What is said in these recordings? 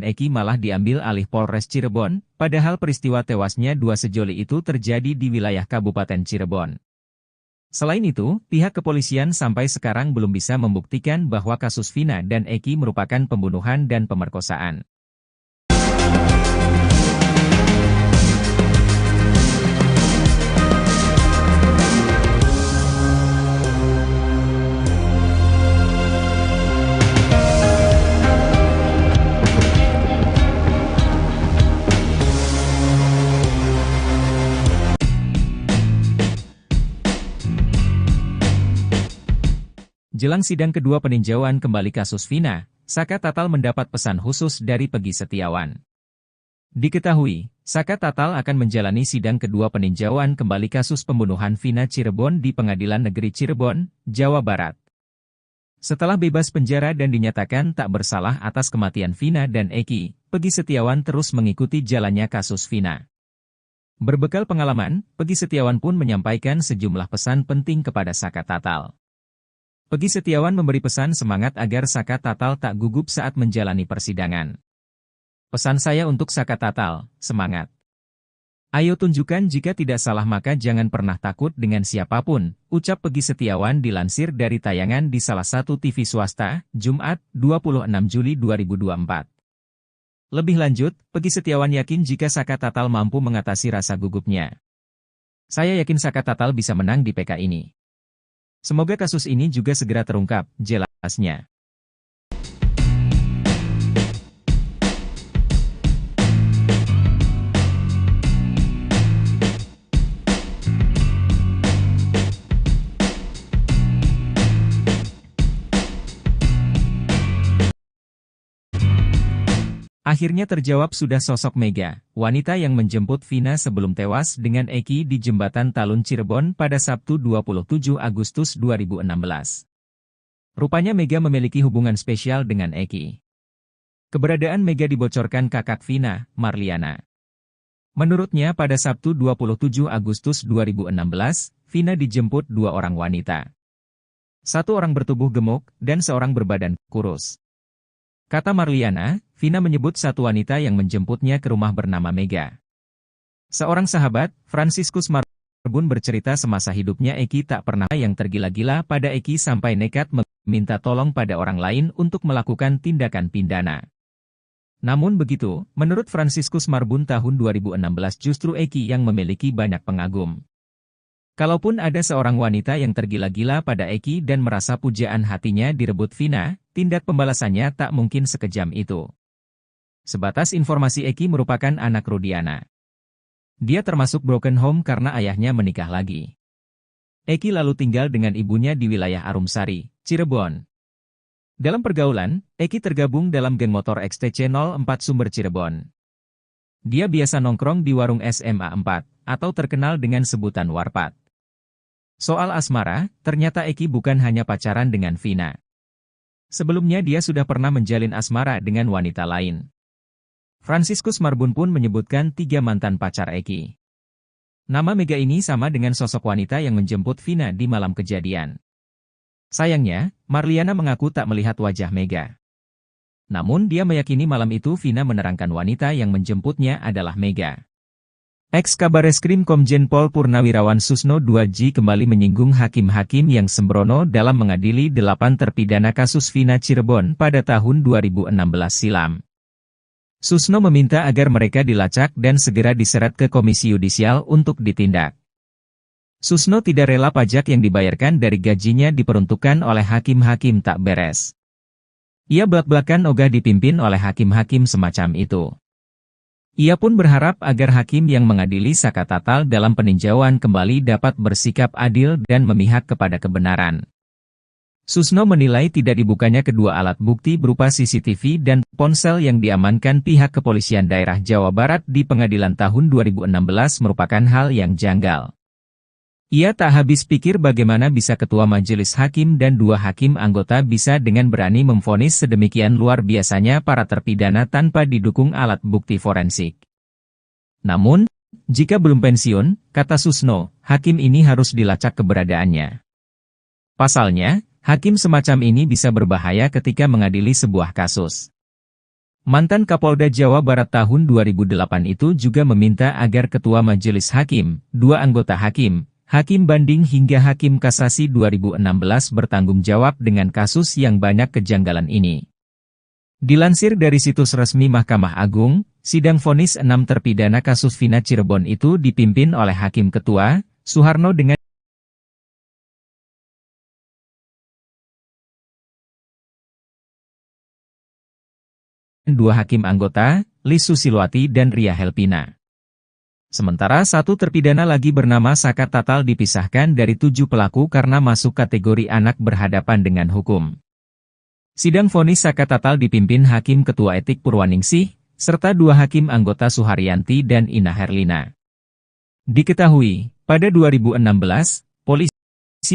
Eki malah diambil alih Polres Cirebon, padahal peristiwa tewasnya dua sejoli itu terjadi di wilayah Kabupaten Cirebon. Selain itu, pihak kepolisian sampai sekarang belum bisa membuktikan bahwa kasus Vina dan Eki merupakan pembunuhan dan pemerkosaan. Jelang sidang kedua peninjauan kembali kasus Vina, Saka Tatal mendapat pesan khusus dari Peggy Setiawan. Diketahui, Saka Tatal akan menjalani sidang kedua peninjauan kembali kasus pembunuhan Vina Cirebon di Pengadilan Negeri Cirebon, Jawa Barat. Setelah bebas penjara dan dinyatakan tak bersalah atas kematian Vina dan Eki, Peggy Setiawan terus mengikuti jalannya kasus Vina. Berbekal pengalaman, Peggy Setiawan pun menyampaikan sejumlah pesan penting kepada Saka Tatal. Peggy Setiawan memberi pesan semangat agar Saka Tatal tak gugup saat menjalani persidangan. Pesan saya untuk Saka Tatal, semangat. Ayo tunjukkan jika tidak salah maka jangan pernah takut dengan siapapun, ucap Peggy Setiawan dilansir dari tayangan di salah satu TV swasta, Jumat, 26 Juli 2024. Lebih lanjut, Peggy Setiawan yakin jika Saka Tatal mampu mengatasi rasa gugupnya. Saya yakin Saka Tatal bisa menang di PK ini. Semoga kasus ini juga segera terungkap, jelasnya. Akhirnya terjawab sudah sosok Mega, wanita yang menjemput Vina sebelum tewas dengan Eki di Jembatan Talun Cirebon pada Sabtu 27 Agustus 2016. Rupanya Mega memiliki hubungan spesial dengan Eki. Keberadaan Mega dibocorkan kakak Vina, Marliana. Menurutnya pada Sabtu 27 Agustus 2016, Vina dijemput dua orang wanita. Satu orang bertubuh gemuk, dan seorang berbadan kurus. Kata Marliana, Vina menyebut satu wanita yang menjemputnya ke rumah bernama Mega. Seorang sahabat, Franciscus Marbun bercerita semasa hidupnya Eki tak pernah yang tergila-gila pada Eki sampai nekat meminta tolong pada orang lain untuk melakukan tindakan pidana. Namun begitu, menurut Franciscus Marbun tahun 2016 justru Eki yang memiliki banyak pengagum. Kalaupun ada seorang wanita yang tergila-gila pada Eki dan merasa pujaan hatinya direbut Vina, tindak pembalasannya tak mungkin sekejam itu. Sebatas informasi Eki merupakan anak Rudiana. Dia termasuk broken home karena ayahnya menikah lagi. Eki lalu tinggal dengan ibunya di wilayah Arumsari, Cirebon. Dalam pergaulan, Eki tergabung dalam geng motor XTC 04 Sumber Cirebon. Dia biasa nongkrong di warung SMA 4, atau terkenal dengan sebutan Warpat. Soal asmara, ternyata Eki bukan hanya pacaran dengan Vina. Sebelumnya dia sudah pernah menjalin asmara dengan wanita lain. Franciscus Marbun pun menyebutkan 3 mantan pacar Eki. Nama Mega ini sama dengan sosok wanita yang menjemput Vina di malam kejadian. Sayangnya, Marliana mengaku tak melihat wajah Mega. Namun dia meyakini malam itu Vina menerangkan wanita yang menjemputnya adalah Mega. Ex-Kabareskrim Komjen Pol Purnawirawan Susno 2J kembali menyinggung hakim-hakim yang sembrono dalam mengadili 8 terpidana kasus Vina Cirebon pada tahun 2016 silam. Susno meminta agar mereka dilacak dan segera diseret ke Komisi Yudisial untuk ditindak. Susno tidak rela pajak yang dibayarkan dari gajinya diperuntukkan oleh hakim-hakim tak beres. Ia belak-belakan ogah dipimpin oleh hakim-hakim semacam itu. Ia pun berharap agar hakim yang mengadili Saka Tatal dalam peninjauan kembali dapat bersikap adil dan memihak kepada kebenaran. Susno menilai tidak dibukanya kedua alat bukti berupa CCTV dan ponsel yang diamankan pihak kepolisian daerah Jawa Barat di pengadilan tahun 2016 merupakan hal yang janggal. Ia tak habis pikir bagaimana bisa ketua majelis hakim dan 2 hakim anggota bisa dengan berani memvonis sedemikian luar biasanya para terpidana tanpa didukung alat bukti forensik. Namun, jika belum pensiun, kata Susno, hakim ini harus dilacak keberadaannya. Pasalnya, hakim semacam ini bisa berbahaya ketika mengadili sebuah kasus. Mantan Kapolda Jawa Barat tahun 2008 itu juga meminta agar Ketua Majelis Hakim, 2 anggota hakim, Hakim Banding hingga Hakim Kasasi 2016 bertanggung jawab dengan kasus yang banyak kejanggalan ini. Dilansir dari situs resmi Mahkamah Agung, sidang vonis 6 terpidana kasus Vina Cirebon itu dipimpin oleh Hakim Ketua, Suharno dengan 2 hakim anggota, Lis Susilwati dan Ria Helpina. Sementara 1 terpidana lagi bernama Saka Tatal dipisahkan dari 7 pelaku karena masuk kategori anak berhadapan dengan hukum. Sidang vonis Saka Tatal dipimpin Hakim Ketua Etik Purwaningsih, serta 2 hakim anggota Suharyanti dan Ina Herlina. Diketahui, pada 2016, polisi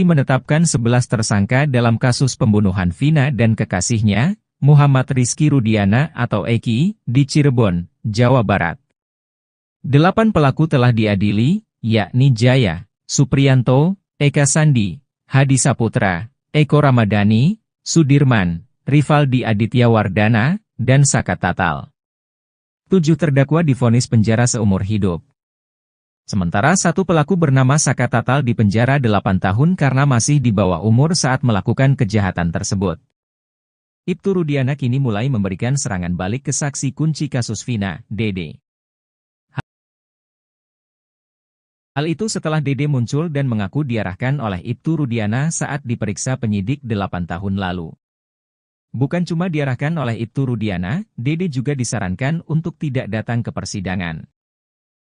menetapkan 11 tersangka dalam kasus pembunuhan Vina dan kekasihnya, Muhammad Rizky Rudiana atau Eki, di Cirebon, Jawa Barat. 8 pelaku telah diadili, yakni Jaya, Supriyanto, Eka Sandi, Hadi Saputra, Eko Ramadhani, Sudirman, Rivaldi Aditya Wardana, dan Saka Tatal. 7 terdakwa divonis penjara seumur hidup. Sementara 1 pelaku bernama Saka Tatal dipenjara 8 tahun karena masih di bawah umur saat melakukan kejahatan tersebut. Ibtu Rudiana kini mulai memberikan serangan balik ke saksi kunci kasus Vina, Dede. Hal itu setelah Dede muncul dan mengaku diarahkan oleh Ibtu Rudiana saat diperiksa penyidik 8 tahun lalu. Bukan cuma diarahkan oleh Ibtu Rudiana, Dede juga disarankan untuk tidak datang ke persidangan.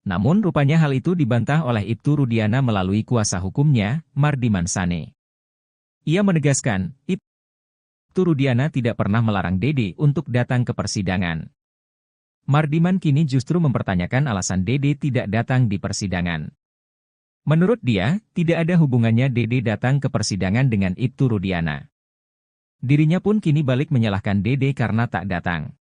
Namun rupanya hal itu dibantah oleh Ibtu Rudiana melalui kuasa hukumnya, Mardiman Sane. Ia menegaskan, Ibtu Rudiana tidak pernah melarang Dede untuk datang ke persidangan. Mardiman kini justru mempertanyakan alasan Dede tidak datang di persidangan. Menurut dia, tidak ada hubungannya Dede datang ke persidangan dengan Ibtu Rudiana. Dirinya pun kini balik menyalahkan Dede karena tak datang.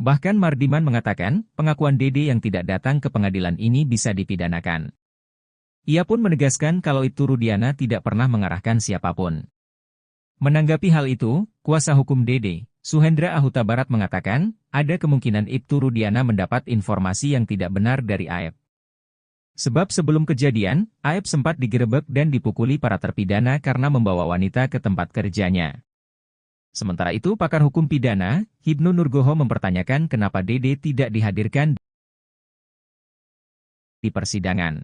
Bahkan Mardiman mengatakan, pengakuan Dede yang tidak datang ke pengadilan ini bisa dipidanakan. Ia pun menegaskan kalau Ibtu Rudiana tidak pernah mengarahkan siapapun. Menanggapi hal itu, kuasa hukum Dede, Suhendra Ahuta Barat mengatakan, ada kemungkinan Ibtu Rudiana mendapat informasi yang tidak benar dari Aep. Sebab sebelum kejadian, Aep sempat digerebek dan dipukuli para terpidana karena membawa wanita ke tempat kerjanya. Sementara itu pakar hukum pidana, Hibnu Nurgoho mempertanyakan kenapa Dede tidak dihadirkan di persidangan.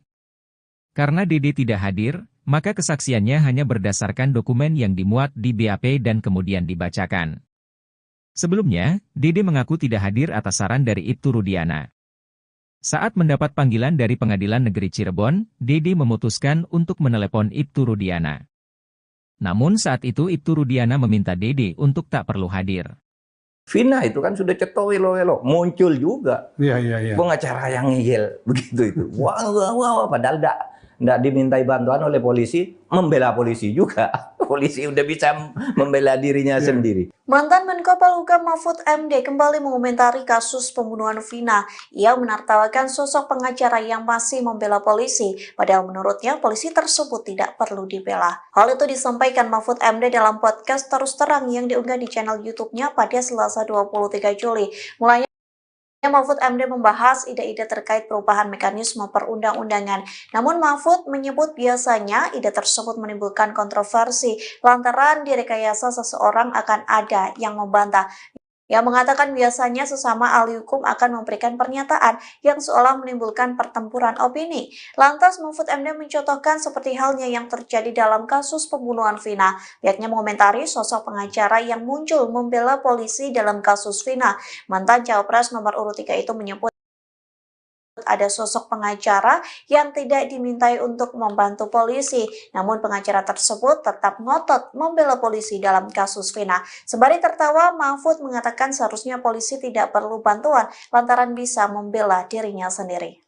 Karena Dede tidak hadir, maka kesaksiannya hanya berdasarkan dokumen yang dimuat di BAP dan kemudian dibacakan. Sebelumnya, Dede mengaku tidak hadir atas saran dari Ibtu Rudiana. Saat mendapat panggilan dari Pengadilan Negeri Cirebon, Dede memutuskan untuk menelepon Ibtu Rudiana. Namun saat itu Ibtu Rudiana meminta Dede untuk tak perlu hadir. Vina itu kan sudah cetok welo-welo, muncul juga. Iya. Pengacara yang ngeyel, begitu itu. Wah, padahal enggak dimintai bantuan oleh polisi, membela polisi juga. Polisi udah bisa membela dirinya sendiri. Mantan Menko Polhukam Mahfud MD kembali mengomentari kasus pembunuhan Vina. Ia menertawakan sosok pengacara yang masih membela polisi, padahal menurutnya polisi tersebut tidak perlu dibela. Hal itu disampaikan Mahfud MD dalam podcast Terus Terang yang diunggah di channel YouTube-nya pada Selasa 23 Juli. Mulanya Mahfud MD membahas ide-ide terkait perubahan mekanisme perundang-undangan. Namun Mahfud menyebut biasanya ide tersebut menimbulkan kontroversi lantaran direkayasa seseorang akan ada yang membantah. Yang mengatakan biasanya sesama ahli hukum akan memberikan pernyataan yang seolah menimbulkan pertempuran opini. Lantas Mahfud MD mencontohkan seperti halnya yang terjadi dalam kasus pembunuhan Vina. Pihaknya mengomentari sosok pengacara yang muncul membela polisi dalam kasus Vina. Mantan Cawapres nomor urut 3 itu menyebut ada sosok pengacara yang tidak dimintai untuk membantu polisi, namun pengacara tersebut tetap ngotot membela polisi dalam kasus Vina. Sembari tertawa, Mahfud mengatakan seharusnya polisi tidak perlu bantuan lantaran bisa membela dirinya sendiri.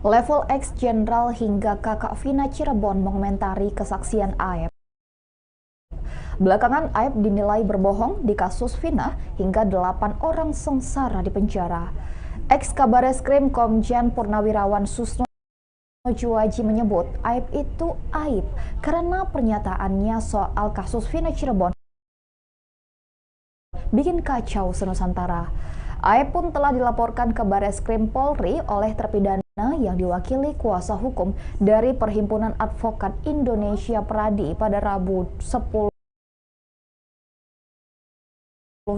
Level ex Jenderal hingga kakak Vina Cirebon mengomentari kesaksian Aep. Belakangan Aep dinilai berbohong di kasus Vina hingga 8 orang sengsara di penjara. Ex Kabareskrim Komjen Purnawirawan Susno Juwaji menyebut Aep itu aib karena pernyataannya soal kasus Vina Cirebon bikin kacau senusantara. Aep pun telah dilaporkan ke Bareskrim Polri oleh terpidana yang diwakili kuasa hukum dari Perhimpunan Advokat Indonesia Pradi pada Rabu 10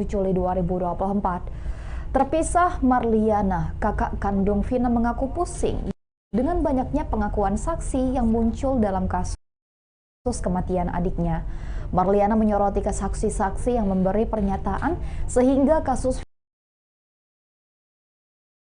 Juli 2024. Terpisah Marliana, kakak kandung Vina mengaku pusing dengan banyaknya pengakuan saksi yang muncul dalam kasus kematian adiknya. Marliana menyoroti ke saksi-saksi yang memberi pernyataan sehingga kasus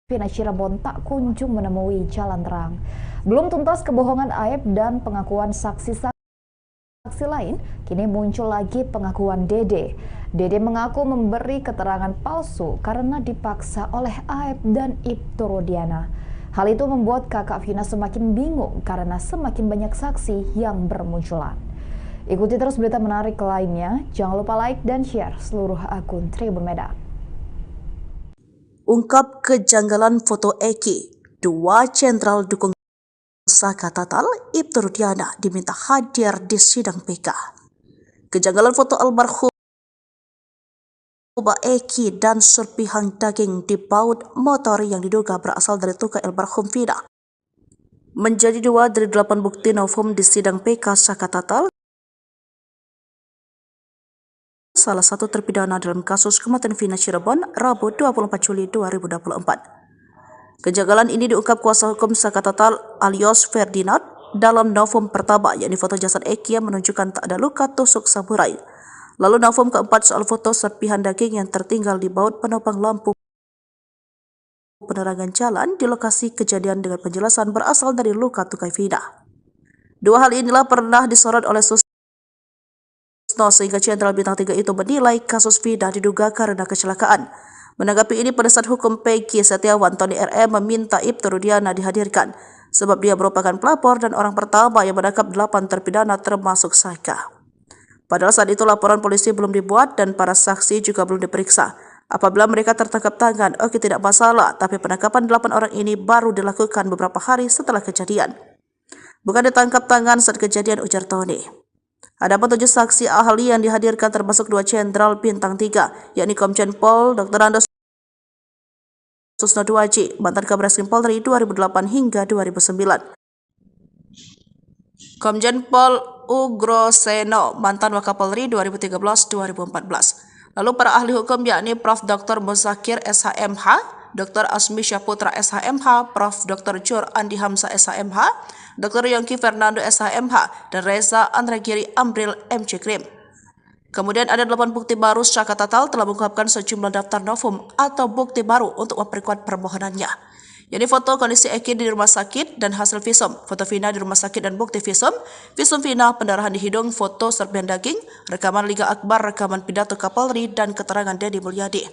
Vina Cirebon tak kunjung menemui jalan terang. Belum tuntas kebohongan Aep dan pengakuan saksi-saksi lain, kini muncul lagi pengakuan Dede. Dede mengaku memberi keterangan palsu karena dipaksa oleh Aep dan Ibtu Rudiana. Hal itu membuat kakak Vina semakin bingung karena semakin banyak saksi yang bermunculan. Ikuti terus berita menarik lainnya, jangan lupa like dan share seluruh akun Tribun Medan. Ungkap kejanggalan foto Eki, dua jenderal dukung Saka Tatal, Ibtu Rudiana diminta hadir di sidang PK. Kejanggalan foto almarhum Eki dan serpihan daging di baut motor yang diduga berasal dari tukang almarhum Vina menjadi 2 dari 8 bukti novum di sidang PK Saka Tatal, salah satu terpidana dalam kasus kematian Vina Cirebon, Rabu 24 Juli 2024. Kejanggalan ini diungkap kuasa hukum Saka Tatal alias Ferdinand dalam novum pertama, yakni foto jasad Eki yang menunjukkan tak ada luka tusuk samurai. Lalu novum keempat soal foto serpihan daging yang tertinggal di baut penopang lampu penerangan jalan di lokasi kejadian dengan penjelasan berasal dari luka tukai Vina. Dua hal inilah pernah disorot oleh sehingga Jenderal Bintang 3 itu menilai kasus Vina diduga karena kecelakaan. Menanggapi ini, penasihat hukum Peggy Setiawan Tony RM meminta Ibtu Rudiana dihadirkan sebab dia merupakan pelapor dan orang pertama yang menangkap 8 terpidana termasuk Saka. Padahal saat itu laporan polisi belum dibuat dan para saksi juga belum diperiksa. Apabila mereka tertangkap tangan, oke tidak masalah, tapi penangkapan 8 orang ini baru dilakukan beberapa hari setelah kejadian. Bukan ditangkap tangan saat kejadian, ujar Tony. Ada 7 saksi ahli yang dihadirkan termasuk 2 jenderal bintang 3, yakni Komjen Pol Dr. Andes Susno Juwaji, mantan Kabareskrim Polri 2008 hingga 2009. Komjen Pol Ugroseno, mantan Wakapolri 2013-2014. Lalu para ahli hukum yakni Prof. Dr. Muzakir SHMH, Dr. Asmi Syaputra SHMH, Prof. Dr. Jur Andi Hamzah SHMH, Dr. Yongki Fernando SHMH, dan Reza Andragiri Amril MC Krim. Kemudian ada 8 bukti baru Saka Tatal telah mengungkapkan sejumlah daftar novum atau bukti baru untuk memperkuat permohonannya. Jadi foto kondisi Eki di rumah sakit dan hasil visum, foto Vina di rumah sakit dan bukti visum Vina, pendarahan di hidung, foto serpihan daging, rekaman Liga Akbar, rekaman pidato Kapolri, dan keterangan Deddy Mulyadi.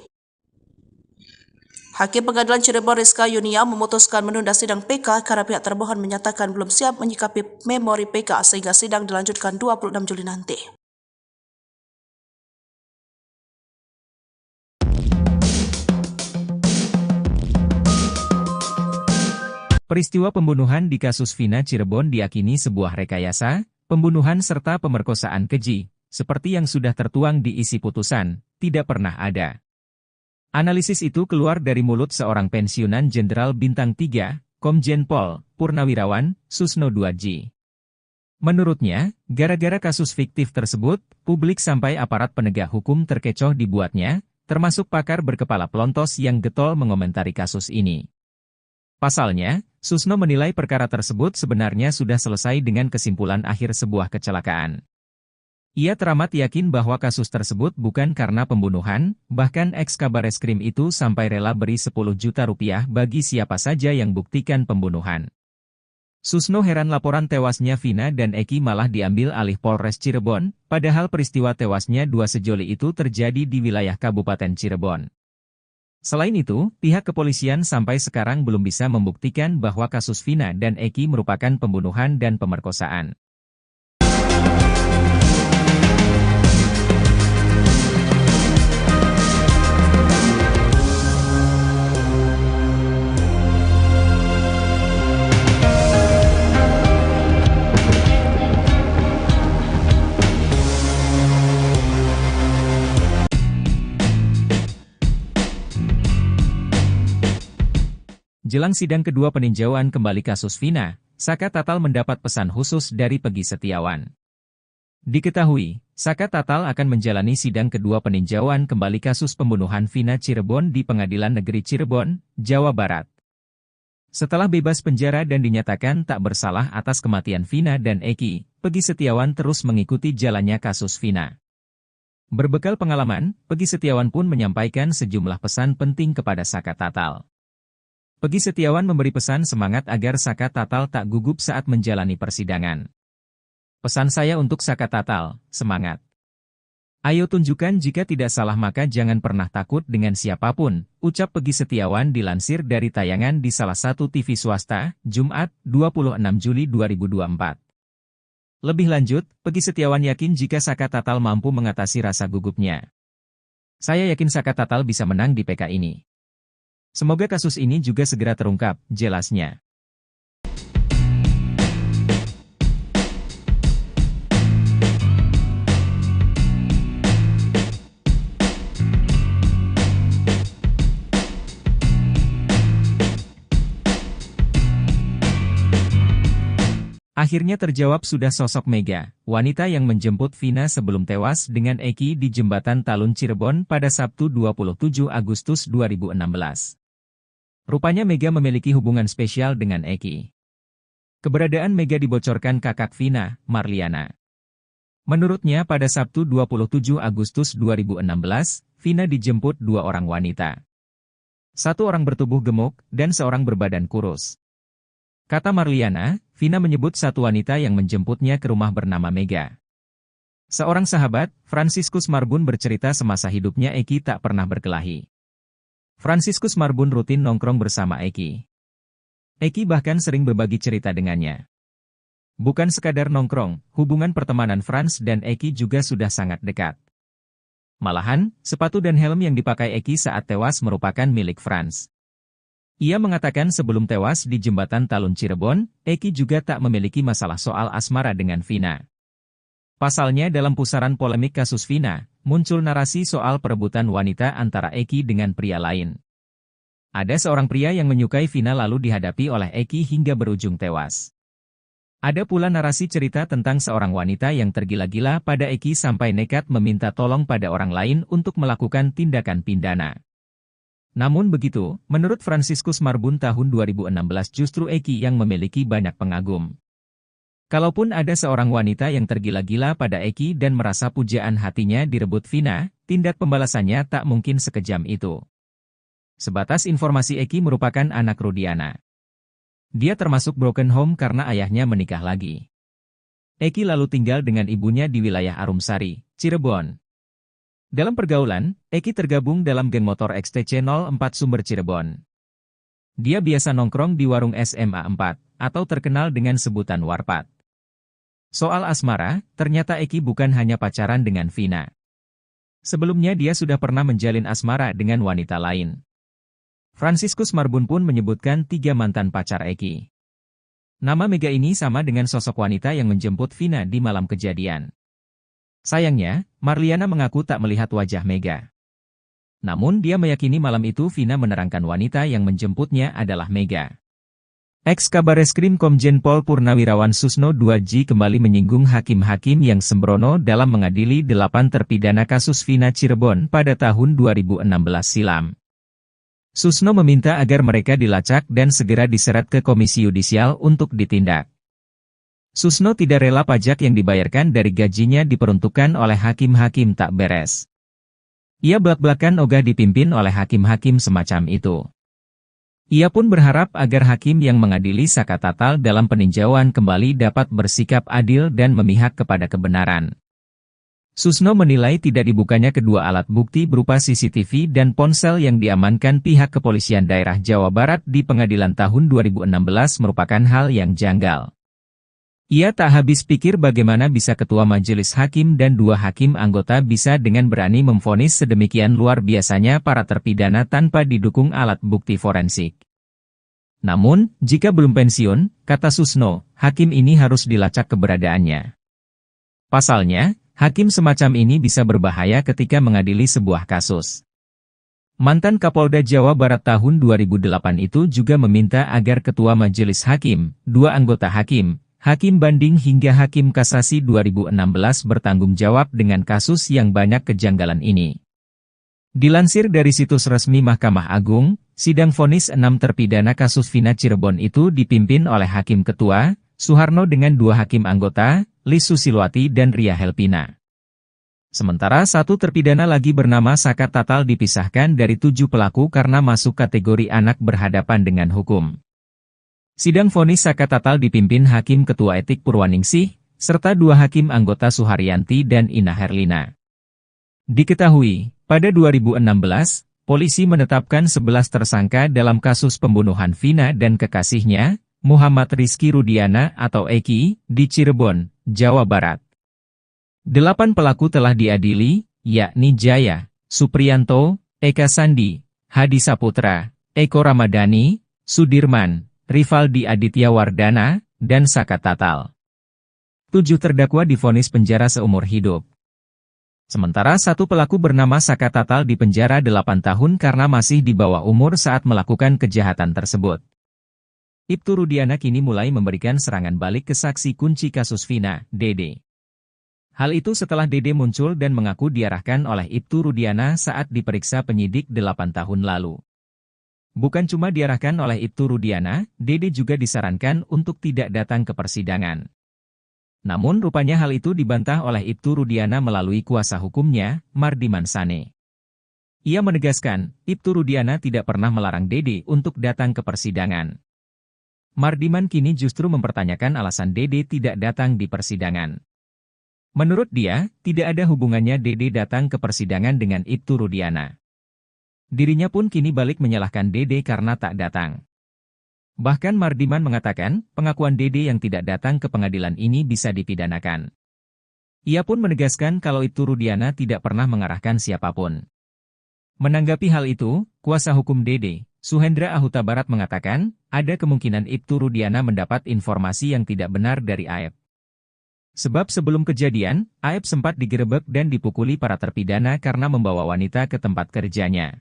Hakim Pengadilan Cirebon Rizka Yunia memutuskan menunda sidang PK karena pihak termohon menyatakan belum siap menyikapi memori PK sehingga sidang dilanjutkan 26 Juli nanti. Peristiwa pembunuhan di kasus Vina Cirebon diyakini sebuah rekayasa, pembunuhan serta pemerkosaan keji, seperti yang sudah tertuang di isi putusan, tidak pernah ada. Analisis itu keluar dari mulut seorang pensiunan Jenderal Bintang 3, Komjen Pol Purnawirawan Susno Juwaji. Menurutnya, gara-gara kasus fiktif tersebut, publik sampai aparat penegak hukum terkecoh dibuatnya, termasuk pakar berkepala pelontos yang getol mengomentari kasus ini. Pasalnya, Susno menilai perkara tersebut sebenarnya sudah selesai dengan kesimpulan akhir sebuah kecelakaan. Ia teramat yakin bahwa kasus tersebut bukan karena pembunuhan, bahkan ex-Kabareskrim itu sampai rela beri 10 juta rupiah bagi siapa saja yang buktikan pembunuhan. Susno heran laporan tewasnya Vina dan Eki malah diambil alih Polres Cirebon, padahal peristiwa tewasnya 2 sejoli itu terjadi di wilayah Kabupaten Cirebon. Selain itu, pihak kepolisian sampai sekarang belum bisa membuktikan bahwa kasus Vina dan Eki merupakan pembunuhan dan pemerkosaan. Jelang sidang kedua peninjauan kembali kasus Vina, Saka Tatal mendapat pesan khusus dari Peggy Setiawan. Diketahui, Saka Tatal akan menjalani sidang kedua peninjauan kembali kasus pembunuhan Vina Cirebon di Pengadilan Negeri Cirebon, Jawa Barat. Setelah bebas penjara dan dinyatakan tak bersalah atas kematian Vina dan Eki, Peggy Setiawan terus mengikuti jalannya kasus Vina. Berbekal pengalaman, Peggy Setiawan pun menyampaikan sejumlah pesan penting kepada Saka Tatal. Peggy Setiawan memberi pesan semangat agar Saka Tatal tak gugup saat menjalani persidangan. Pesan saya untuk Saka Tatal, semangat. Ayo tunjukkan jika tidak salah maka jangan pernah takut dengan siapapun, ucap Peggy Setiawan dilansir dari tayangan di salah satu TV swasta, Jumat, 26 Juli 2024. Lebih lanjut, Peggy Setiawan yakin jika Saka Tatal mampu mengatasi rasa gugupnya. Saya yakin Saka Tatal bisa menang di PK ini. Semoga kasus ini juga segera terungkap, jelasnya. Akhirnya terjawab sudah sosok Mega, wanita yang menjemput Vina sebelum tewas dengan Eki di Jembatan Talun Cirebon pada Sabtu 27 Agustus 2016. Rupanya Mega memiliki hubungan spesial dengan Eki. Keberadaan Mega dibocorkan kakak Vina, Marliana. Menurutnya pada Sabtu 27 Agustus 2016, Vina dijemput dua orang wanita. Satu orang bertubuh gemuk, dan seorang berbadan kurus. Kata Marliana, Vina menyebut satu wanita yang menjemputnya ke rumah bernama Mega. Seorang sahabat, Franciscus Marbun bercerita semasa hidupnya Eki tak pernah berkelahi. Franciscus Marbun rutin nongkrong bersama Eki. Eki bahkan sering berbagi cerita dengannya. Bukan sekadar nongkrong, hubungan pertemanan Frans dan Eki juga sudah sangat dekat. Malahan, sepatu dan helm yang dipakai Eki saat tewas merupakan milik Frans. Ia mengatakan sebelum tewas di Jembatan Talun Cirebon, Eki juga tak memiliki masalah soal asmara dengan Vina. Pasalnya dalam pusaran polemik kasus Vina, muncul narasi soal perebutan wanita antara Eki dengan pria lain. Ada seorang pria yang menyukai Vina lalu dihadapi oleh Eki hingga berujung tewas. Ada pula narasi cerita tentang seorang wanita yang tergila-gila pada Eki sampai nekat meminta tolong pada orang lain untuk melakukan tindakan pidana. Namun begitu, menurut Franciscus Marbun tahun 2016 justru Eki yang memiliki banyak pengagum. Kalaupun ada seorang wanita yang tergila-gila pada Eki dan merasa pujaan hatinya direbut Vina, tindak pembalasannya tak mungkin sekejam itu. Sebatas informasi Eki merupakan anak Rudiana. Dia termasuk broken home karena ayahnya menikah lagi. Eki lalu tinggal dengan ibunya di wilayah Arumsari, Cirebon. Dalam pergaulan, Eki tergabung dalam geng motor XTC04 Sumber Cirebon. Dia biasa nongkrong di warung SMA 4, atau terkenal dengan sebutan Warpat. Soal asmara, ternyata Eki bukan hanya pacaran dengan Vina. Sebelumnya dia sudah pernah menjalin asmara dengan wanita lain. Franciscus Marbun pun menyebutkan 3 mantan pacar Eki. Nama Mega ini sama dengan sosok wanita yang menjemput Vina di malam kejadian. Sayangnya, Marliana mengaku tak melihat wajah Mega. Namun dia meyakini malam itu Vina menerangkan wanita yang menjemputnya adalah Mega. Ex-Kabareskrim Komjen Pol Purnawirawan Susno 2J kembali menyinggung hakim-hakim yang sembrono dalam mengadili 8 terpidana kasus Vina Cirebon pada tahun 2016 silam. Susno meminta agar mereka dilacak dan segera diseret ke Komisi Yudisial untuk ditindak. Susno tidak rela pajak yang dibayarkan dari gajinya diperuntukkan oleh hakim-hakim tak beres. Ia belak-belakan ogah dipimpin oleh hakim-hakim semacam itu. Ia pun berharap agar hakim yang mengadili Saka Tatal dalam peninjauan kembali dapat bersikap adil dan memihak kepada kebenaran. Susno menilai tidak dibukanya kedua alat bukti berupa CCTV dan ponsel yang diamankan pihak kepolisian daerah Jawa Barat di pengadilan tahun 2016 merupakan hal yang janggal. Ia tak habis pikir bagaimana bisa ketua majelis hakim dan 2 hakim anggota bisa dengan berani memvonis sedemikian luar biasanya para terpidana tanpa didukung alat bukti forensik. Namun, jika belum pensiun, kata Susno, hakim ini harus dilacak keberadaannya. Pasalnya, hakim semacam ini bisa berbahaya ketika mengadili sebuah kasus. Mantan Kapolda Jawa Barat tahun 2008 itu juga meminta agar ketua majelis hakim, 2 anggota hakim, hakim banding hingga hakim kasasi 2016 bertanggung jawab dengan kasus yang banyak kejanggalan ini. Dilansir dari situs resmi Mahkamah Agung, sidang vonis 6 terpidana kasus Vina Cirebon itu dipimpin oleh Hakim Ketua, Suharno dengan 2 hakim anggota, Lis Susilwati dan Ria Helpina. Sementara 1 terpidana lagi bernama Saka Tatal dipisahkan dari 7 pelaku karena masuk kategori anak berhadapan dengan hukum. Sidang vonis Saka Tatal dipimpin Hakim Ketua Etik Purwaningsih, serta 2 hakim anggota Suharyanti dan Ina Herlina. Diketahui, pada 2016, polisi menetapkan 11 tersangka dalam kasus pembunuhan Vina dan kekasihnya, Muhammad Rizky Rudiana atau Eki, di Cirebon, Jawa Barat. 8 pelaku telah diadili, yakni Jaya, Supriyanto, Eka Sandi, Hadi Saputra, Eko Ramadhani, Sudirman, Rivaldi Aditya Wardana, dan Saka Tatal. 7 terdakwa divonis penjara seumur hidup. Sementara 1 pelaku bernama Saka Tatal dipenjara 8 tahun karena masih di bawah umur saat melakukan kejahatan tersebut. Ibtu Rudiana kini mulai memberikan serangan balik ke saksi kunci kasus Vina, Dede. Hal itu setelah Dede muncul dan mengaku diarahkan oleh Ibtu Rudiana saat diperiksa penyidik 8 tahun lalu. Bukan cuma diarahkan oleh Ibtu Rudiana, Dede juga disarankan untuk tidak datang ke persidangan. Namun rupanya hal itu dibantah oleh Ibtu Rudiana melalui kuasa hukumnya, Mardiman Sane. Ia menegaskan, Ibtu Rudiana tidak pernah melarang Dede untuk datang ke persidangan. Mardiman kini justru mempertanyakan alasan Dede tidak datang di persidangan. Menurut dia, tidak ada hubungannya Dede datang ke persidangan dengan Ibtu Rudiana. Dirinya pun kini balik menyalahkan Dede karena tak datang. Bahkan Mardiman mengatakan, pengakuan Dede yang tidak datang ke pengadilan ini bisa dipidanakan. Ia pun menegaskan kalau Ibtu Rudiana tidak pernah mengarahkan siapapun. Menanggapi hal itu, kuasa hukum Dede, Suhendra Ahuta Barat mengatakan, ada kemungkinan Ibtu Rudiana mendapat informasi yang tidak benar dari Aep. Sebab sebelum kejadian, Aep sempat digerebek dan dipukuli para terpidana karena membawa wanita ke tempat kerjanya.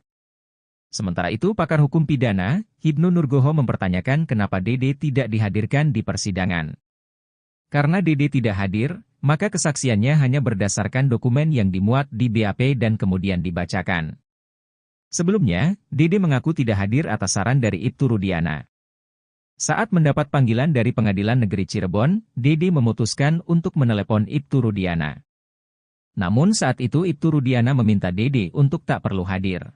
Sementara itu pakar hukum pidana, Hibnu Nurgoho mempertanyakan kenapa Dede tidak dihadirkan di persidangan. Karena Dede tidak hadir, maka kesaksiannya hanya berdasarkan dokumen yang dimuat di BAP dan kemudian dibacakan. Sebelumnya, Dede mengaku tidak hadir atas saran dari Ibtu Rudiana. Saat mendapat panggilan dari Pengadilan Negeri Cirebon, Dede memutuskan untuk menelepon Ibtu Rudiana. Namun saat itu Ibtu Rudiana meminta Dede untuk tak perlu hadir.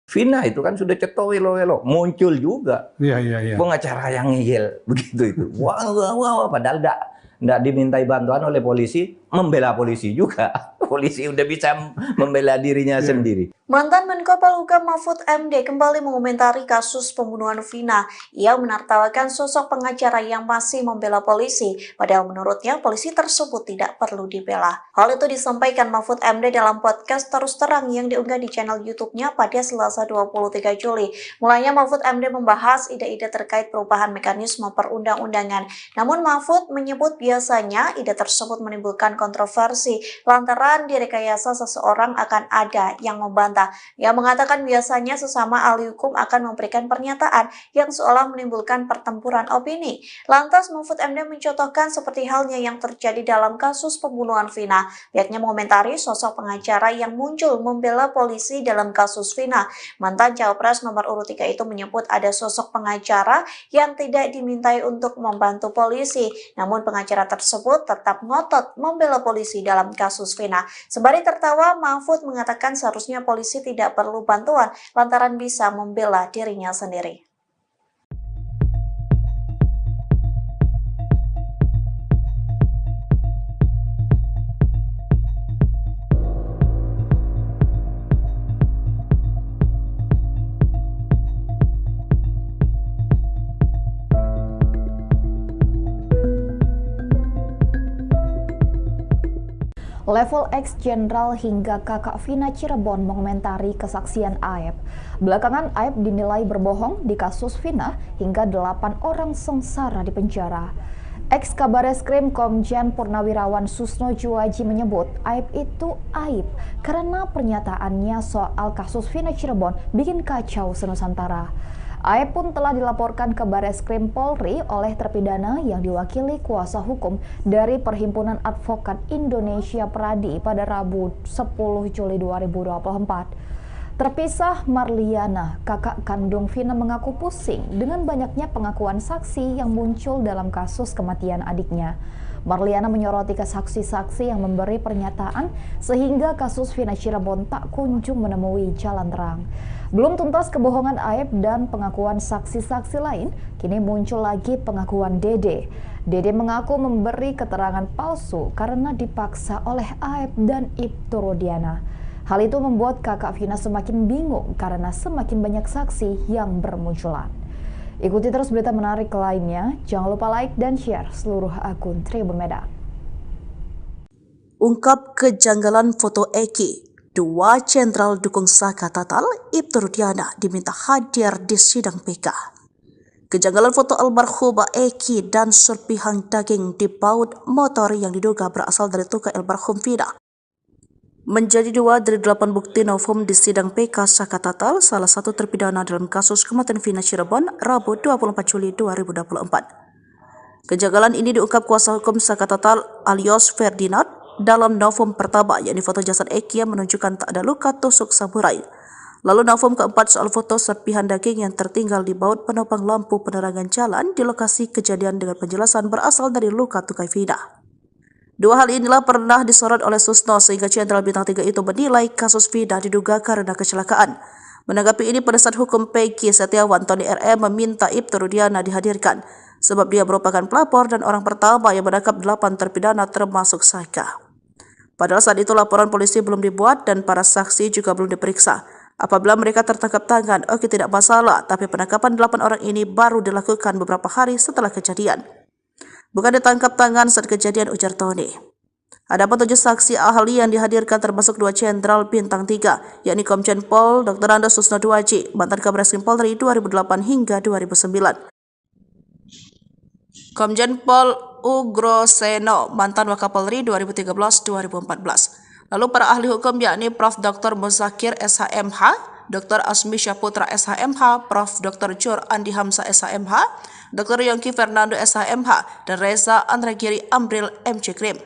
Vina itu kan sudah cetowelo-welo, muncul juga. Iya. Pengacara yang ngeyel, begitu itu. Wah, padahal enggak dimintai bantuan oleh polisi, membela polisi juga. Polisi udah bisa membela dirinya sendiri. Mantan Menko Polhukam Mahfud MD kembali mengomentari kasus pembunuhan Vina. Ia menertawakan sosok pengacara yang masih membela polisi, padahal menurutnya polisi tersebut tidak perlu dibela. Hal itu disampaikan Mahfud MD dalam podcast Terus Terang yang diunggah di channel YouTube-nya pada Selasa 23 Juli. Mulanya Mahfud MD membahas ide-ide terkait perubahan mekanisme perundang-undangan. Namun Mahfud menyebut biasanya ide tersebut menimbulkan kontroversi lantaran direkayasa seseorang akan ada yang membantah. Ia mengatakan biasanya sesama ahli hukum akan memberikan pernyataan yang seolah menimbulkan pertempuran opini. Lantas Mahfud MD mencontohkan seperti halnya yang terjadi dalam kasus pembunuhan Vina. Pihaknya mengomentari sosok pengacara yang muncul membela polisi dalam kasus Vina. Mantan Cawapres nomor urut 3 itu menyebut ada sosok pengacara yang tidak dimintai untuk membantu polisi. Namun pengacara tersebut tetap ngotot membela polisi dalam kasus Vina. Sembari tertawa, Mahfud mengatakan seharusnya polisi tidak perlu bantuan lantaran bisa membela dirinya sendiri. Level ex Jenderal hingga kakak Vina Cirebon mengomentari kesaksian Aep. Belakangan Aep dinilai berbohong di kasus Vina hingga 8 orang sengsara di penjara. Ex Kabareskrim Komjen Purnawirawan Susno Juwaji menyebut Aep itu aib karena pernyataannya soal kasus Vina Cirebon bikin kacau senusantara. Aep pun telah dilaporkan ke Bareskrim Polri oleh terpidana yang diwakili kuasa hukum dari Perhimpunan Advokat Indonesia Pradi pada Rabu 10 Juli 2024. Terpisah Marliana, kakak kandung Vina mengaku pusing dengan banyaknya pengakuan saksi yang muncul dalam kasus kematian adiknya. Marliana menyoroti ke saksi-saksi yang memberi pernyataan sehingga kasus Vina Cirebon tak kunjung menemui jalan terang. Belum tuntas kebohongan Aep dan pengakuan saksi-saksi lain, kini muncul lagi pengakuan Dede. Dede mengaku memberi keterangan palsu karena dipaksa oleh Aep dan Ibtu Rudiana. Hal itu membuat kakak Vina semakin bingung karena semakin banyak saksi yang bermunculan. Ikuti terus berita menarik lainnya, jangan lupa like dan share seluruh akun Tribun Medan. Ungkap kejanggalan foto Eki, dua jenderal dukung Saka Tatal, Ibtu Rudiana diminta hadir di sidang PK. Kejanggalan foto almarhumah Eki dan serpihan daging di baut motor yang diduga berasal dari tukang almarhum Vina menjadi 2 dari 8 bukti novum di sidang PK Saka Tatal, salah satu terpidana dalam kasus kematian Vina Cirebon, Rabu 24 Juli 2024. Kejanggalan ini diungkap kuasa hukum Saka Tatal alias Ferdinand dalam novum pertama, yakni foto jasad Eki yang menunjukkan tak ada luka tusuk samurai. Lalu novum keempat soal foto serpihan daging yang tertinggal di baut penopang lampu penerangan jalan di lokasi kejadian dengan penjelasan berasal dari luka tukai Vina. Dua hal inilah pernah disorot oleh Susno sehingga Jenderal Bintang 3 itu menilai kasus Vina diduga karena kecelakaan. Menanggapi ini, penasihat hukum Peggy Setiawan Tony RM meminta Ibtu Rudiana dihadirkan sebab dia merupakan pelapor dan orang pertama yang menangkap 8 terpidana termasuk Saka. Padahal saat itu laporan polisi belum dibuat dan para saksi juga belum diperiksa. Apabila mereka tertangkap tangan, oke tidak masalah, tapi penangkapan 8 orang ini baru dilakukan beberapa hari setelah kejadian. Bukan ditangkap tangan saat kejadian, ujar Tony. Ada 7 saksi ahli yang dihadirkan termasuk 2 jenderal bintang 3, yakni Komjen Pol Dr. Andes Susno Juwaji, mantan Kabareskrim Polri 2008 hingga 2009. Komjen Pol Ugroseno, mantan Wakapolri 2013-2014. Lalu para ahli hukum yakni Prof. Dr. Muzakir SHMH, Dr. Asmi Syaputra SHMH, Prof. Dr. Jur Andi Hamzah SHMH, Dr. Yongki Fernando SHMH, dan Reza Andragiri Amril MC Krim.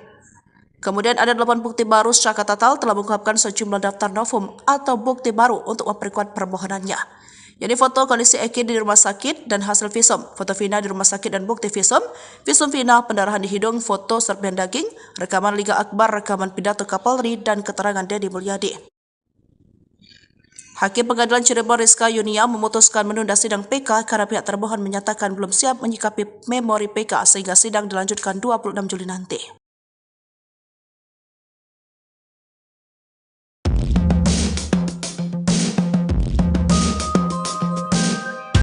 Kemudian ada 8 bukti baru Saka Tatal telah mengungkapkan sejumlah daftar novum atau bukti baru untuk memperkuat permohonannya. Yakni foto kondisi Eki di rumah sakit dan hasil visum, foto Vina di rumah sakit dan bukti visum Vina, pendarahan di hidung, foto serpihan daging, rekaman Liga Akbar, rekaman pidato Kapolri, dan keterangan Deddy Mulyadi. Hakim Pengadilan Cirebon Rizka Yunia memutuskan menunda sidang PK karena pihak termohon menyatakan belum siap menyikapi memori PK sehingga sidang dilanjutkan 26 Juli nanti.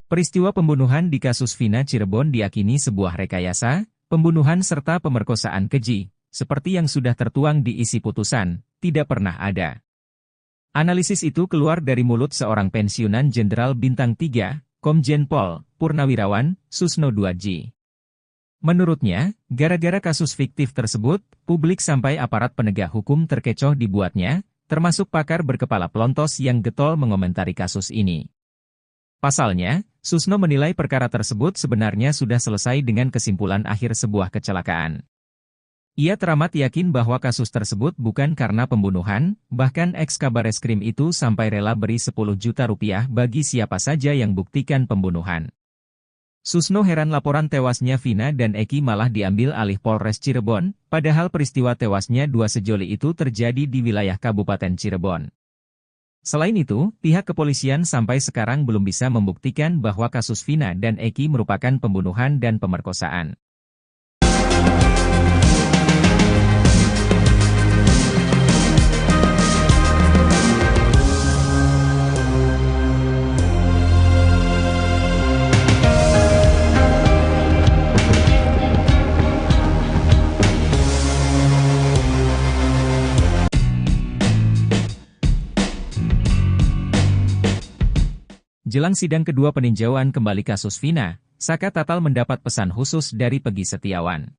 Peristiwa pembunuhan di kasus Vina Cirebon diakini sebuah rekayasa, pembunuhan serta pemerkosaan keji, seperti yang sudah tertuang di isi putusan, tidak pernah ada. Analisis itu keluar dari mulut seorang pensiunan Jenderal Bintang 3, Komjen Pol Purnawirawan Susno Juwaji. Menurutnya, gara-gara kasus fiktif tersebut, publik sampai aparat penegak hukum terkecoh dibuatnya, termasuk pakar berkepala pelontos yang getol mengomentari kasus ini. Pasalnya, Susno menilai perkara tersebut sebenarnya sudah selesai dengan kesimpulan akhir sebuah kecelakaan. Ia teramat yakin bahwa kasus tersebut bukan karena pembunuhan, bahkan ex-Kabareskrim itu sampai rela beri 10 juta rupiah bagi siapa saja yang buktikan pembunuhan. Susno heran laporan tewasnya Vina dan Eki malah diambil alih Polres Cirebon, padahal peristiwa tewasnya 2 sejoli itu terjadi di wilayah Kabupaten Cirebon. Selain itu, pihak kepolisian sampai sekarang belum bisa membuktikan bahwa kasus Vina dan Eki merupakan pembunuhan dan pemerkosaan. Jelang sidang kedua peninjauan kembali kasus Vina, Saka Tatal mendapat pesan khusus dari Peggy Setiawan.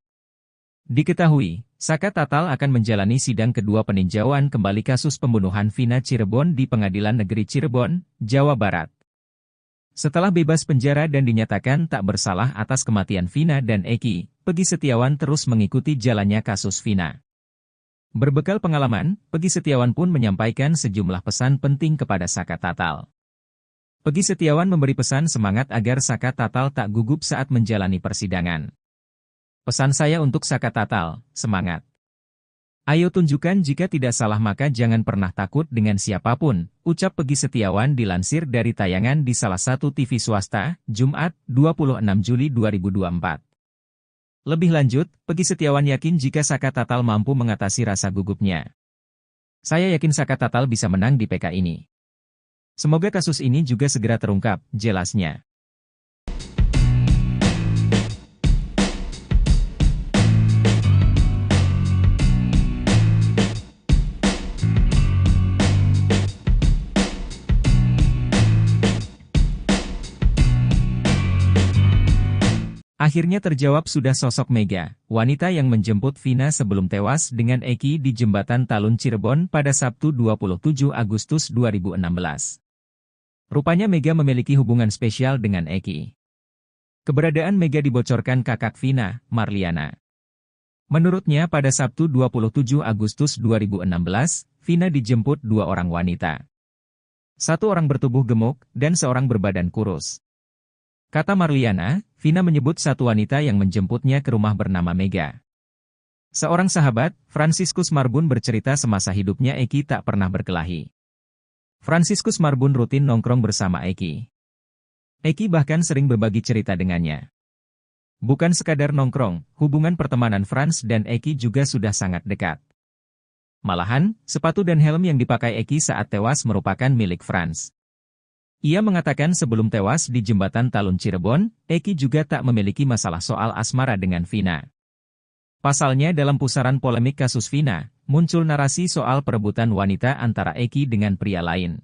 Diketahui, Saka Tatal akan menjalani sidang kedua peninjauan kembali kasus pembunuhan Vina Cirebon di Pengadilan Negeri Cirebon, Jawa Barat. Setelah bebas penjara dan dinyatakan tak bersalah atas kematian Vina dan Eki, Peggy Setiawan terus mengikuti jalannya kasus Vina. Berbekal pengalaman, Peggy Setiawan pun menyampaikan sejumlah pesan penting kepada Saka Tatal. Peggy Setiawan memberi pesan semangat agar Saka Tatal tak gugup saat menjalani persidangan. Pesan saya untuk Saka Tatal, semangat. Ayo tunjukkan jika tidak salah maka jangan pernah takut dengan siapapun, ucap Peggy Setiawan dilansir dari tayangan di salah satu TV swasta, Jumat, 26 Juli 2024. Lebih lanjut, Peggy Setiawan yakin jika Saka Tatal mampu mengatasi rasa gugupnya. Saya yakin Saka Tatal bisa menang di PK ini. Semoga kasus ini juga segera terungkap, jelasnya. Akhirnya terjawab sudah sosok Mega, wanita yang menjemput Vina sebelum tewas dengan Eki di Jembatan Talun Cirebon pada Sabtu 27 Agustus 2016. Rupanya Mega memiliki hubungan spesial dengan Eki. Keberadaan Mega dibocorkan kakak Vina, Marliana. Menurutnya pada Sabtu 27 Agustus 2016, Vina dijemput dua orang wanita. Satu orang bertubuh gemuk, dan seorang berbadan kurus. Kata Marliana, Vina menyebut satu wanita yang menjemputnya ke rumah bernama Mega. Seorang sahabat, Franciscus Marbun bercerita semasa hidupnya Eki tak pernah berkelahi. Franciscus Marbun rutin nongkrong bersama Eki. Eki bahkan sering berbagi cerita dengannya. Bukan sekadar nongkrong, hubungan pertemanan Frans dan Eki juga sudah sangat dekat. Malahan, sepatu dan helm yang dipakai Eki saat tewas merupakan milik Frans. Ia mengatakan sebelum tewas di Jembatan Talun Cirebon, Eki juga tak memiliki masalah soal asmara dengan Vina. Pasalnya dalam pusaran polemik kasus Vina, muncul narasi soal perebutan wanita antara Eki dengan pria lain.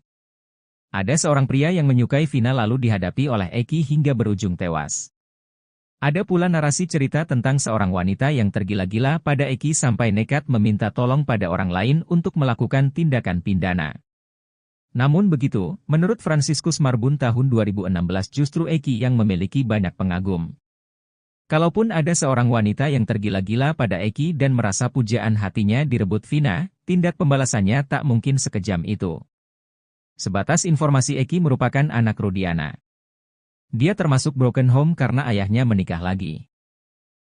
Ada seorang pria yang menyukai Vina lalu dihadapi oleh Eki hingga berujung tewas. Ada pula narasi cerita tentang seorang wanita yang tergila-gila pada Eki sampai nekat meminta tolong pada orang lain untuk melakukan tindakan pidana. Namun begitu, menurut Franciscus Marbun tahun 2016 justru Eki yang memiliki banyak pengagum. Kalaupun ada seorang wanita yang tergila-gila pada Eki dan merasa pujaan hatinya direbut Vina, tindak pembalasannya tak mungkin sekejam itu. Sebatas informasi Eki merupakan anak Rudiana. Dia termasuk broken home karena ayahnya menikah lagi.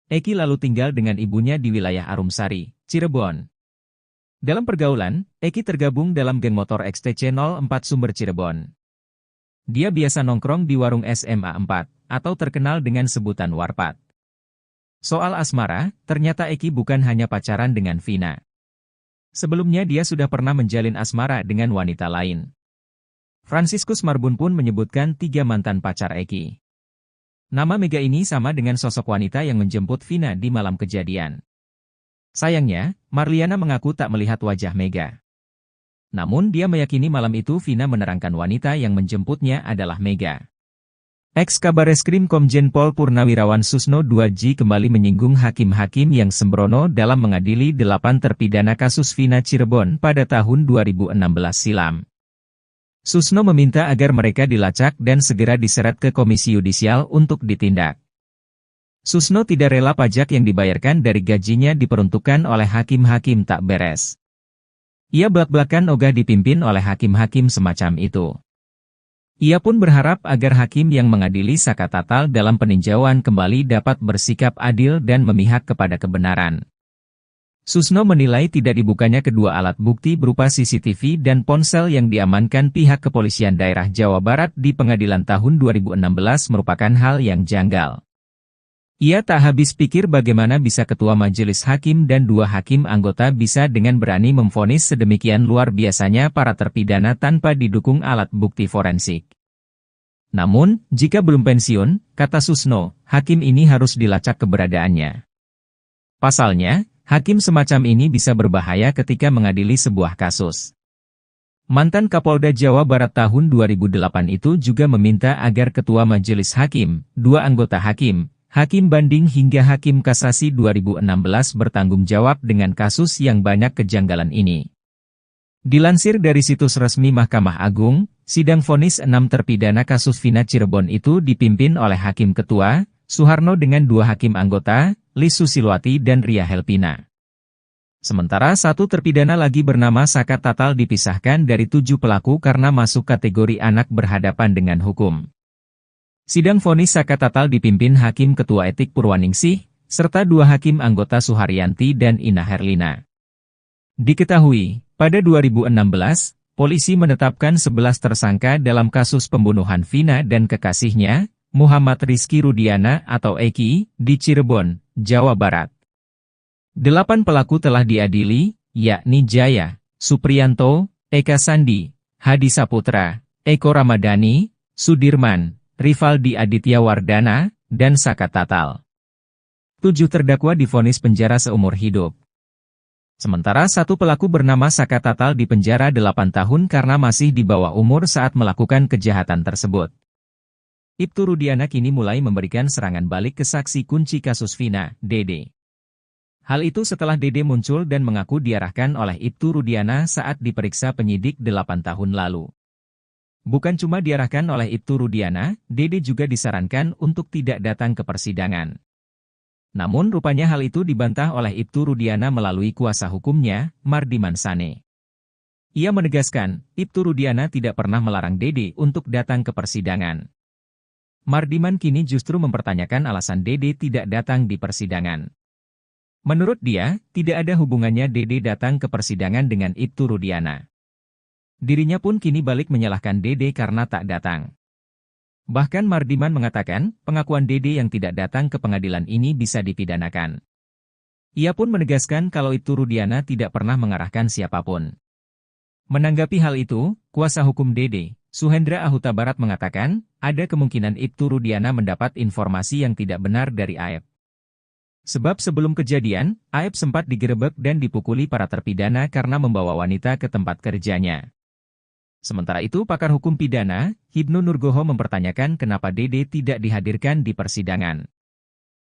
Eki lalu tinggal dengan ibunya di wilayah Arumsari, Cirebon. Dalam pergaulan, Eki tergabung dalam geng motor XTC 04 Sumber Cirebon. Dia biasa nongkrong di warung SMA 4, atau terkenal dengan sebutan Warpat. Soal asmara, ternyata Eki bukan hanya pacaran dengan Vina. Sebelumnya dia sudah pernah menjalin asmara dengan wanita lain. Franciscus Marbun pun menyebutkan 3 mantan pacar Eki. Nama Mega ini sama dengan sosok wanita yang menjemput Vina di malam kejadian. Sayangnya, Marliana mengaku tak melihat wajah Mega. Namun dia meyakini malam itu Vina menerangkan wanita yang menjemputnya adalah Mega. Ex-Kabareskrim Komjen Pol Purnawirawan Susno 2J kembali menyinggung hakim-hakim yang sembrono dalam mengadili 8 terpidana kasus Vina Cirebon pada tahun 2016 silam. Susno meminta agar mereka dilacak dan segera diseret ke Komisi Yudisial untuk ditindak. Susno tidak rela pajak yang dibayarkan dari gajinya diperuntukkan oleh hakim-hakim tak beres. Ia belak-belakan ogah dipimpin oleh hakim-hakim semacam itu. Ia pun berharap agar hakim yang mengadili Saka Tatal dalam peninjauan kembali dapat bersikap adil dan memihak kepada kebenaran. Susno menilai tidak dibukanya kedua alat bukti berupa CCTV dan ponsel yang diamankan pihak kepolisian daerah Jawa Barat di pengadilan tahun 2016 merupakan hal yang janggal. Ia tak habis pikir bagaimana bisa ketua majelis hakim dan 2 hakim anggota bisa dengan berani memvonis sedemikian luar biasanya para terpidana tanpa didukung alat bukti forensik. Namun, jika belum pensiun, kata Susno, hakim ini harus dilacak keberadaannya. Pasalnya, hakim semacam ini bisa berbahaya ketika mengadili sebuah kasus. Mantan Kapolda Jawa Barat tahun 2008 itu juga meminta agar Ketua Majelis Hakim, 2 anggota Hakim, Hakim Banding hingga Hakim Kasasi 2016 bertanggung jawab dengan kasus yang banyak kejanggalan ini. Dilansir dari situs resmi Mahkamah Agung, sidang vonis 6 terpidana kasus Vina Cirebon itu dipimpin oleh Hakim Ketua, Suharno dengan 2 hakim anggota, Lis Susilwati dan Ria Helpina. Sementara 1 terpidana lagi bernama Saka Tatal dipisahkan dari 7 pelaku karena masuk kategori anak berhadapan dengan hukum. Sidang vonis Saka Tatal dipimpin Hakim Ketua Etik Purwaningsih, serta 2 hakim anggota Suharyanti dan Ina Herlina. Diketahui, pada 2016, polisi menetapkan 11 tersangka dalam kasus pembunuhan Vina dan kekasihnya, Muhammad Rizky Rudiana atau Eki, di Cirebon, Jawa Barat. 8 pelaku telah diadili, yakni Jaya, Supriyanto, Eka Sandi, Hadi Saputra, Eko Ramadhani, Sudirman, Rivaldi Aditya Wardana, dan Saka Tatal. 7 terdakwa divonis penjara seumur hidup. Sementara 1 pelaku bernama Saka Tatal dipenjara 8 tahun karena masih di bawah umur saat melakukan kejahatan tersebut. Ibtu Rudiana kini mulai memberikan serangan balik ke saksi kunci kasus Vina, Dede. Hal itu setelah Dede muncul dan mengaku diarahkan oleh Ibtu Rudiana saat diperiksa penyidik 8 tahun lalu. Bukan cuma diarahkan oleh Ibtu Rudiana, Dede juga disarankan untuk tidak datang ke persidangan. Namun rupanya hal itu dibantah oleh Ibtu Rudiana melalui kuasa hukumnya, Mardiman Sane. Ia menegaskan, Ibtu Rudiana tidak pernah melarang Dede untuk datang ke persidangan. Mardiman kini justru mempertanyakan alasan Dede tidak datang di persidangan. Menurut dia, tidak ada hubungannya Dede datang ke persidangan dengan Ibtu Rudiana. Dirinya pun kini balik menyalahkan Dede karena tak datang. Bahkan Mardiman mengatakan, pengakuan Dede yang tidak datang ke pengadilan ini bisa dipidanakan. Ia pun menegaskan kalau Ibtu Rudiana tidak pernah mengarahkan siapapun. Menanggapi hal itu, kuasa hukum Dede, Suhendra Ahuta Barat mengatakan, ada kemungkinan Ibtu Rudiana mendapat informasi yang tidak benar dari Aep. Sebab sebelum kejadian, Aep sempat digerebek dan dipukuli para terpidana karena membawa wanita ke tempat kerjanya. Sementara itu pakar hukum pidana, Hibnu Nurgoho mempertanyakan kenapa Dede tidak dihadirkan di persidangan.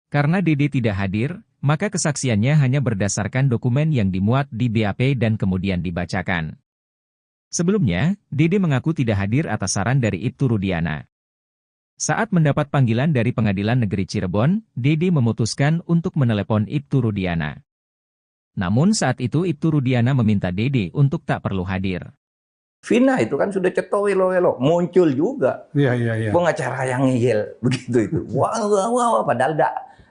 Karena Dede tidak hadir, maka kesaksiannya hanya berdasarkan dokumen yang dimuat di BAP dan kemudian dibacakan. Sebelumnya, Dede mengaku tidak hadir atas saran dari Ibtu Rudiana. Saat mendapat panggilan dari Pengadilan Negeri Cirebon, Dede memutuskan untuk menelepon Ibtu Rudiana. Namun saat itu Ibtu Rudiana meminta Dede untuk tak perlu hadir. Vina itu kan sudah ceto welo-welo, muncul juga. Iya. Pengacara yang ngeyel, begitu itu. Wah, padahal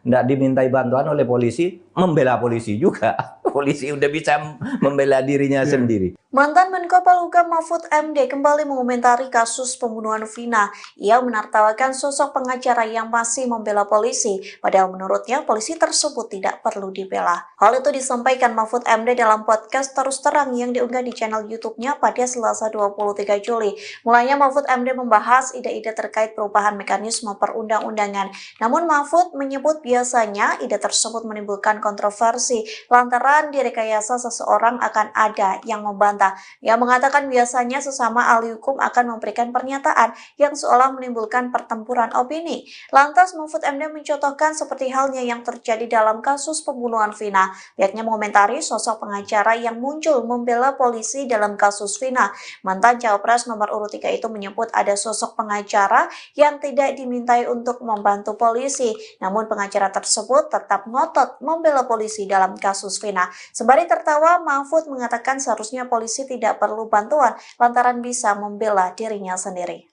enggak dimintai bantuan oleh polisi, membela polisi juga. Polisi udah bisa membela dirinya sendiri. Mantan Menko Polhukam Mahfud MD kembali mengomentari kasus pembunuhan Vina. Ia menertawakan sosok pengacara yang masih membela polisi, padahal menurutnya polisi tersebut tidak perlu dibela. Hal itu disampaikan Mahfud MD dalam podcast Terus Terang yang diunggah di channel YouTube-nya pada Selasa 23 Juli. Mulanya Mahfud MD membahas ide-ide terkait perubahan mekanisme perundang-undangan. Namun Mahfud menyebut biasanya ide tersebut menimbulkan kontroversi lantaran direkayasa seseorang akan ada yang membantah. Ia mengatakan biasanya sesama ahli hukum akan memberikan pernyataan yang seolah menimbulkan pertempuran opini. Lantas Mahfud MD mencontohkan seperti halnya yang terjadi dalam kasus pembunuhan Vina. Pihaknya mengomentari sosok pengacara yang muncul membela polisi dalam kasus Vina. Mantan Cawapres nomor urut 3 itu menyebut ada sosok pengacara yang tidak dimintai untuk membantu polisi. Namun pengacara tersebut tetap ngotot membela polisi dalam kasus Vina. Sembari tertawa, Mahfud mengatakan seharusnya polisi tidak perlu bantuan lantaran bisa membela dirinya sendiri.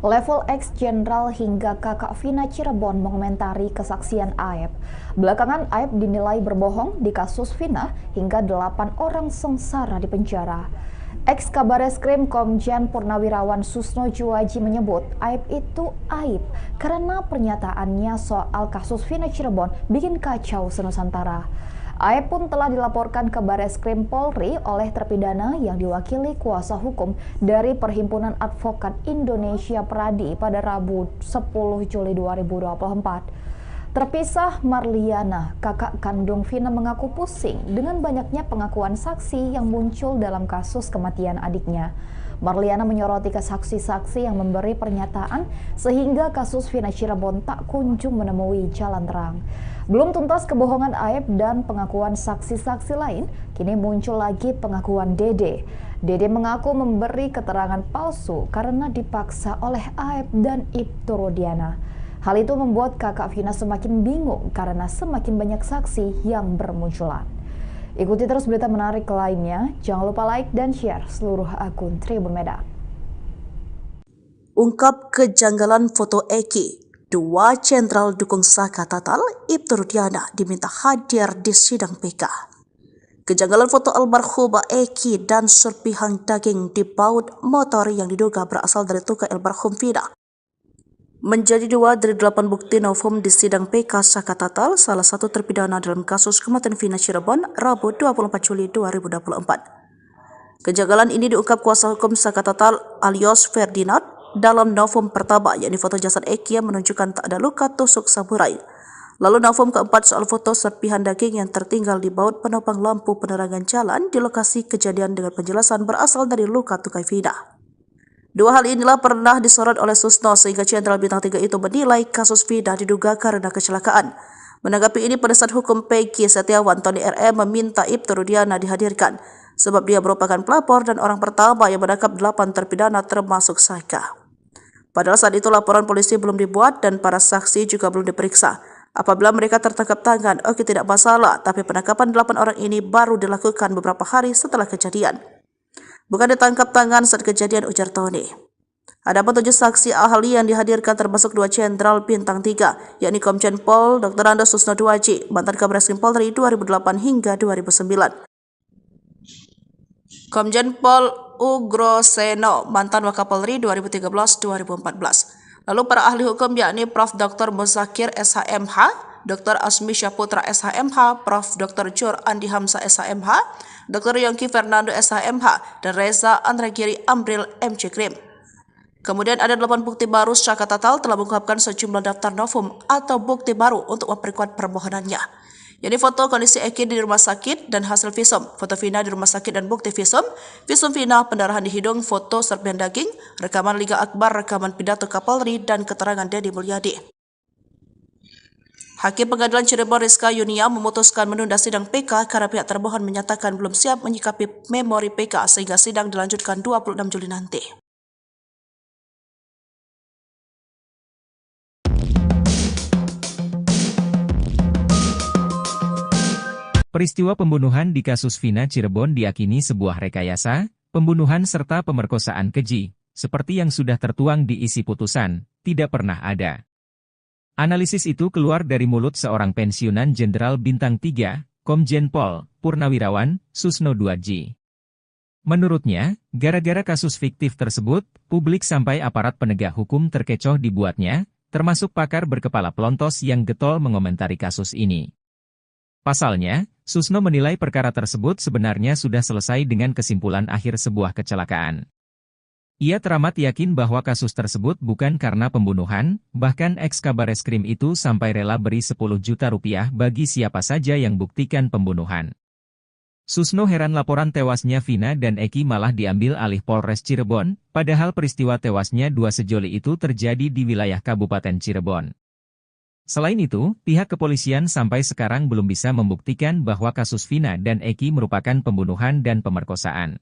Level ex-jenderal hingga kakak Vina Cirebon mengomentari kesaksian Aep. Belakangan Aep dinilai berbohong di kasus Vina hingga 8 orang sengsara di penjara. Ex-Kabareskrim Komjen Purnawirawan Susno Juwaji menyebut Aep itu aib karena pernyataannya soal kasus Vina Cirebon bikin kacau senusantara. Aep pun telah dilaporkan ke Bareskrim Polri oleh terpidana yang diwakili kuasa hukum dari Perhimpunan Advokat Indonesia Pradi pada Rabu 10 Juli 2024. Terpisah, Marliana, kakak kandung Vina mengaku pusing dengan banyaknya pengakuan saksi yang muncul dalam kasus kematian adiknya. Marliana menyoroti ke saksi-saksi yang memberi pernyataan sehingga kasus Vina Cirebon tak kunjung menemui jalan terang. Belum tuntas kebohongan Aep dan pengakuan saksi-saksi lain, kini muncul lagi pengakuan Dede. Dede mengaku memberi keterangan palsu karena dipaksa oleh Aep dan Ibtu Rudiana. Hal itu membuat kakak Vina semakin bingung karena semakin banyak saksi yang bermunculan. Ikuti terus berita menarik lainnya. Jangan lupa like dan share seluruh akun Tribun Medan. Ungkap kejanggalan foto Eki. Dua jenderal dukung Saka Tatal, Ibtu Rudiana diminta hadir di sidang PK. Kejanggalan foto almarhumah Eki dan serpihan daging di baut motor yang diduga berasal dari tukang almarhum Vina menjadi 2 dari 8 bukti novum di sidang PK Saka Tatal, salah satu terpidana dalam kasus kematian Vina Cirebon, Rabu 24 Juli 2024. Kejanggalan ini diungkap kuasa hukum Saka Tatal alias Ferdinand dalam novum pertama, yakni foto jasad Eki yang menunjukkan tak ada luka tusuk samurai. Lalu novum keempat soal foto serpihan daging yang tertinggal di baut penopang lampu penerangan jalan di lokasi kejadian dengan penjelasan berasal dari luka tukai Vina. Dua hal inilah pernah disorot oleh Susno sehingga Jenderal Bintang 3 itu menilai kasus Vina diduga karena kecelakaan. Menanggapi ini, penasihat hukum Peggy Setiawan Tony RM meminta Ibtu Rudiana dihadirkan sebab dia merupakan pelapor dan orang pertama yang menangkap 8 terpidana termasuk Saka. Padahal saat itu laporan polisi belum dibuat dan para saksi juga belum diperiksa. Apabila mereka tertangkap tangan, oke tidak masalah, tapi penangkapan 8 orang ini baru dilakukan beberapa hari setelah kejadian. Bukan ditangkap tangan saat kejadian, ujar Tony. Ada 7 saksi ahli yang dihadirkan termasuk 2 jenderal bintang 3, yakni Komjen Pol Dr. Andes Susno Juwaji, mantan Kabareskrim Polri 2008 hingga 2009. Komjen Pol Ugroseno, mantan Wakapolri 2013-2014. Lalu para ahli hukum yakni Prof. Dr. Muzakir SHMH, Dr. Asmi Syaputra SHMH, Prof. Dr. Jur Andi Hamzah SHMH, Dr. Yongki Fernando SHMH, dan Reza Andragiri Amril MC Krim. Kemudian ada 8 bukti baru Saka Tatal telah mengungkapkan sejumlah daftar novum atau bukti baru untuk memperkuat permohonannya. Jadi foto kondisi Eki di rumah sakit dan hasil visum, foto Vina di rumah sakit dan bukti visum Vina, pendarahan di hidung, foto serpihan daging, rekaman Liga Akbar, rekaman pidato Kapolri, dan keterangan Deddy Mulyadi. Hakim Pengadilan Cirebon Rizka Yunia memutuskan menunda sidang PK karena pihak termohon menyatakan belum siap menyikapi memori PK sehingga sidang dilanjutkan 26 Juli nanti. Peristiwa pembunuhan di kasus Vina Cirebon diyakini sebuah rekayasa, pembunuhan serta pemerkosaan keji, seperti yang sudah tertuang di isi putusan, tidak pernah ada. Analisis itu keluar dari mulut seorang pensiunan Jenderal Bintang 3, Komjen Pol Purnawirawan Susno Juwaji. Menurutnya, gara-gara kasus fiktif tersebut, publik sampai aparat penegak hukum terkecoh dibuatnya, termasuk pakar berkepala pelontos yang getol mengomentari kasus ini. Pasalnya, Susno menilai perkara tersebut sebenarnya sudah selesai dengan kesimpulan akhir sebuah kecelakaan. Ia teramat yakin bahwa kasus tersebut bukan karena pembunuhan, bahkan ex-Kabareskrim itu sampai rela beri 10 juta rupiah bagi siapa saja yang buktikan pembunuhan. Susno heran laporan tewasnya Vina dan Eki malah diambil alih Polres Cirebon, padahal peristiwa tewasnya 2 sejoli itu terjadi di wilayah Kabupaten Cirebon. Selain itu, pihak kepolisian sampai sekarang belum bisa membuktikan bahwa kasus Vina dan Eki merupakan pembunuhan dan pemerkosaan.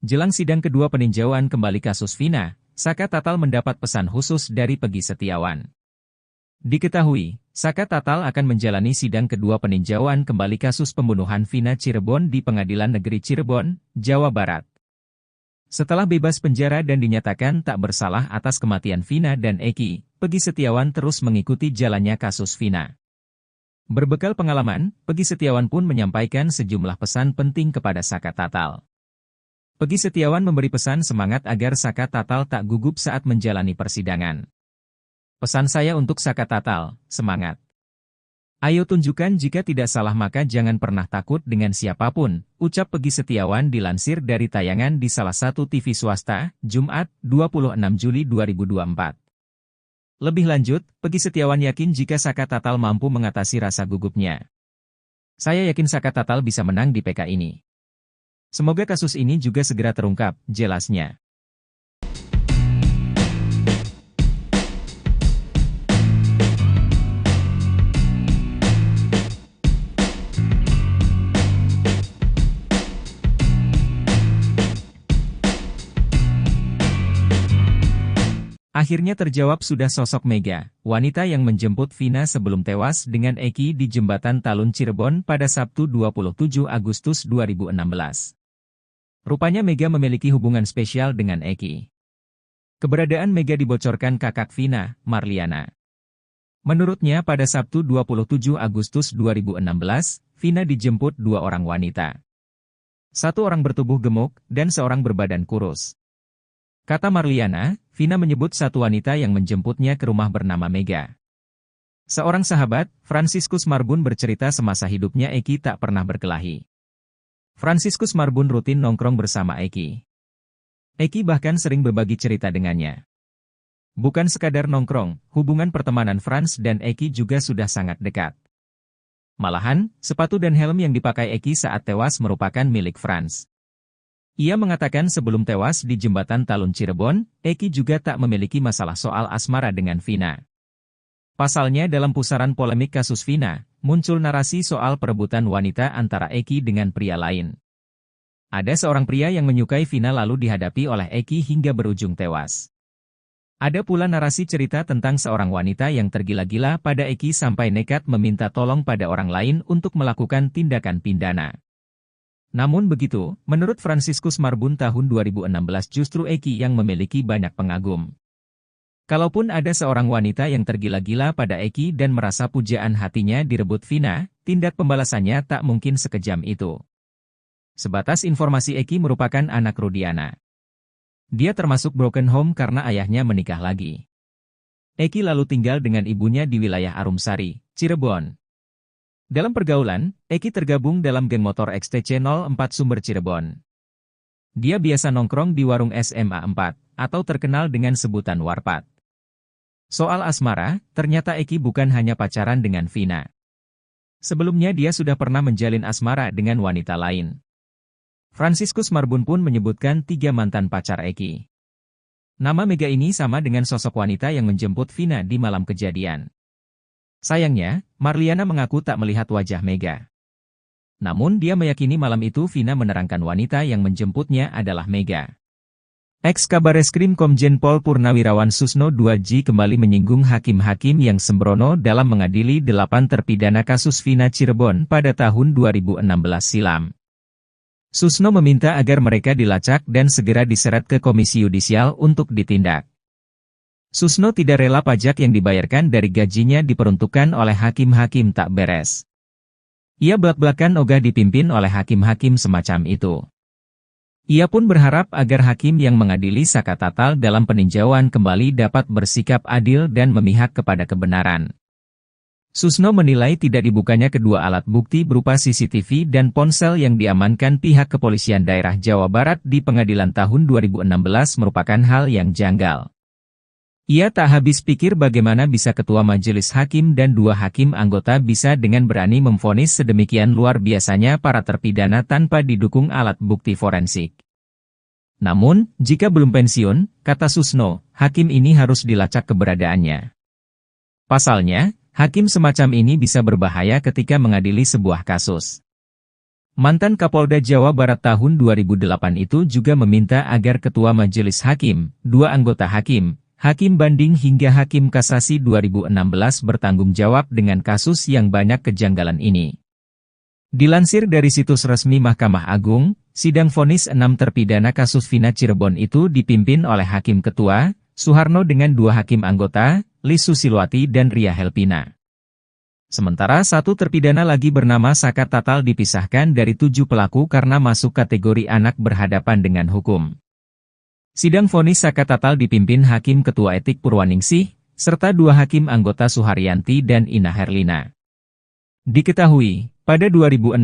Jelang sidang kedua peninjauan kembali kasus Vina, Saka Tatal mendapat pesan khusus dari Peggy Setiawan. Diketahui, Saka Tatal akan menjalani sidang kedua peninjauan kembali kasus pembunuhan Vina Cirebon di Pengadilan Negeri Cirebon, Jawa Barat. Setelah bebas penjara dan dinyatakan tak bersalah atas kematian Vina dan Eki, Peggy Setiawan terus mengikuti jalannya kasus Vina. Berbekal pengalaman, Peggy Setiawan pun menyampaikan sejumlah pesan penting kepada Saka Tatal. Peggy Setiawan memberi pesan semangat agar Saka Tatal tak gugup saat menjalani persidangan. Pesan saya untuk Saka Tatal, semangat. Ayo tunjukkan jika tidak salah maka jangan pernah takut dengan siapapun, ucap Peggy Setiawan dilansir dari tayangan di salah satu TV swasta, Jumat, 26 Juli 2024. Lebih lanjut, Peggy Setiawan yakin jika Saka Tatal mampu mengatasi rasa gugupnya. Saya yakin Saka Tatal bisa menang di PK ini. Semoga kasus ini juga segera terungkap, jelasnya. Akhirnya terjawab sudah sosok Mega, wanita yang menjemput Vina sebelum tewas dengan Eki di Jembatan Talun Cirebon pada Sabtu 27 Agustus 2016. Rupanya Mega memiliki hubungan spesial dengan Eki. Keberadaan Mega dibocorkan kakak Vina, Marliana. Menurutnya pada Sabtu 27 Agustus 2016, Vina dijemput dua orang wanita. Satu orang bertubuh gemuk, dan seorang berbadan kurus. Kata Marliana, Vina menyebut satu wanita yang menjemputnya ke rumah bernama Mega. Seorang sahabat, Franciscus Marbun bercerita semasa hidupnya Eki tak pernah berkelahi. Franciscus Marbun rutin nongkrong bersama Eki. Eki bahkan sering berbagi cerita dengannya. Bukan sekadar nongkrong, hubungan pertemanan Frans dan Eki juga sudah sangat dekat. Malahan, sepatu dan helm yang dipakai Eki saat tewas merupakan milik Frans. Ia mengatakan sebelum tewas di Jembatan Talun Cirebon, Eki juga tak memiliki masalah soal asmara dengan Vina. Pasalnya dalam pusaran polemik kasus Vina, muncul narasi soal perebutan wanita antara Eki dengan pria lain. Ada seorang pria yang menyukai Vina lalu dihadapi oleh Eki hingga berujung tewas. Ada pula narasi cerita tentang seorang wanita yang tergila-gila pada Eki sampai nekat meminta tolong pada orang lain untuk melakukan tindakan pidana. Namun begitu, menurut Franciscus Marbun tahun 2016 justru Eki yang memiliki banyak pengagum. Kalaupun ada seorang wanita yang tergila-gila pada Eki dan merasa pujaan hatinya direbut Vina, tindak pembalasannya tak mungkin sekejam itu. Sebatas informasi Eki merupakan anak Rudiana. Dia termasuk broken home karena ayahnya menikah lagi. Eki lalu tinggal dengan ibunya di wilayah Arumsari, Cirebon. Dalam pergaulan, Eki tergabung dalam geng motor XTC04 Sumber Cirebon. Dia biasa nongkrong di warung SMA 4, atau terkenal dengan sebutan Warpat. Soal asmara, ternyata Eki bukan hanya pacaran dengan Vina. Sebelumnya dia sudah pernah menjalin asmara dengan wanita lain. Franciscus Marbun pun menyebutkan 3 mantan pacar Eki. Nama Mega ini sama dengan sosok wanita yang menjemput Vina di malam kejadian. Sayangnya, Marliana mengaku tak melihat wajah Mega. Namun dia meyakini malam itu Vina menerangkan wanita yang menjemputnya adalah Mega. Ex-Kabareskrim Komjen Pol Purnawirawan Susno 2J kembali menyinggung hakim-hakim yang sembrono dalam mengadili 8 terpidana kasus Vina Cirebon pada tahun 2016 silam. Susno meminta agar mereka dilacak dan segera diseret ke Komisi Yudisial untuk ditindak. Susno tidak rela pajak yang dibayarkan dari gajinya diperuntukkan oleh hakim-hakim tak beres. Ia belak-belakan ogah dipimpin oleh hakim-hakim semacam itu. Ia pun berharap agar hakim yang mengadili Saka Tatal dalam peninjauan kembali dapat bersikap adil dan memihak kepada kebenaran. Susno menilai tidak dibukanya kedua alat bukti berupa CCTV dan ponsel yang diamankan pihak kepolisian daerah Jawa Barat di pengadilan tahun 2016 merupakan hal yang janggal. Ia tak habis pikir bagaimana bisa ketua majelis hakim dan 2 hakim anggota bisa dengan berani memvonis sedemikian luar biasanya para terpidana tanpa didukung alat bukti forensik. Namun, jika belum pensiun, kata Susno, hakim ini harus dilacak keberadaannya. Pasalnya, hakim semacam ini bisa berbahaya ketika mengadili sebuah kasus. Mantan Kapolda Jawa Barat tahun 2008 itu juga meminta agar Ketua Majelis Hakim, 2 anggota hakim, Hakim Banding hingga Hakim Kasasi 2016 bertanggung jawab dengan kasus yang banyak kejanggalan ini. Dilansir dari situs resmi Mahkamah Agung, sidang vonis 6 terpidana kasus Vina Cirebon itu dipimpin oleh Hakim Ketua, Suharno dengan 2 hakim anggota, Lis Susilwati dan Ria Helpina. Sementara 1 terpidana lagi bernama Saka Tatal dipisahkan dari 7 pelaku karena masuk kategori anak berhadapan dengan hukum. Sidang vonis Saka Tatal dipimpin Hakim Ketua Etik Purwaningsih, serta 2 hakim anggota Suharyanti dan Ina Herlina. Diketahui, pada 2016,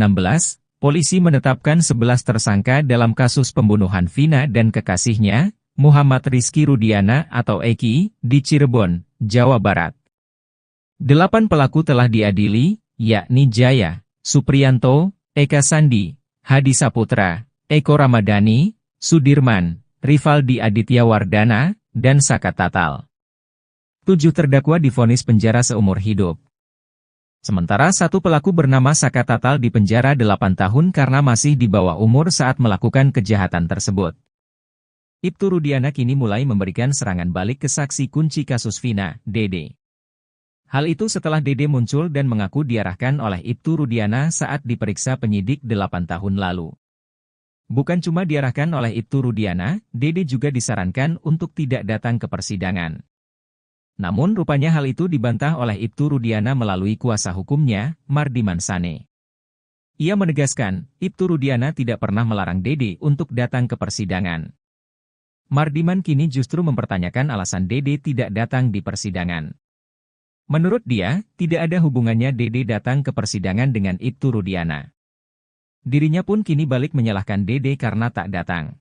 polisi menetapkan 11 tersangka dalam kasus pembunuhan Vina dan kekasihnya, Muhammad Rizky Rudiana atau Eki, di Cirebon, Jawa Barat. 8 pelaku telah diadili, yakni Jaya, Supriyanto, Eka Sandi, Hadi Saputra, Eko Ramadhani, Sudirman, Rivaldi Aditya Wardana, dan Saka Tatal. 7 terdakwa divonis penjara seumur hidup. Sementara 1 pelaku bernama Saka Tatal dipenjara 8 tahun karena masih di bawah umur saat melakukan kejahatan tersebut. Ibtu Rudiana kini mulai memberikan serangan balik ke saksi kunci kasus Vina, Dede. Hal itu setelah Dede muncul dan mengaku diarahkan oleh Ibtu Rudiana saat diperiksa penyidik 8 tahun lalu. Bukan cuma diarahkan oleh Ibtu Rudiana, Dede juga disarankan untuk tidak datang ke persidangan. Namun rupanya hal itu dibantah oleh Ibtu Rudiana melalui kuasa hukumnya, Mardiman Sane. Ia menegaskan, Ibtu Rudiana tidak pernah melarang Dede untuk datang ke persidangan. Mardiman kini justru mempertanyakan alasan Dede tidak datang di persidangan. Menurut dia, tidak ada hubungannya Dede datang ke persidangan dengan Ibtu Rudiana. Dirinya pun kini balik menyalahkan Dede karena tak datang.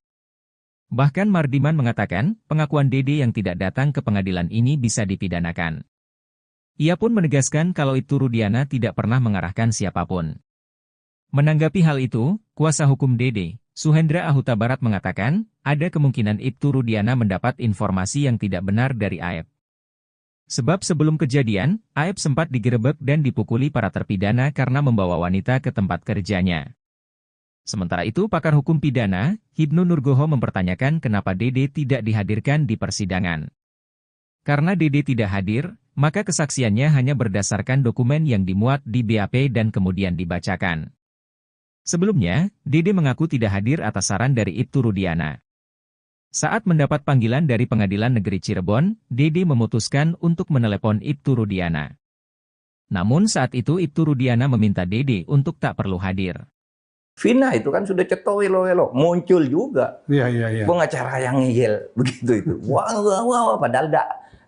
Bahkan Mardiman mengatakan, pengakuan Dede yang tidak datang ke pengadilan ini bisa dipidanakan. Ia pun menegaskan kalau Ibtu Rudiana tidak pernah mengarahkan siapapun. Menanggapi hal itu, kuasa hukum Dede, Suhendra Ahuta Barat mengatakan, ada kemungkinan Ibtu Rudiana mendapat informasi yang tidak benar dari Aep. Sebab sebelum kejadian, Aep sempat digerebek dan dipukuli para terpidana karena membawa wanita ke tempat kerjanya. Sementara itu pakar hukum pidana, Hibnu Nurgoho mempertanyakan kenapa Dede tidak dihadirkan di persidangan. Karena Dede tidak hadir, maka kesaksiannya hanya berdasarkan dokumen yang dimuat di BAP dan kemudian dibacakan. Sebelumnya, Dede mengaku tidak hadir atas saran dari Ibtu Rudiana. Saat mendapat panggilan dari Pengadilan Negeri Cirebon, Dede memutuskan untuk menelepon Ibtu Rudiana. Namun saat itu Ibtu Rudiana meminta Dede untuk tak perlu hadir. Vina itu kan sudah ceto welo-welo, muncul juga. Iya. Pengacara yang ngeyel, begitu itu. Wah, padahal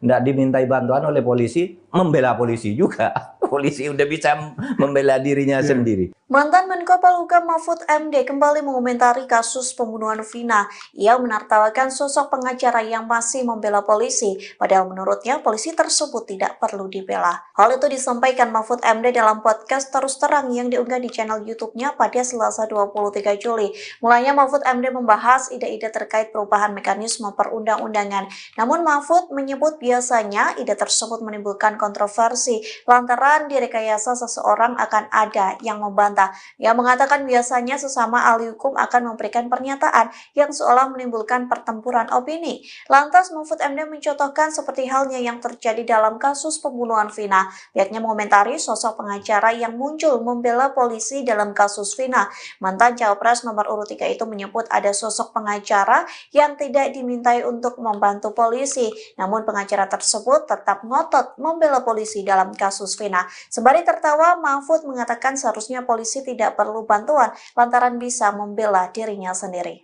enggak dimintai bantuan oleh polisi, membela polisi juga. Polisi udah bisa membela dirinya sendiri. Mantan Menko Polhukam Mahfud MD kembali mengomentari kasus pembunuhan Vina. Ia menertawakan sosok pengacara yang masih membela polisi, padahal menurutnya polisi tersebut tidak perlu dibela. Hal itu disampaikan Mahfud MD dalam podcast Terus Terang yang diunggah di channel YouTube-nya pada Selasa 23 Juli. Mulanya Mahfud MD membahas ide-ide terkait perubahan mekanisme perundang-undangan. Namun Mahfud menyebut biasanya ide tersebut menimbulkan kontroversi lantaran direkayasa seseorang akan ada yang membantah. Ia mengatakan biasanya sesama ahli hukum akan memberikan pernyataan yang seolah menimbulkan pertempuran opini. Lantas Mahfud MD mencontohkan seperti halnya yang terjadi dalam kasus pembunuhan Vina. Pihaknya mengomentari sosok pengacara yang muncul membela polisi dalam kasus Vina. Mantan Cawapres nomor urut 3 itu menyebut ada sosok pengacara yang tidak dimintai untuk membantu polisi. Namun pengacara tersebut tetap ngotot membela polisi dalam kasus Vina. Sembari tertawa, Mahfud mengatakan seharusnya polisi tidak perlu bantuan lantaran bisa membela dirinya sendiri.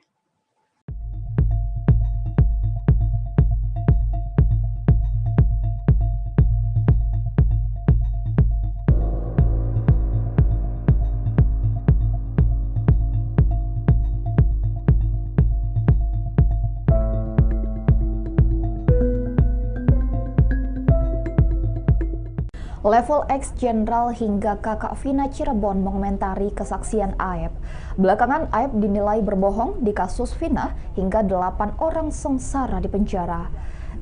Level ex-jenderal hingga kakak Vina Cirebon mengomentari kesaksian Aep. Belakangan Aep dinilai berbohong di kasus Vina hingga 8 orang sengsara di penjara.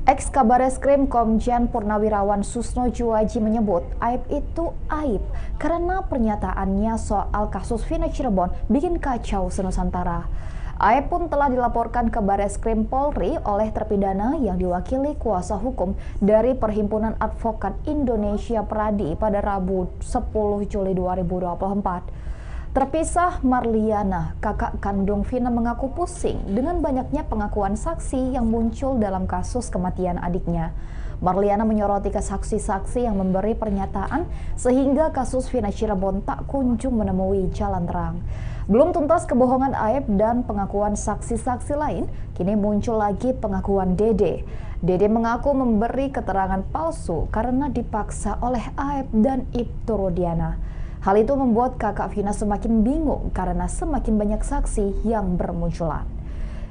Ex-Kabareskrim Komjen Purnawirawan Susno Juwaji menyebut aib itu aib karena pernyataannya soal kasus Vina Cirebon bikin kacau senusantara. Aib pun telah dilaporkan ke Bareskrim Polri oleh terpidana yang diwakili kuasa hukum dari Perhimpunan Advokat Indonesia Pradi pada Rabu 10 Juli 2024. Terpisah, Marliana, kakak kandung Vina mengaku pusing dengan banyaknya pengakuan saksi yang muncul dalam kasus kematian adiknya. Marliana menyoroti ke saksi-saksi yang memberi pernyataan sehingga kasus Vina Cirebon tak kunjung menemui jalan terang. Belum tuntas kebohongan Aib dan pengakuan saksi-saksi lain, kini muncul lagi pengakuan Dede. Dede mengaku memberi keterangan palsu karena dipaksa oleh Aib dan Ibtu Rudiana. Hal itu membuat kakak Vina semakin bingung karena semakin banyak saksi yang bermunculan.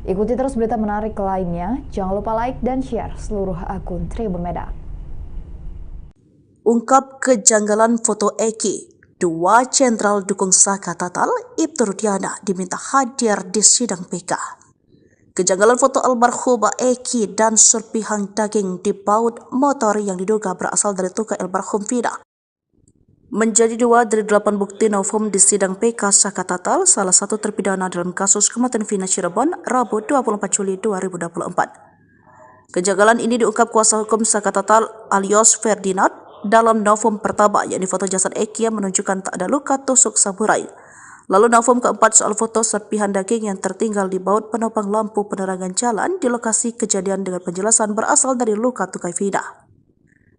Ikuti terus berita menarik lainnya. Jangan lupa like dan share seluruh akun Tribun Medan. Ungkap kejanggalan foto Eki. Dua jenderal dukung Saka Tatal, Ibtu Rudiana diminta hadir di sidang PK. Kejanggalan foto almarhumah Eki dan serpihan daging di baut motor yang diduga berasal dari tukang almarhum Vina menjadi 2 dari 8 bukti novum di sidang PK Saka Tatal, salah satu terpidana dalam kasus kematian Vina Cirebon, Rabu 24 Juli 2024. Kejanggalan ini diungkap kuasa hukum Saka Tatal alias Ferdinand dalam novum pertama, yakni foto jasad Eki yang menunjukkan tak ada luka tusuk samurai. Lalu novum keempat soal foto serpihan daging yang tertinggal di baut penopang lampu penerangan jalan di lokasi kejadian dengan penjelasan berasal dari luka tukai Vina.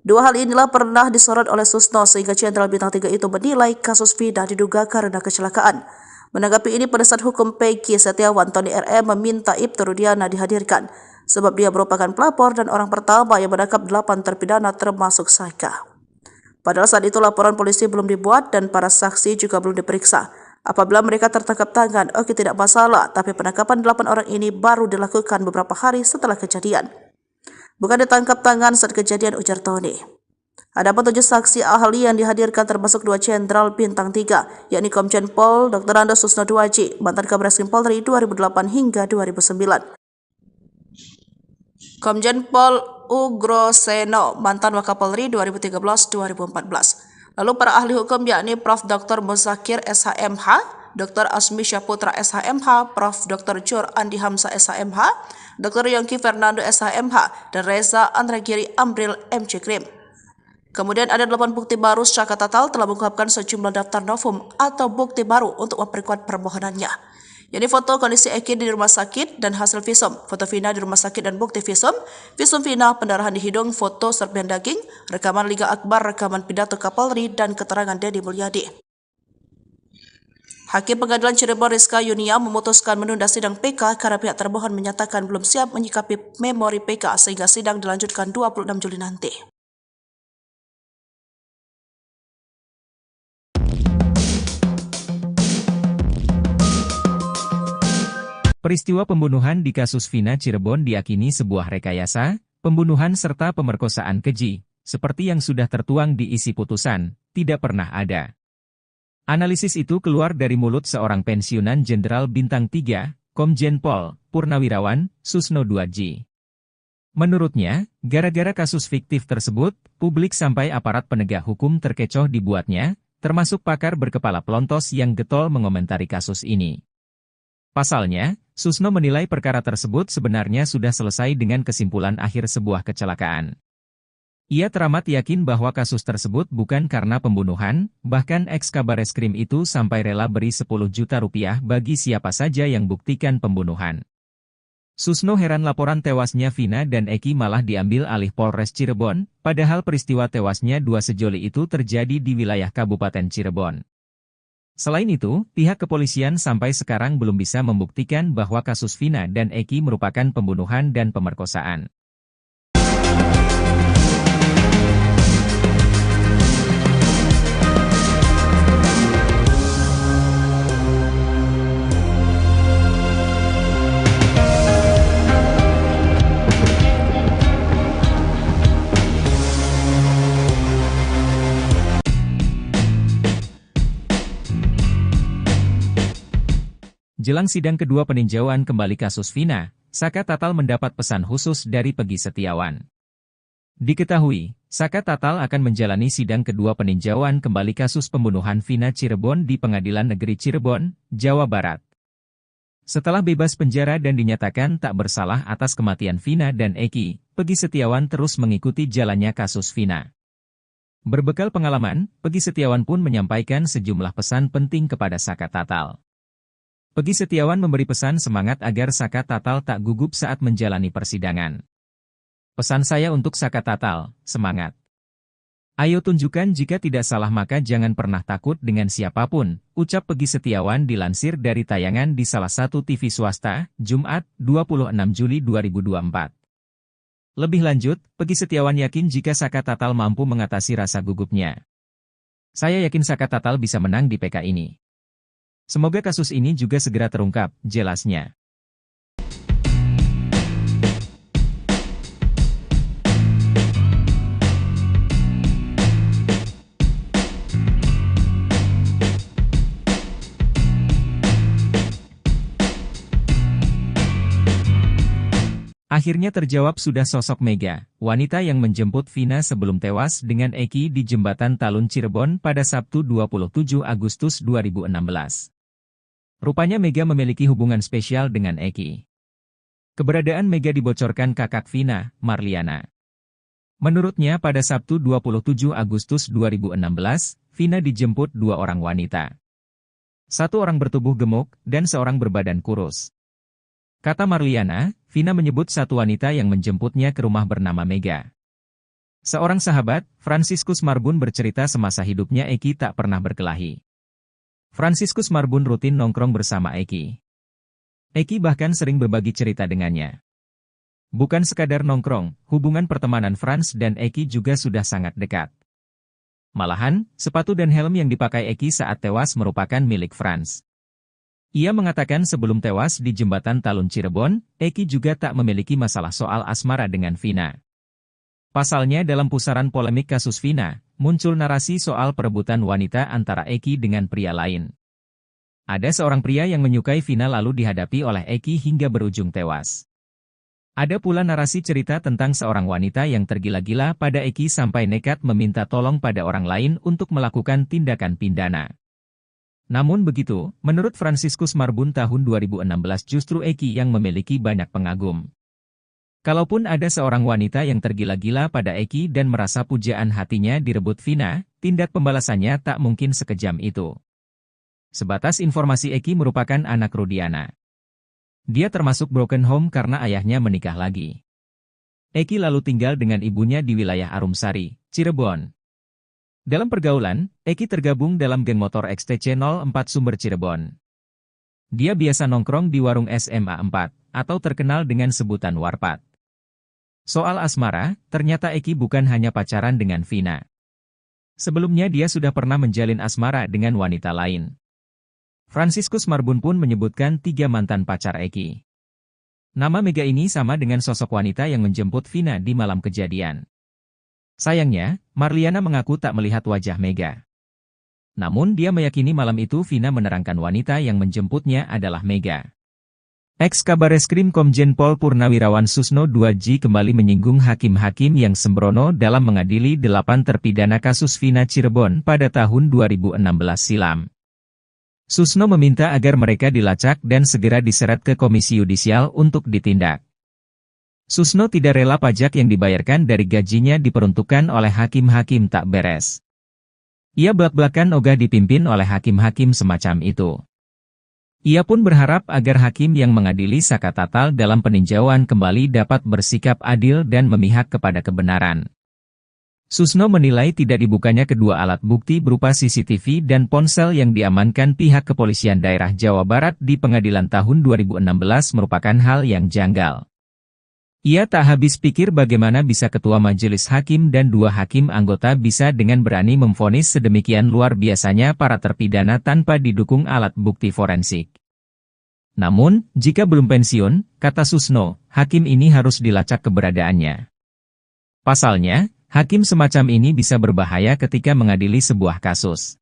Dua hal inilah pernah disorot oleh Susno sehingga Jenderal Bintang 3 itu menilai kasus Vina diduga karena kecelakaan. Menanggapi ini, penasihat hukum Peggy Setiawan Tony R.E. meminta Ibtu Rudiana dihadirkan sebab dia merupakan pelapor dan orang pertama yang menangkap 8 terpidana termasuk Saka. Padahal saat itu laporan polisi belum dibuat dan para saksi juga belum diperiksa. Apabila mereka tertangkap tangan, oke tidak masalah, tapi penangkapan 8 orang ini baru dilakukan beberapa hari setelah kejadian. Bukan ditangkap tangan saat kejadian, ujar Tony. Ada 7 saksi ahli yang dihadirkan termasuk 2 jenderal bintang 3, yakni Komjen Pol Dr. Andes Susno Juwaji, mantan Kabareskrim Polri 2008 hingga 2009. Komjen Pol Ugro Seno, mantan Wakapolri 2013-2014. Lalu para ahli hukum yakni Prof. Dr. Muzakir SHMH, Dr. Asmi Syaputra SHMH, Prof. Dr. Jur Andi Hamzah SHMH, Dr. Yongki Fernando SHMH, dan Reza Andragiri Amril MC Krim. Kemudian ada 8 bukti baru. Saka Tatal telah mengungkapkan sejumlah daftar novum atau bukti baru untuk memperkuat permohonannya, yakni foto kondisi Eki di rumah sakit dan hasil visum, foto Vina di rumah sakit dan bukti visum Vina, pendarahan di hidung, foto serpihan daging, rekaman Liga Akbar, rekaman pidato Kapolri, dan keterangan Deddy Mulyadi. Hakim Pengadilan Cirebon Rizka Yunia memutuskan menunda sidang PK karena pihak termohon menyatakan belum siap menyikapi memori PK sehingga sidang dilanjutkan 26 Juli nanti. Peristiwa pembunuhan di kasus Vina Cirebon diyakini sebuah rekayasa, pembunuhan serta pemerkosaan keji, seperti yang sudah tertuang di isi putusan, tidak pernah ada. Analisis itu keluar dari mulut seorang pensiunan Jenderal Bintang 3, Komjen Pol Purnawirawan Susno Juwaji. Menurutnya, gara-gara kasus fiktif tersebut, publik sampai aparat penegak hukum terkecoh dibuatnya, termasuk pakar berkepala pelontos yang getol mengomentari kasus ini. Pasalnya, Susno menilai perkara tersebut sebenarnya sudah selesai dengan kesimpulan akhir sebuah kecelakaan. Ia teramat yakin bahwa kasus tersebut bukan karena pembunuhan, bahkan ex-Kabareskrim itu sampai rela beri 10 juta rupiah bagi siapa saja yang buktikan pembunuhan. Susno heran laporan tewasnya Vina dan Eki malah diambil alih Polres Cirebon, padahal peristiwa tewasnya 2 sejoli itu terjadi di wilayah Kabupaten Cirebon. Selain itu, pihak kepolisian sampai sekarang belum bisa membuktikan bahwa kasus Vina dan Eki merupakan pembunuhan dan pemerkosaan. Jelang sidang kedua peninjauan kembali kasus Vina, Saka Tatal mendapat pesan khusus dari Peggy Setiawan. Diketahui, Saka Tatal akan menjalani sidang kedua peninjauan kembali kasus pembunuhan Vina Cirebon di Pengadilan Negeri Cirebon, Jawa Barat. Setelah bebas penjara dan dinyatakan tak bersalah atas kematian Vina dan Eki, Peggy Setiawan terus mengikuti jalannya kasus Vina. Berbekal pengalaman, Peggy Setiawan pun menyampaikan sejumlah pesan penting kepada Saka Tatal. Peggy Setiawan memberi pesan semangat agar Saka Tatal tak gugup saat menjalani persidangan. Pesan saya untuk Saka Tatal, semangat. Ayo tunjukkan jika tidak salah maka jangan pernah takut dengan siapapun, ucap Peggy Setiawan dilansir dari tayangan di salah satu TV swasta, Jumat, 26 Juli 2024. Lebih lanjut, Peggy Setiawan yakin jika Saka Tatal mampu mengatasi rasa gugupnya. Saya yakin Saka Tatal bisa menang di PK ini. Semoga kasus ini juga segera terungkap, jelasnya. Akhirnya terjawab sudah sosok Mega, wanita yang menjemput Vina sebelum tewas dengan Eki di Jembatan Talun Cirebon pada Sabtu 27 Agustus 2016. Rupanya Mega memiliki hubungan spesial dengan Eki. Keberadaan Mega dibocorkan kakak Vina, Marliana. Menurutnya pada Sabtu 27 Agustus 2016, Vina dijemput dua orang wanita. Satu orang bertubuh gemuk, dan seorang berbadan kurus. Kata Marliana, Vina menyebut satu wanita yang menjemputnya ke rumah bernama Mega. Seorang sahabat, Franciscus Marbun bercerita semasa hidupnya Eki tak pernah berkelahi. Franciscus Marbun rutin nongkrong bersama Eki. Eki bahkan sering berbagi cerita dengannya. Bukan sekadar nongkrong, hubungan pertemanan Frans dan Eki juga sudah sangat dekat. Malahan, sepatu dan helm yang dipakai Eki saat tewas merupakan milik Frans. Ia mengatakan sebelum tewas di Jembatan Talun Cirebon, Eki juga tak memiliki masalah soal asmara dengan Vina. Pasalnya dalam pusaran polemik kasus Vina, muncul narasi soal perebutan wanita antara Eki dengan pria lain. Ada seorang pria yang menyukai Vina lalu dihadapi oleh Eki hingga berujung tewas. Ada pula narasi cerita tentang seorang wanita yang tergila-gila pada Eki sampai nekat meminta tolong pada orang lain untuk melakukan tindakan pidana. Namun begitu, menurut Franciscus Marbun tahun 2016 justru Eki yang memiliki banyak pengagum. Kalaupun ada seorang wanita yang tergila-gila pada Eki dan merasa pujaan hatinya direbut Vina, tindak pembalasannya tak mungkin sekejam itu. Sebatas informasi Eki merupakan anak Rudiana. Dia termasuk broken home karena ayahnya menikah lagi. Eki lalu tinggal dengan ibunya di wilayah Arumsari, Cirebon. Dalam pergaulan, Eki tergabung dalam geng motor XTC 04 Sumber Cirebon. Dia biasa nongkrong di warung SMA 4, atau terkenal dengan sebutan Warpat. Soal asmara, ternyata Eki bukan hanya pacaran dengan Vina. Sebelumnya dia sudah pernah menjalin asmara dengan wanita lain. Franciscus Marbun pun menyebutkan 3 mantan pacar Eki. Nama Mega ini sama dengan sosok wanita yang menjemput Vina di malam kejadian. Sayangnya, Marliana mengaku tak melihat wajah Mega. Namun dia meyakini malam itu Vina menerangkan wanita yang menjemputnya adalah Mega. Ex-Kabareskrim Komjen Pol Purnawirawan Susno 2J kembali menyinggung hakim-hakim yang sembrono dalam mengadili 8 terpidana kasus Vina Cirebon pada tahun 2016 silam. Susno meminta agar mereka dilacak dan segera diseret ke Komisi Yudisial untuk ditindak. Susno tidak rela pajak yang dibayarkan dari gajinya diperuntukkan oleh hakim-hakim tak beres. Ia belak-belakan ogah dipimpin oleh hakim-hakim semacam itu. Ia pun berharap agar hakim yang mengadili Saka Tatal dalam peninjauan kembali dapat bersikap adil dan memihak kepada kebenaran. Susno menilai tidak dibukanya kedua alat bukti berupa CCTV dan ponsel yang diamankan pihak kepolisian daerah Jawa Barat di pengadilan tahun 2016 merupakan hal yang janggal. Ia tak habis pikir bagaimana bisa ketua majelis hakim dan 2 hakim anggota bisa dengan berani memvonis sedemikian luar biasanya para terpidana tanpa didukung alat bukti forensik. Namun, jika belum pensiun, kata Susno, hakim ini harus dilacak keberadaannya. Pasalnya, hakim semacam ini bisa berbahaya ketika mengadili sebuah kasus.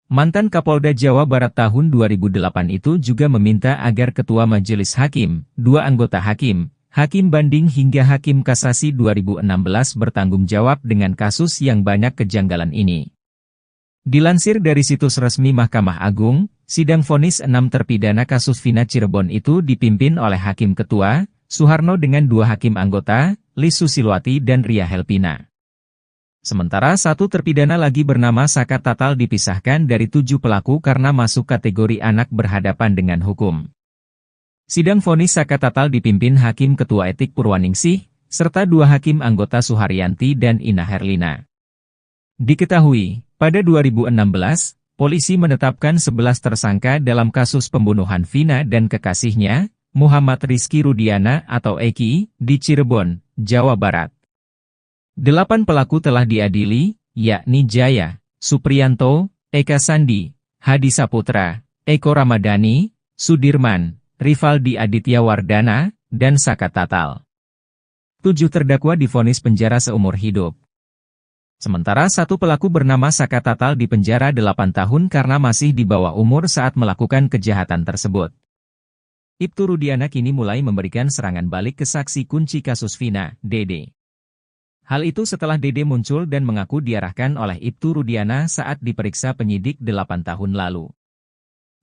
Mantan Kapolda Jawa Barat tahun 2008 itu juga meminta agar Ketua Majelis Hakim, 2 anggota hakim, Hakim Banding hingga Hakim Kasasi 2016 bertanggung jawab dengan kasus yang banyak kejanggalan ini. Dilansir dari situs resmi Mahkamah Agung, sidang vonis 6 terpidana kasus Vina Cirebon itu dipimpin oleh Hakim Ketua, Suharno dengan 2 hakim anggota, Lis Susilwati dan Ria Helpina. Sementara 1 terpidana lagi bernama Saka Tatal dipisahkan dari 7 pelaku karena masuk kategori anak berhadapan dengan hukum. Sidang vonis Saka Tatal dipimpin Hakim Ketua Etik Purwaningsih, serta 2 hakim anggota Suharyanti dan Ina Herlina. Diketahui, pada 2016, polisi menetapkan 11 tersangka dalam kasus pembunuhan Vina dan kekasihnya, Muhammad Rizky Rudiana atau Eki, di Cirebon, Jawa Barat. 8 pelaku telah diadili, yakni Jaya, Supriyanto, Eka Sandi, Hadi Saputra, Eko Ramadhani, Sudirman, Rivaldi Aditya Wardana, dan Saka Tatal. 7 terdakwa divonis penjara seumur hidup. Sementara 1 pelaku bernama Saka Tatal dipenjara 8 tahun karena masih di bawah umur saat melakukan kejahatan tersebut. Ibtu Rudiana kini mulai memberikan serangan balik ke saksi kunci kasus Vina, Dede. Hal itu setelah Dede muncul dan mengaku diarahkan oleh Ibtu Rudiana saat diperiksa penyidik 8 tahun lalu.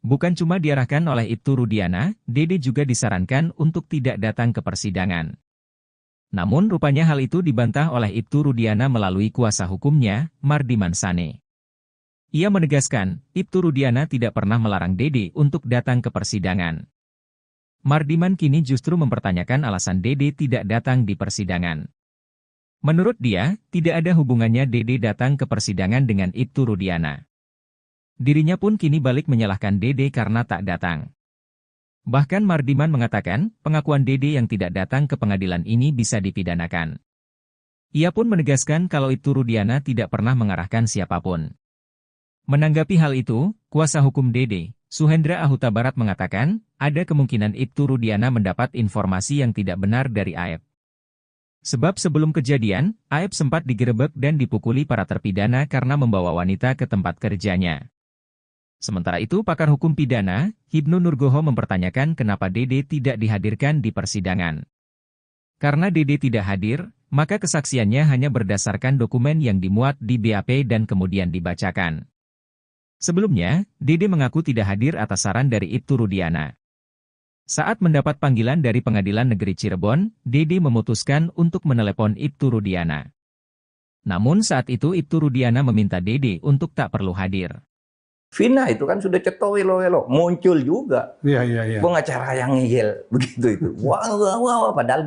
Bukan cuma diarahkan oleh Ibtu Rudiana, Dede juga disarankan untuk tidak datang ke persidangan. Namun rupanya hal itu dibantah oleh Ibtu Rudiana melalui kuasa hukumnya, Mardiman Sane. Ia menegaskan, Ibtu Rudiana tidak pernah melarang Dede untuk datang ke persidangan. Mardiman kini justru mempertanyakan alasan Dede tidak datang di persidangan. Menurut dia, tidak ada hubungannya Dede datang ke persidangan dengan Ibtu Rudiana. Dirinya pun kini balik menyalahkan Dede karena tak datang. Bahkan Mardiman mengatakan, pengakuan Dede yang tidak datang ke pengadilan ini bisa dipidanakan. Ia pun menegaskan kalau Ibtu Rudiana tidak pernah mengarahkan siapapun. Menanggapi hal itu, kuasa hukum Dede, Suhendra Ahuta Barat mengatakan, ada kemungkinan Ibtu Rudiana mendapat informasi yang tidak benar dari Aep. Sebab sebelum kejadian, Aep sempat digerebek dan dipukuli para terpidana karena membawa wanita ke tempat kerjanya. Sementara itu pakar hukum pidana, Hibnu Nurgoho mempertanyakan kenapa Dede tidak dihadirkan di persidangan. Karena Dede tidak hadir, maka kesaksiannya hanya berdasarkan dokumen yang dimuat di BAP dan kemudian dibacakan. Sebelumnya, Dede mengaku tidak hadir atas saran dari Ibtu Rudiana. Saat mendapat panggilan dari Pengadilan Negeri Cirebon, Dede memutuskan untuk menelepon Ibtu Rudiana. Namun saat itu Ibtu Rudiana meminta Dede untuk tak perlu hadir. Vina itu kan sudah ceto welo-welo, muncul juga. Iya. Pengacara yang ngeyel, begitu itu. Wah, padahal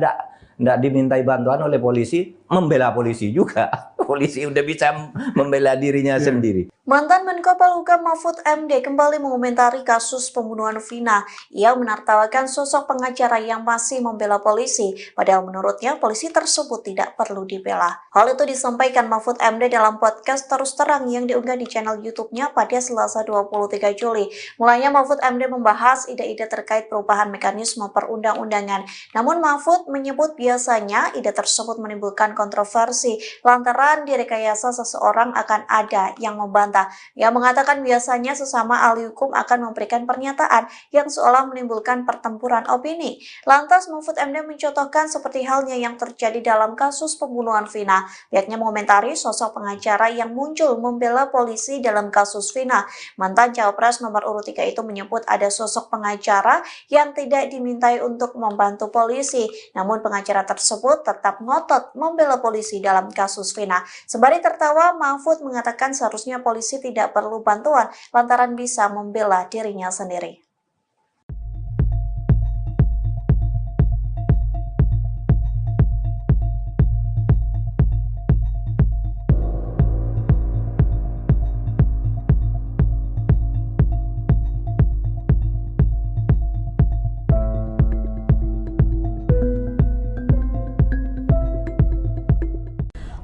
enggak dimintai bantuan oleh polisi, membela polisi juga. Polisi udah bisa membela dirinya sendiri. Mantan Menko Polhukam Mahfud MD kembali mengomentari kasus pembunuhan Vina. Ia menertawakan sosok pengacara yang masih membela polisi, padahal menurutnya polisi tersebut tidak perlu dibela. Hal itu disampaikan Mahfud MD dalam podcast Terus Terang yang diunggah di channel YouTube-nya pada Selasa 23 Juli. Mulanya Mahfud MD membahas ide-ide terkait perubahan mekanisme perundang-undangan. Namun Mahfud menyebut biasanya ide tersebut menimbulkan kontroversi lantaran direkayasa seseorang akan ada yang membantah. Ia mengatakan biasanya sesama ahli hukum akan memberikan pernyataan yang seolah menimbulkan pertempuran opini. Lantas Mahfud MD mencontohkan seperti halnya yang terjadi dalam kasus pembunuhan Vina. Pihaknya mengomentari sosok pengacara yang muncul membela polisi dalam kasus Vina. Mantan Cawapres nomor urut 3 itu menyebut ada sosok pengacara yang tidak dimintai untuk membantu polisi. Namun pengacara tersebut tetap ngotot membela polisi dalam kasus Vina. Sembari tertawa, Mahfud mengatakan seharusnya polisi tidak perlu bantuan lantaran bisa membela dirinya sendiri.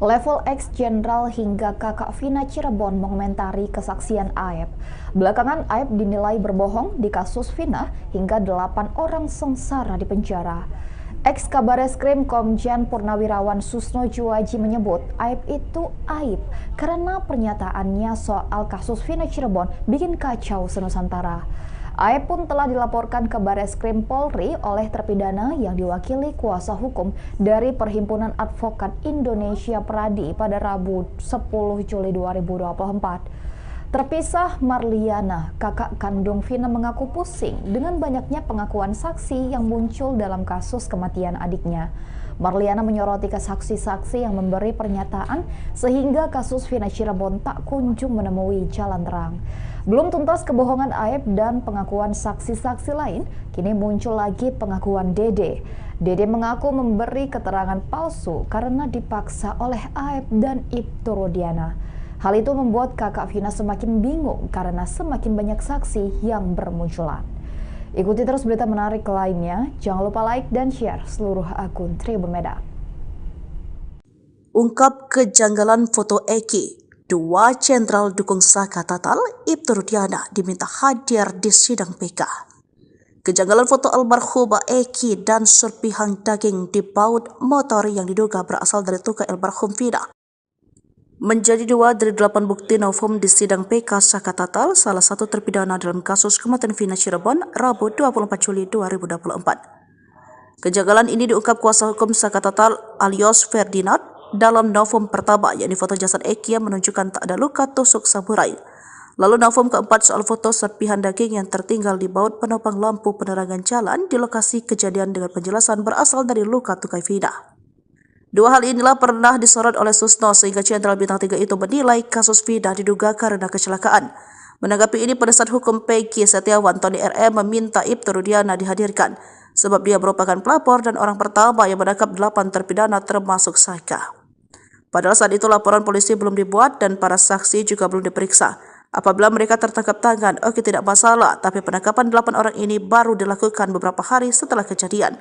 Level ex-jenderal hingga kakak Vina Cirebon mengomentari kesaksian Aep. Belakangan Aep dinilai berbohong di kasus Vina hingga 8 orang sengsara di penjara. Ex Kabareskrim Komjen Purnawirawan Susno Juwaji menyebut aib itu aib karena pernyataannya soal kasus Vina Cirebon bikin kacau senusantara. Aib pun telah dilaporkan ke Bareskrim Polri oleh terpidana yang diwakili kuasa hukum dari Perhimpunan Advokat Indonesia Pradi pada Rabu 10 Juli 2024. Terpisah, Marliana, kakak kandung Vina mengaku pusing dengan banyaknya pengakuan saksi yang muncul dalam kasus kematian adiknya. Marliana menyoroti ke saksi-saksi yang memberi pernyataan sehingga kasus Vina Cirebon tak kunjung menemui jalan terang. Belum tuntas kebohongan Aib dan pengakuan saksi-saksi lain, kini muncul lagi pengakuan Dede. Dede mengaku memberi keterangan palsu karena dipaksa oleh Aib dan Ibtu Rudiana. Hal itu membuat kakak Vina semakin bingung karena semakin banyak saksi yang bermunculan. Ikuti terus berita menarik lainnya. Jangan lupa like dan share seluruh akun Tribun Medan. Ungkap kejanggalan foto Eki. Dua jenderal dukung Saka Tatal, Ibtu Rudiana diminta hadir di sidang PK. Kejanggalan foto almarhumah Eki dan serpihan daging di baut motor yang diduga berasal dari tukang almarhum Vina menjadi 2 dari 8 bukti novum di sidang PK Saka Tatal, salah satu terpidana dalam kasus kematian Vina Cirebon, Rabu 24 Juli 2024. Kejanggalan ini diungkap kuasa hukum Saka Tatal alias Ferdinand dalam novum pertama, yakni foto jasad Eki yang menunjukkan tak ada luka tusuk samurai. Lalu novum keempat soal foto serpihan daging yang tertinggal di baut penopang lampu penerangan jalan di lokasi kejadian dengan penjelasan berasal dari luka tukai Vina. Dua hal inilah pernah disorot oleh Susno sehingga Jenderal Bintang 3 itu menilai kasus Vina diduga karena kecelakaan. Menanggapi ini, penasihat hukum Peggy Setiawan Tony RM meminta Ibtu Rudiana dihadirkan sebab dia merupakan pelapor dan orang pertama yang menangkap 8 terpidana termasuk Saka. Padahal saat itu laporan polisi belum dibuat dan para saksi juga belum diperiksa. Apabila mereka tertangkap tangan, oke tidak masalah, tapi penangkapan 8 orang ini baru dilakukan beberapa hari setelah kejadian.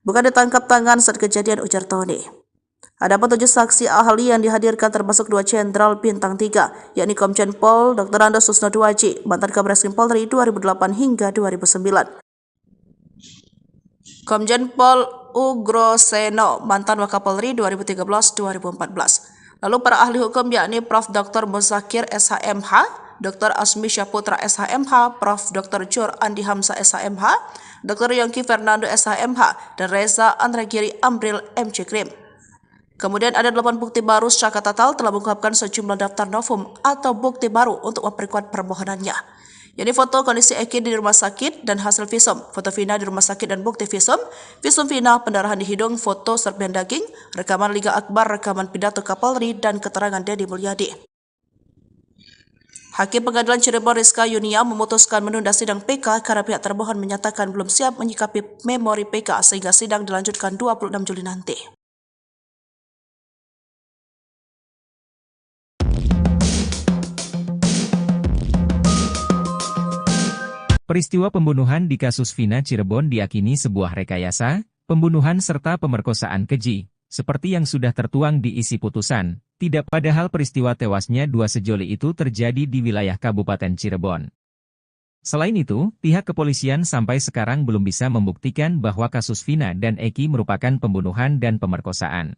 Bukan ditangkap tangan saat kejadian, ujar Tony. Adapun 7 saksi ahli yang dihadirkan termasuk 2 jenderal bintang 3, yakni Komjen Pol Dr. Andes Susno Juwaji, mantan Kabareskrim Polri 2008 hingga 2009. Komjen Pol Ugro Seno, mantan Wakapolri 2013-2014. Lalu para ahli hukum yakni Prof. Dr. Muzakir SHMH, Dr. Asmi Syaputra SHMH, Prof. Dr. Jur Andi Hamzah SHMH, Dr. Yongki Fernando SHMH, dan Reza Andragiri Amril MC Krim. Kemudian ada 8 bukti baru. Saka Tatal telah mengungkapkan sejumlah daftar novum atau bukti baru untuk memperkuat permohonannya. Yakni foto kondisi Eki di rumah sakit dan hasil visum, foto Vina di rumah sakit dan bukti visum Vina, pendarahan di hidung, foto serpihan daging, rekaman Liga Akbar, rekaman pidato Kapolri, dan keterangan Deddy Mulyadi. Hakim Pengadilan Cirebon Rizka Yunia memutuskan menunda sidang PK karena pihak termohon menyatakan belum siap menyikapi memori PK sehingga sidang dilanjutkan 26 Juli nanti. Peristiwa pembunuhan di kasus Vina Cirebon diakini sebuah rekayasa, pembunuhan serta pemerkosaan keji, seperti yang sudah tertuang di isi putusan. Tidak, padahal peristiwa tewasnya 2 sejoli itu terjadi di wilayah Kabupaten Cirebon. Selain itu, pihak kepolisian sampai sekarang belum bisa membuktikan bahwa kasus Vina dan Eki merupakan pembunuhan dan pemerkosaan.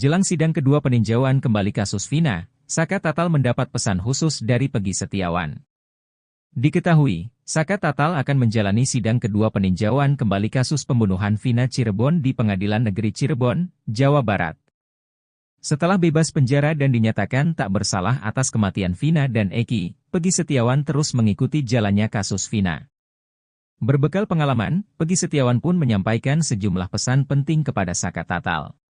Jelang sidang kedua peninjauan kembali kasus Vina, Saka Tatal mendapat pesan khusus dari Peggy Setiawan. Diketahui, Saka Tatal akan menjalani sidang kedua peninjauan kembali kasus pembunuhan Vina Cirebon di Pengadilan Negeri Cirebon, Jawa Barat. Setelah bebas penjara dan dinyatakan tak bersalah atas kematian Vina dan Eki, Peggy Setiawan terus mengikuti jalannya kasus Vina. Berbekal pengalaman, Peggy Setiawan pun menyampaikan sejumlah pesan penting kepada Saka Tatal.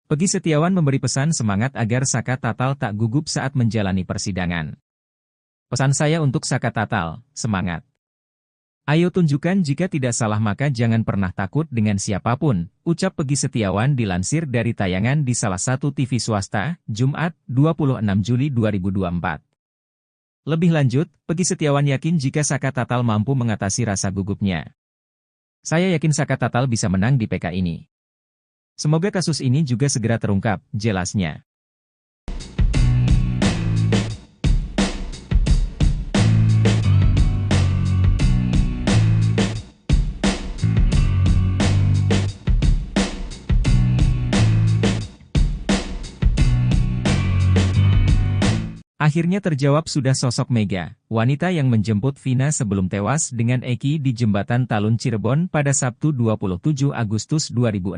Peggy Setiawan memberi pesan semangat agar Saka Tatal tak gugup saat menjalani persidangan. Pesan saya untuk Saka Tatal, semangat. Ayo tunjukkan jika tidak salah maka jangan pernah takut dengan siapapun, ucap Peggy Setiawan dilansir dari tayangan di salah satu TV swasta, Jumat, 26 Juli 2024. Lebih lanjut, Peggy Setiawan yakin jika Saka Tatal mampu mengatasi rasa gugupnya. Saya yakin Saka Tatal bisa menang di PK ini. Semoga kasus ini juga segera terungkap, jelasnya. Akhirnya terjawab sudah sosok Mega, wanita yang menjemput Vina sebelum tewas dengan Eki di Jembatan Talun Cirebon pada Sabtu 27 Agustus 2016.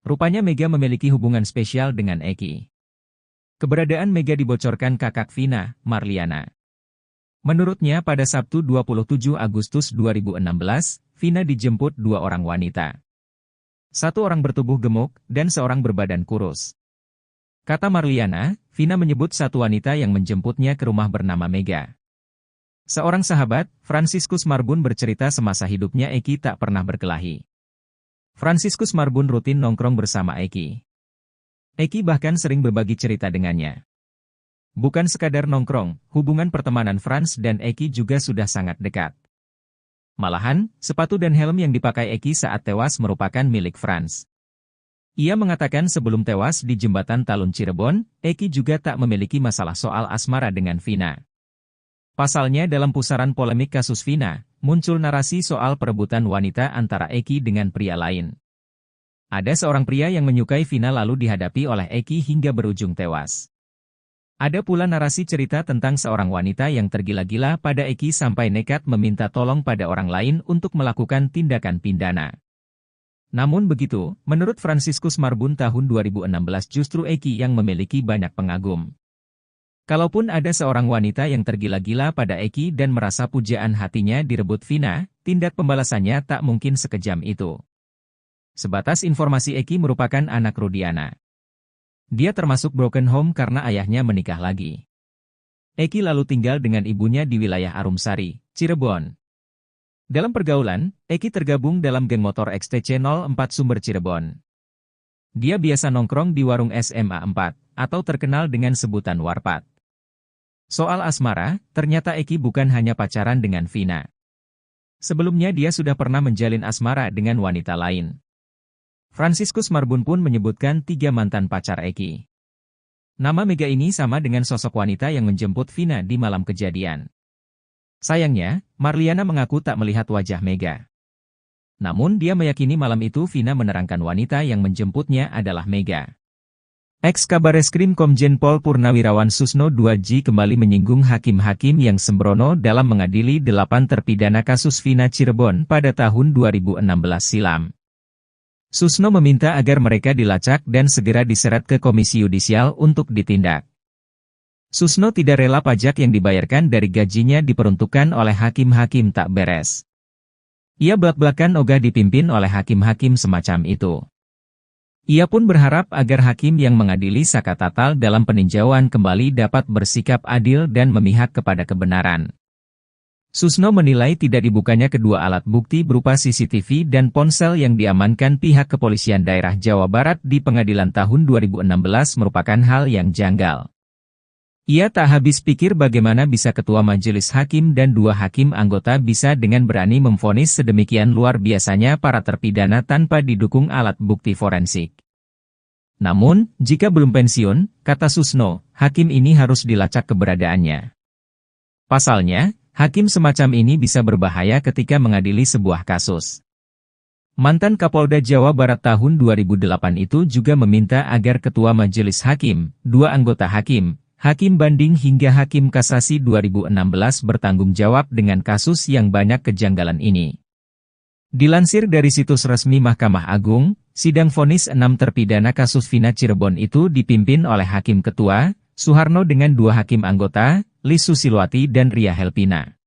Rupanya Mega memiliki hubungan spesial dengan Eki. Keberadaan Mega dibocorkan kakak Vina, Marliana. Menurutnya pada Sabtu 27 Agustus 2016, Vina dijemput dua orang wanita. Satu orang bertubuh gemuk, dan seorang berbadan kurus. Kata Marliana, Vina menyebut satu wanita yang menjemputnya ke rumah bernama Mega. Seorang sahabat, Franciscus Marbun bercerita semasa hidupnya Eki tak pernah berkelahi. Franciscus Marbun rutin nongkrong bersama Eki. Eki bahkan sering berbagi cerita dengannya. Bukan sekadar nongkrong, hubungan pertemanan Frans dan Eki juga sudah sangat dekat. Malahan, sepatu dan helm yang dipakai Eki saat tewas merupakan milik Frans. Ia mengatakan sebelum tewas di Jembatan Talun Cirebon, Eki juga tak memiliki masalah soal asmara dengan Vina. Pasalnya dalam pusaran polemik kasus Vina, muncul narasi soal perebutan wanita antara Eki dengan pria lain. Ada seorang pria yang menyukai Vina lalu dihadapi oleh Eki hingga berujung tewas. Ada pula narasi cerita tentang seorang wanita yang tergila-gila pada Eki sampai nekat meminta tolong pada orang lain untuk melakukan tindakan pidana. Namun begitu, menurut Franciscus Marbun tahun 2016 justru Eki yang memiliki banyak pengagum. Kalaupun ada seorang wanita yang tergila-gila pada Eki dan merasa pujaan hatinya direbut Vina, tindak pembalasannya tak mungkin sekejam itu. Sebatas informasi Eki merupakan anak Rudiana. Dia termasuk broken home karena ayahnya menikah lagi. Eki lalu tinggal dengan ibunya di wilayah Arumsari, Cirebon. Dalam pergaulan, Eki tergabung dalam geng motor XTC 04 Sumber Cirebon. Dia biasa nongkrong di warung SMA 4, atau terkenal dengan sebutan Warpat. Soal asmara, ternyata Eki bukan hanya pacaran dengan Vina. Sebelumnya dia sudah pernah menjalin asmara dengan wanita lain. Franciscus Marbun pun menyebutkan 3 mantan pacar Eki. Nama Mega ini sama dengan sosok wanita yang menjemput Vina di malam kejadian. Sayangnya, Marliana mengaku tak melihat wajah Mega. Namun dia meyakini malam itu Vina menerangkan wanita yang menjemputnya adalah Mega. Ex-Kabareskrim Komjen Pol Purnawirawan Susno 2J kembali menyinggung hakim-hakim yang sembrono dalam mengadili 8 terpidana kasus Vina Cirebon pada tahun 2016 silam. Susno meminta agar mereka dilacak dan segera diseret ke Komisi Yudisial untuk ditindak. Susno tidak rela pajak yang dibayarkan dari gajinya diperuntukkan oleh hakim-hakim tak beres. Ia belak-belakan ogah dipimpin oleh hakim-hakim semacam itu. Ia pun berharap agar hakim yang mengadili Saka Tatal dalam peninjauan kembali dapat bersikap adil dan memihak kepada kebenaran. Susno menilai tidak dibukanya kedua alat bukti berupa CCTV dan ponsel yang diamankan pihak kepolisian daerah Jawa Barat di pengadilan tahun 2016 merupakan hal yang janggal. Ia tak habis pikir bagaimana bisa ketua majelis hakim dan 2 hakim anggota bisa dengan berani memvonis sedemikian luar biasanya para terpidana tanpa didukung alat bukti forensik. Namun, jika belum pensiun, kata Susno, hakim ini harus dilacak keberadaannya. Pasalnya, hakim semacam ini bisa berbahaya ketika mengadili sebuah kasus. Mantan Kapolda Jawa Barat tahun 2008 itu juga meminta agar ketua majelis hakim, 2 anggota hakim, Hakim Banding hingga Hakim Kasasi 2016 bertanggung jawab dengan kasus yang banyak kejanggalan ini. Dilansir dari situs resmi Mahkamah Agung, sidang vonis 6 terpidana kasus Vina Cirebon itu dipimpin oleh Hakim Ketua, Suharno dengan 2 hakim anggota, Lis Susilwati dan Ria Helpina.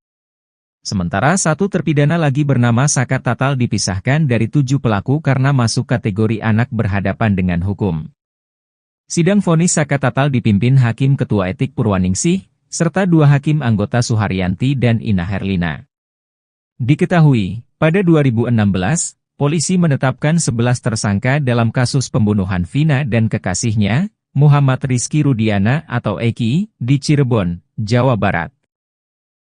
Sementara 1 terpidana lagi bernama Saka Tatal dipisahkan dari 7 pelaku karena masuk kategori anak berhadapan dengan hukum. Sidang vonis Saka Tatal dipimpin Hakim Ketua Etik Purwaningsih, serta 2 hakim anggota Suharyanti dan Ina Herlina. Diketahui, pada 2016, polisi menetapkan 11 tersangka dalam kasus pembunuhan Vina dan kekasihnya, Muhammad Rizky Rudiana atau Eki, di Cirebon, Jawa Barat.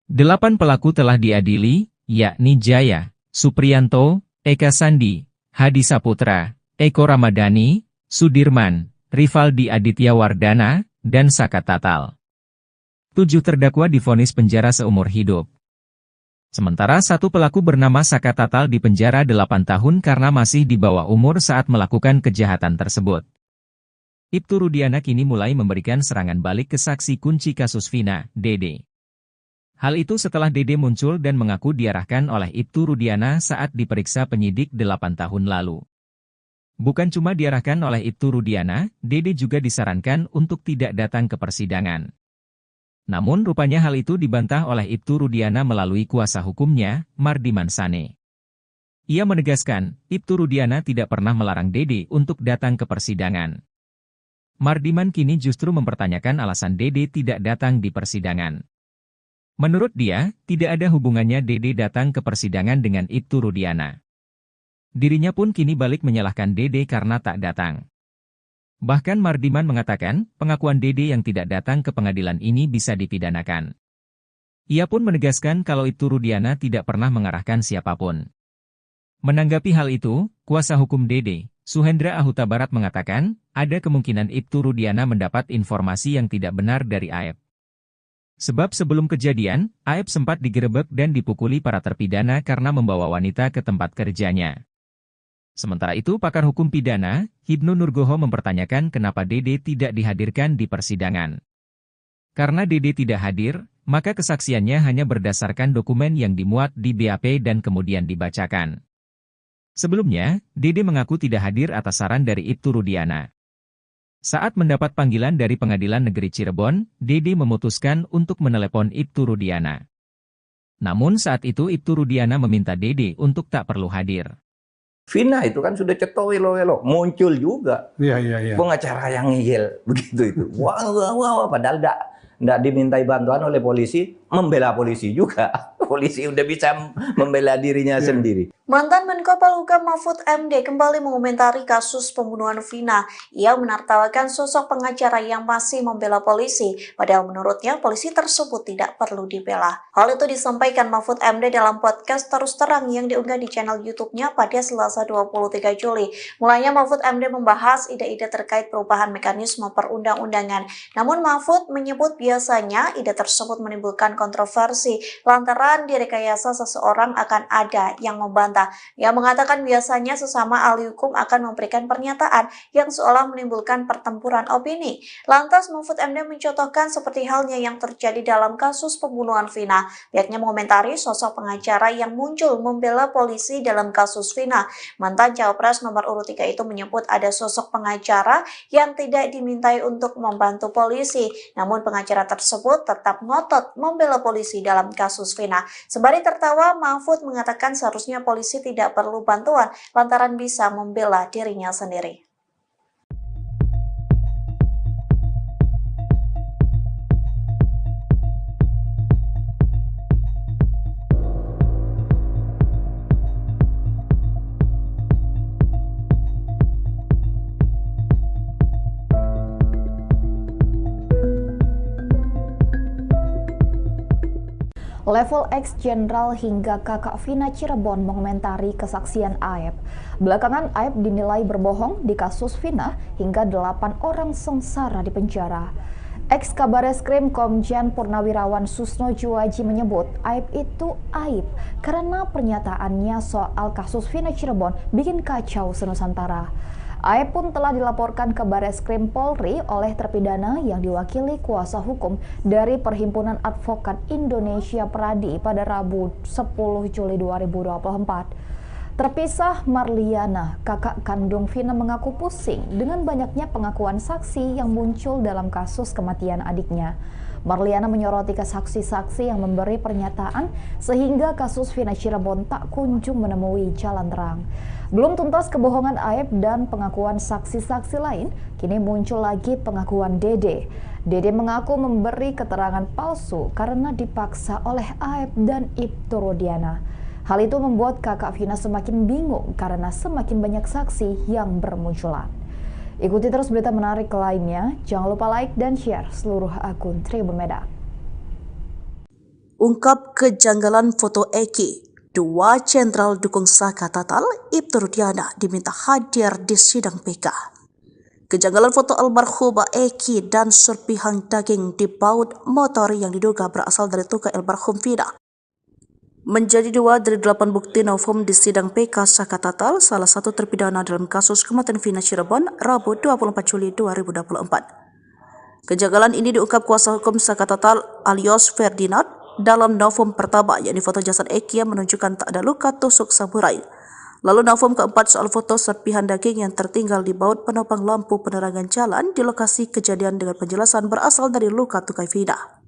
8 pelaku telah diadili, yakni Jaya, Supriyanto, Eka Sandi, Hadi Saputra, Eko Ramadhani, Sudirman, Rivaldi Aditya Wardana, dan Saka Tatal. 7 terdakwa divonis penjara seumur hidup. Sementara 1 pelaku bernama Saka Tatal dipenjara 8 tahun karena masih di bawah umur saat melakukan kejahatan tersebut. Ibtu Rudiana kini mulai memberikan serangan balik ke saksi kunci kasus Vina, Dede. Hal itu setelah Dede muncul dan mengaku diarahkan oleh Ibtu Rudiana saat diperiksa penyidik 8 tahun lalu. Bukan cuma diarahkan oleh Ibtu Rudiana, Dede juga disarankan untuk tidak datang ke persidangan. Namun rupanya hal itu dibantah oleh Ibtu Rudiana melalui kuasa hukumnya, Mardiman Sane. Ia menegaskan, Ibtu Rudiana tidak pernah melarang Dede untuk datang ke persidangan. Mardiman kini justru mempertanyakan alasan Dede tidak datang di persidangan. Menurut dia, tidak ada hubungannya Dede datang ke persidangan dengan Ibtu Rudiana. Dirinya pun kini balik menyalahkan Dede karena tak datang. Bahkan Mardiman mengatakan, pengakuan Dede yang tidak datang ke pengadilan ini bisa dipidanakan. Ia pun menegaskan kalau Ibtu Rudiana tidak pernah mengarahkan siapapun. Menanggapi hal itu, kuasa hukum Dede, Suhendra Ahuta Barat mengatakan, ada kemungkinan Ibtu Rudiana mendapat informasi yang tidak benar dari Aep. Sebab sebelum kejadian, Aep sempat digerebek dan dipukuli para terpidana karena membawa wanita ke tempat kerjanya. Sementara itu pakar hukum pidana, Hibnu Nurgoho mempertanyakan kenapa Dede tidak dihadirkan di persidangan. Karena Dede tidak hadir, maka kesaksiannya hanya berdasarkan dokumen yang dimuat di BAP dan kemudian dibacakan. Sebelumnya, Dede mengaku tidak hadir atas saran dari Ibtu Rudiana. Saat mendapat panggilan dari Pengadilan Negeri Cirebon, Dede memutuskan untuk menelepon Ibtu Rudiana. Namun saat itu Ibtu Rudiana meminta Dede untuk tak perlu hadir. Vina itu kan sudah ceto welo-welo, muncul juga. Iya. Pengacara yang ngeyel, begitu itu. Wah, padahal enggak dimintai bantuan oleh polisi, membela polisi juga. Polisi udah bisa membela dirinya sendiri. Mantan Menko Polhukam Mahfud MD kembali mengomentari kasus pembunuhan Vina. Ia menertawakan sosok pengacara yang masih membela polisi, padahal menurutnya polisi tersebut tidak perlu dibela. Hal itu disampaikan Mahfud MD dalam podcast Terus Terang yang diunggah di channel YouTube-nya pada Selasa 23 Juli. Mulanya Mahfud MD membahas ide-ide terkait perubahan mekanisme perundang-undangan. Namun Mahfud menyebut biasanya ide tersebut menimbulkan kontroversi lantaran direkayasa seseorang akan ada yang membantah. Ia mengatakan biasanya sesama ahli hukum akan memberikan pernyataan yang seolah menimbulkan pertempuran opini. Lantas Mahfud MD mencontohkan seperti halnya yang terjadi dalam kasus pembunuhan Vina. Pihaknya mengomentari sosok pengacara yang muncul membela polisi dalam kasus Vina. Mantan Cawapres nomor urut 3 itu menyebut ada sosok pengacara yang tidak dimintai untuk membantu polisi. Namun pengacara tersebut tetap ngotot membela polisi dalam kasus Vina. Sembari tertawa, Mahfud mengatakan seharusnya polisi tidak perlu bantuan lantaran bisa membela dirinya sendiri. Level ex-jenderal hingga kakak Vina Cirebon mengomentari kesaksian Aep. Belakangan Aep dinilai berbohong di kasus Vina hingga 8 orang sengsara di penjara. Ex-Kabareskrim Komjen Purnawirawan Susno Juwaji menyebut Aep itu aib karena pernyataannya soal kasus Vina Cirebon bikin kacau senusantara. Aep pun telah dilaporkan ke Bareskrim Polri oleh terpidana yang diwakili kuasa hukum dari Perhimpunan Advokat Indonesia Pradi pada Rabu 10 Juli 2024. Terpisah, Marliana, kakak kandung Vina mengaku pusing dengan banyaknya pengakuan saksi yang muncul dalam kasus kematian adiknya. Marliana menyoroti ke saksi-saksi yang memberi pernyataan sehingga kasus Vina Cirebon tak kunjung menemui jalan terang. Belum tuntas kebohongan Aep dan pengakuan saksi-saksi lain, kini muncul lagi pengakuan Dede. Dede mengaku memberi keterangan palsu karena dipaksa oleh Aep dan Ibtu Rudiana. Hal itu membuat kakak Vina semakin bingung karena semakin banyak saksi yang bermunculan. Ikuti terus berita menarik lainnya. Jangan lupa like dan share seluruh akun Tribun Medan. Ungkap kejanggalan foto Eki. Dua jenderal dukung Saka Tatal, Ibtu Rudiana diminta hadir di sidang PK. Kejanggalan foto almarhumah Eki dan serpihan daging di baut motor yang diduga berasal dari tukang almarhum Vina menjadi 2 dari 8 bukti novum di sidang PK Saka Tatal, salah satu terpidana dalam kasus kematian Vina Cirebon, Rabu 24 Juli 2024. Kejanggalan ini diungkap kuasa hukum Saka Tatal alias Ferdinand dalam novum pertama, yakni foto jasad Eki yang menunjukkan tak ada luka tusuk samurai. Lalu novum keempat soal foto serpihan daging yang tertinggal di baut penopang lampu penerangan jalan di lokasi kejadian dengan penjelasan berasal dari luka tukai Vina.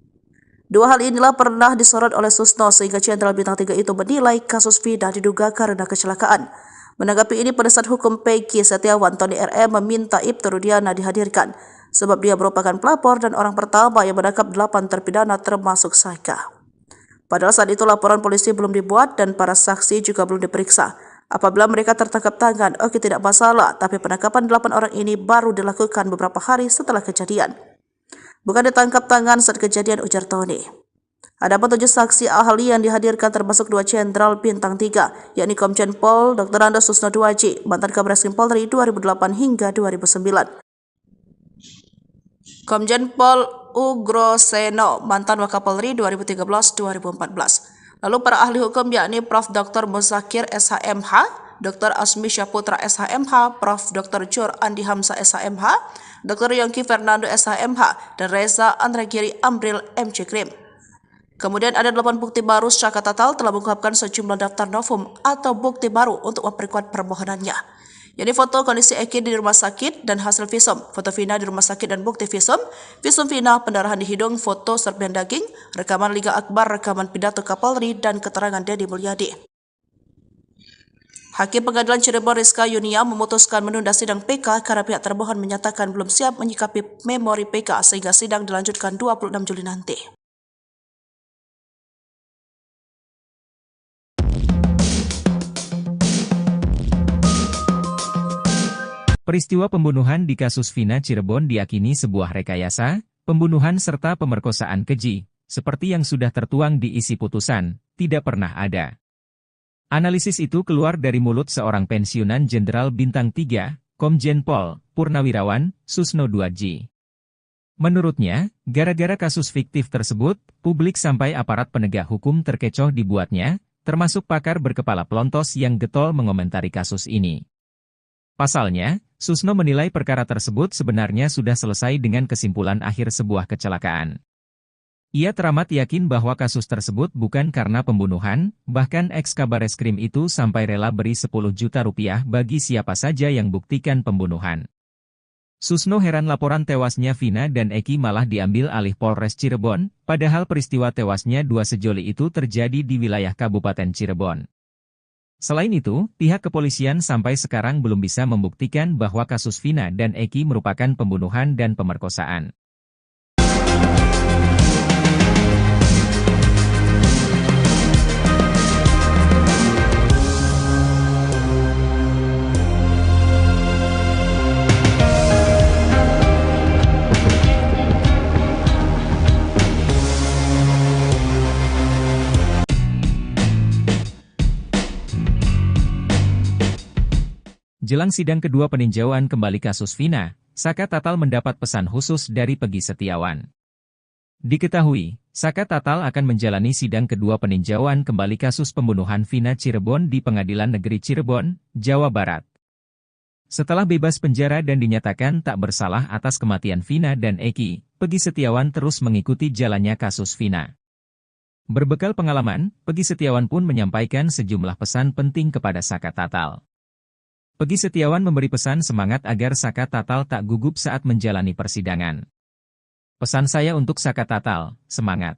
Dua hal inilah pernah disorot oleh Susno sehingga Jenderal Bintang 3 itu menilai kasus Vina diduga karena kecelakaan. Menanggapi ini, penasihat hukum Peggy Setiawan Tony RM meminta Ibtu Rudiana dihadirkan sebab dia merupakan pelapor dan orang pertama yang menangkap 8 terpidana termasuk Saka. Padahal saat itu laporan polisi belum dibuat dan para saksi juga belum diperiksa. Apabila mereka tertangkap tangan, oke tidak masalah, tapi penangkapan 8 orang ini baru dilakukan beberapa hari setelah kejadian. Bukan ditangkap tangan saat kejadian, ujar Tony. Ada 7 saksi ahli yang dihadirkan termasuk 2 jenderal bintang 3, yakni Komjen Pol Dr. Andes Susno Duaji, mantan Kabareskrim Polri 2008 hingga 2009. Komjen Pol Ugro Seno, mantan Wakapolri 2013-2014. Lalu para ahli hukum yakni Prof. Dr. Muzakir SHMH, Dr. Asmi Syaputra SHMH, Prof. Dr. Jur Andi Hamzah SHMH, Dr. Yongki Fernando SHMH, dan Reza Andragiri Amril MC Krim. Kemudian ada 8 bukti baru Saka Tatal telah mengungkapkan sejumlah daftar novum atau bukti baru untuk memperkuat permohonannya. Jadi foto kondisi Eki di rumah sakit dan hasil visum, foto Vina di rumah sakit dan bukti visum Vina, pendarahan di hidung, foto serpihan daging, rekaman Liga Akbar, rekaman pidato Kapolri, dan keterangan Deddy Mulyadi. Hakim Pengadilan Cirebon Rizka Yunia memutuskan menunda sidang PK karena pihak termohon menyatakan belum siap menyikapi memori PK sehingga sidang dilanjutkan 26 Juli nanti. Peristiwa pembunuhan di kasus Vina Cirebon diyakini sebuah rekayasa, pembunuhan serta pemerkosaan keji, seperti yang sudah tertuang di isi putusan, tidak pernah ada. Analisis itu keluar dari mulut seorang pensiunan Jenderal Bintang 3, Komjen Pol Purnawirawan Susno Duaji. Menurutnya, gara-gara kasus fiktif tersebut, publik sampai aparat penegak hukum terkecoh dibuatnya, termasuk pakar berkepala pelontos yang getol mengomentari kasus ini. Pasalnya, Susno menilai perkara tersebut sebenarnya sudah selesai dengan kesimpulan akhir sebuah kecelakaan. Ia teramat yakin bahwa kasus tersebut bukan karena pembunuhan, bahkan ex-Kabareskrim itu sampai rela beri 10 juta rupiah bagi siapa saja yang buktikan pembunuhan. Susno heran laporan tewasnya Vina dan Eki malah diambil alih Polres Cirebon, padahal peristiwa tewasnya 2 sejoli itu terjadi di wilayah Kabupaten Cirebon. Selain itu, pihak kepolisian sampai sekarang belum bisa membuktikan bahwa kasus Vina dan Eki merupakan pembunuhan dan pemerkosaan. Jelang sidang kedua peninjauan kembali kasus Vina, Saka Tatal mendapat pesan khusus dari Peggy Setiawan. Diketahui, Saka Tatal akan menjalani sidang kedua peninjauan kembali kasus pembunuhan Vina Cirebon di Pengadilan Negeri Cirebon, Jawa Barat. Setelah bebas penjara dan dinyatakan tak bersalah atas kematian Vina dan Eki, Peggy Setiawan terus mengikuti jalannya kasus Vina. Berbekal pengalaman, Peggy Setiawan pun menyampaikan sejumlah pesan penting kepada Saka Tatal. Peggy Setiawan memberi pesan semangat agar Saka Tatal tak gugup saat menjalani persidangan. Pesan saya untuk Saka Tatal, semangat.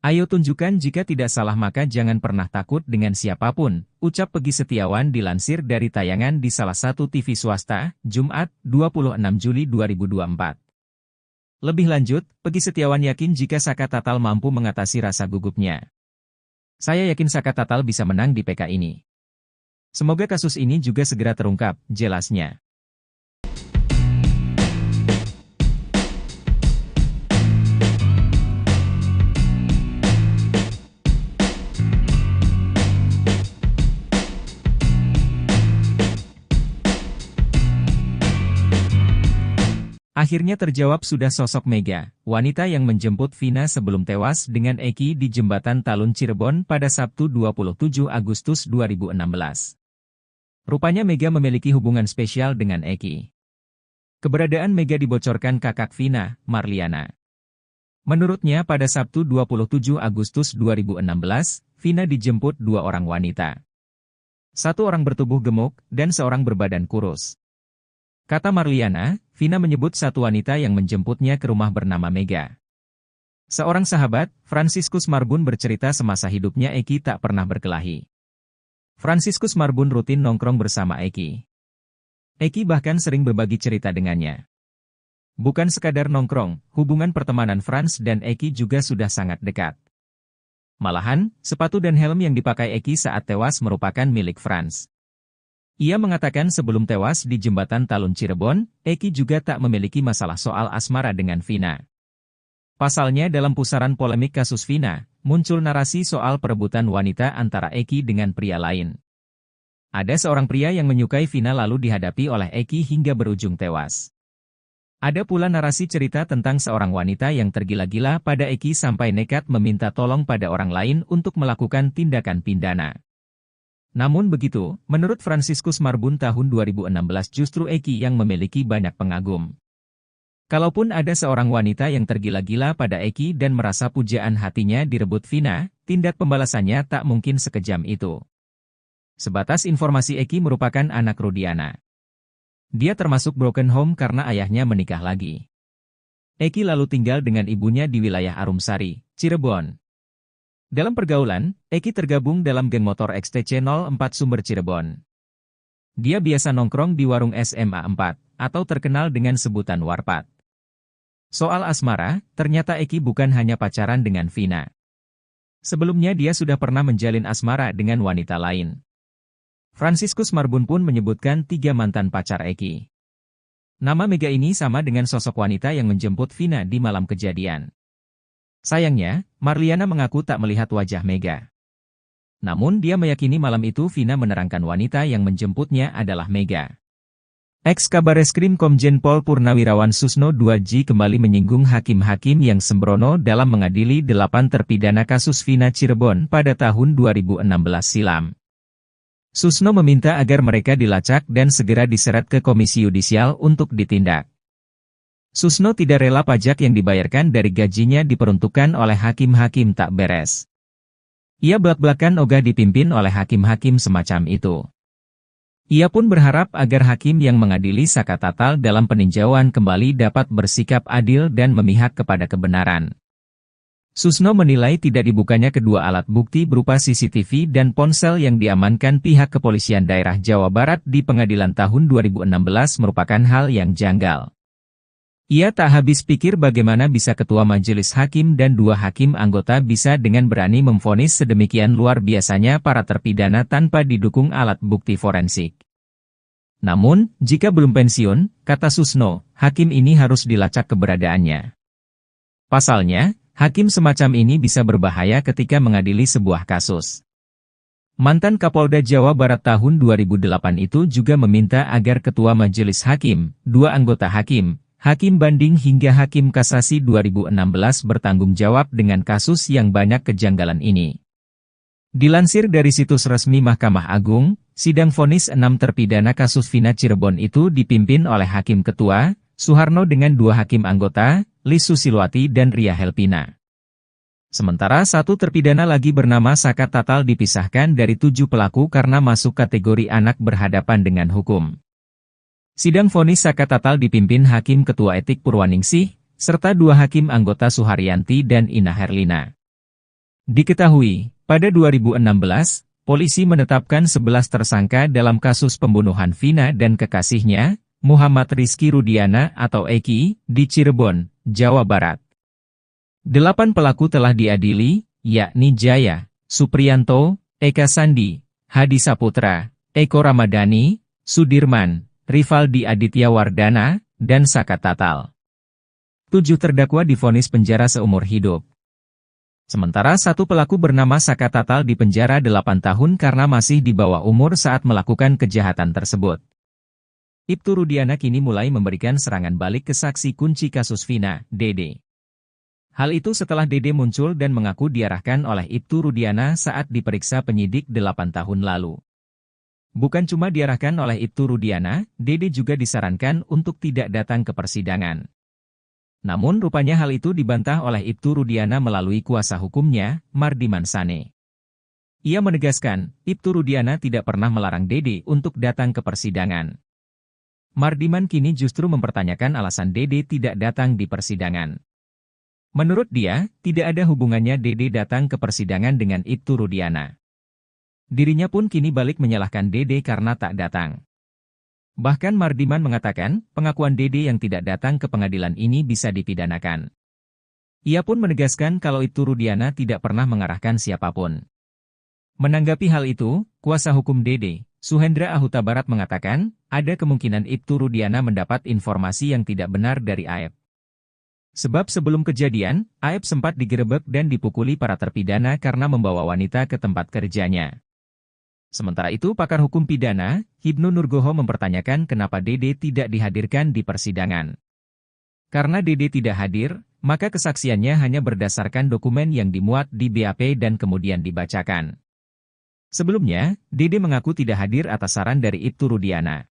Ayo tunjukkan jika tidak salah maka jangan pernah takut dengan siapapun, ucap Peggy Setiawan dilansir dari tayangan di salah satu TV swasta, Jumat, 26 Juli 2024. Lebih lanjut, Peggy Setiawan yakin jika Saka Tatal mampu mengatasi rasa gugupnya. Saya yakin Saka Tatal bisa menang di PK ini. Semoga kasus ini juga segera terungkap, jelasnya. Akhirnya terjawab sudah sosok Mega, wanita yang menjemput Vina sebelum tewas dengan Eki di Jembatan Talun Cirebon pada Sabtu 27 Agustus 2016. Rupanya Mega memiliki hubungan spesial dengan Eki. Keberadaan Mega dibocorkan kakak Vina, Marliana. Menurutnya pada Sabtu 27 Agustus 2016, Vina dijemput dua orang wanita. Satu orang bertubuh gemuk, dan seorang berbadan kurus. Kata Marliana, Vina menyebut satu wanita yang menjemputnya ke rumah bernama Mega. Seorang sahabat, Franciscus Marbun bercerita semasa hidupnya Eki tak pernah berkelahi. Franciscus Marbun rutin nongkrong bersama Eki. Eki bahkan sering berbagi cerita dengannya. Bukan sekadar nongkrong, hubungan pertemanan Frans dan Eki juga sudah sangat dekat. Malahan, sepatu dan helm yang dipakai Eki saat tewas merupakan milik Frans. Ia mengatakan sebelum tewas di Jembatan Talun Cirebon, Eki juga tak memiliki masalah soal asmara dengan Vina. Pasalnya dalam pusaran polemik kasus Vina, muncul narasi soal perebutan wanita antara Eki dengan pria lain. Ada seorang pria yang menyukai Vina lalu dihadapi oleh Eki hingga berujung tewas. Ada pula narasi cerita tentang seorang wanita yang tergila-gila pada Eki sampai nekat meminta tolong pada orang lain untuk melakukan tindakan pidana. Namun begitu, menurut Franciscus Marbun tahun 2016 justru Eki yang memiliki banyak pengagum. Kalaupun ada seorang wanita yang tergila-gila pada Eki dan merasa pujaan hatinya direbut Vina, tindak pembalasannya tak mungkin sekejam itu. Sebatas informasi Eki merupakan anak Rudiana. Dia termasuk broken home karena ayahnya menikah lagi. Eki lalu tinggal dengan ibunya di wilayah Arumsari, Cirebon. Dalam pergaulan, Eki tergabung dalam geng motor XTC 04 Sumber Cirebon. Dia biasa nongkrong di warung SMA 4, atau terkenal dengan sebutan Warpat. Soal asmara, ternyata Eki bukan hanya pacaran dengan Vina. Sebelumnya dia sudah pernah menjalin asmara dengan wanita lain. Franciscus Marbun pun menyebutkan 3 mantan pacar Eki. Nama Mega ini sama dengan sosok wanita yang menjemput Vina di malam kejadian. Sayangnya, Marliana mengaku tak melihat wajah Mega. Namun dia meyakini malam itu Vina menerangkan wanita yang menjemputnya adalah Mega. Ex-Kabareskrim Komjen Pol Purnawirawan Susno 2J kembali menyinggung hakim-hakim yang sembrono dalam mengadili 8 terpidana kasus Vina Cirebon pada tahun 2016 silam. Susno meminta agar mereka dilacak dan segera diseret ke Komisi Yudisial untuk ditindak. Susno tidak rela pajak yang dibayarkan dari gajinya diperuntukkan oleh hakim-hakim tak beres. Ia belak-belakan ogah dipimpin oleh hakim-hakim semacam itu. Ia pun berharap agar hakim yang mengadili Saka Tatal dalam peninjauan kembali dapat bersikap adil dan memihak kepada kebenaran. Susno menilai tidak dibukanya kedua alat bukti berupa CCTV dan ponsel yang diamankan pihak kepolisian daerah Jawa Barat di pengadilan tahun 2016 merupakan hal yang janggal. Ia tak habis pikir bagaimana bisa ketua majelis hakim dan 2 hakim anggota bisa dengan berani memvonis sedemikian luar biasanya para terpidana tanpa didukung alat bukti forensik. Namun, jika belum pensiun, kata Susno, hakim ini harus dilacak keberadaannya. Pasalnya, hakim semacam ini bisa berbahaya ketika mengadili sebuah kasus. Mantan Kapolda Jawa Barat tahun 2008 itu juga meminta agar ketua majelis hakim, 2 anggota hakim, hakim banding hingga hakim kasasi 2016 bertanggung jawab dengan kasus yang banyak kejanggalan ini. Dilansir dari situs resmi Mahkamah Agung, sidang vonis 6 terpidana kasus Vina Cirebon itu dipimpin oleh Hakim Ketua, Suharno dengan 2 hakim anggota, Lis Susilwati dan Ria Helpina. Sementara 1 terpidana lagi bernama Saka Tatal dipisahkan dari 7 pelaku karena masuk kategori anak berhadapan dengan hukum. Sidang vonis Saka Tatal dipimpin Hakim Ketua Etik Purwaningsih, serta 2 hakim anggota Suharyanti dan Ina Herlina. Diketahui, pada 2016, polisi menetapkan 11 tersangka dalam kasus pembunuhan Vina dan kekasihnya, Muhammad Rizky Rudiana atau Eki, di Cirebon, Jawa Barat. 8 pelaku telah diadili, yakni Jaya, Supriyanto, Eka Sandi, Hadi Saputra, Eko Ramadhani, Sudirman, Rivaldi Aditya Wardana, dan Saka Tatal. 7 terdakwa divonis penjara seumur hidup. Sementara satu pelaku bernama Saka Tatal dipenjara 8 tahun karena masih di bawah umur saat melakukan kejahatan tersebut. Ibtu Rudiana kini mulai memberikan serangan balik ke saksi kunci kasus Vina, Dede. Hal itu setelah Dede muncul dan mengaku diarahkan oleh Ibtu Rudiana saat diperiksa penyidik 8 tahun lalu. Bukan cuma diarahkan oleh Ibtu Rudiana, Dede juga disarankan untuk tidak datang ke persidangan. Namun rupanya hal itu dibantah oleh Ibtu Rudiana melalui kuasa hukumnya, Mardiman Sane. Ia menegaskan, Ibtu Rudiana tidak pernah melarang Dede untuk datang ke persidangan. Mardiman kini justru mempertanyakan alasan Dede tidak datang di persidangan. Menurut dia, tidak ada hubungannya Dede datang ke persidangan dengan Ibtu Rudiana. Dirinya pun kini balik menyalahkan Dede karena tak datang. Bahkan Mardiman mengatakan, pengakuan Dede yang tidak datang ke pengadilan ini bisa dipidanakan. Ia pun menegaskan kalau Ibtu Rudiana tidak pernah mengarahkan siapapun. Menanggapi hal itu, kuasa hukum Dede, Suhendra Ahuta Barat mengatakan, ada kemungkinan Ibtu Rudiana mendapat informasi yang tidak benar dari Aep. Sebab sebelum kejadian, Aep sempat digerebek dan dipukuli para terpidana karena membawa wanita ke tempat kerjanya. Sementara itu pakar hukum pidana, Hibnu Nurgoho mempertanyakan kenapa Dede tidak dihadirkan di persidangan. Karena Dede tidak hadir, maka kesaksiannya hanya berdasarkan dokumen yang dimuat di BAP dan kemudian dibacakan. Sebelumnya, Dede mengaku tidak hadir atas saran dari Ibtu Rudiana.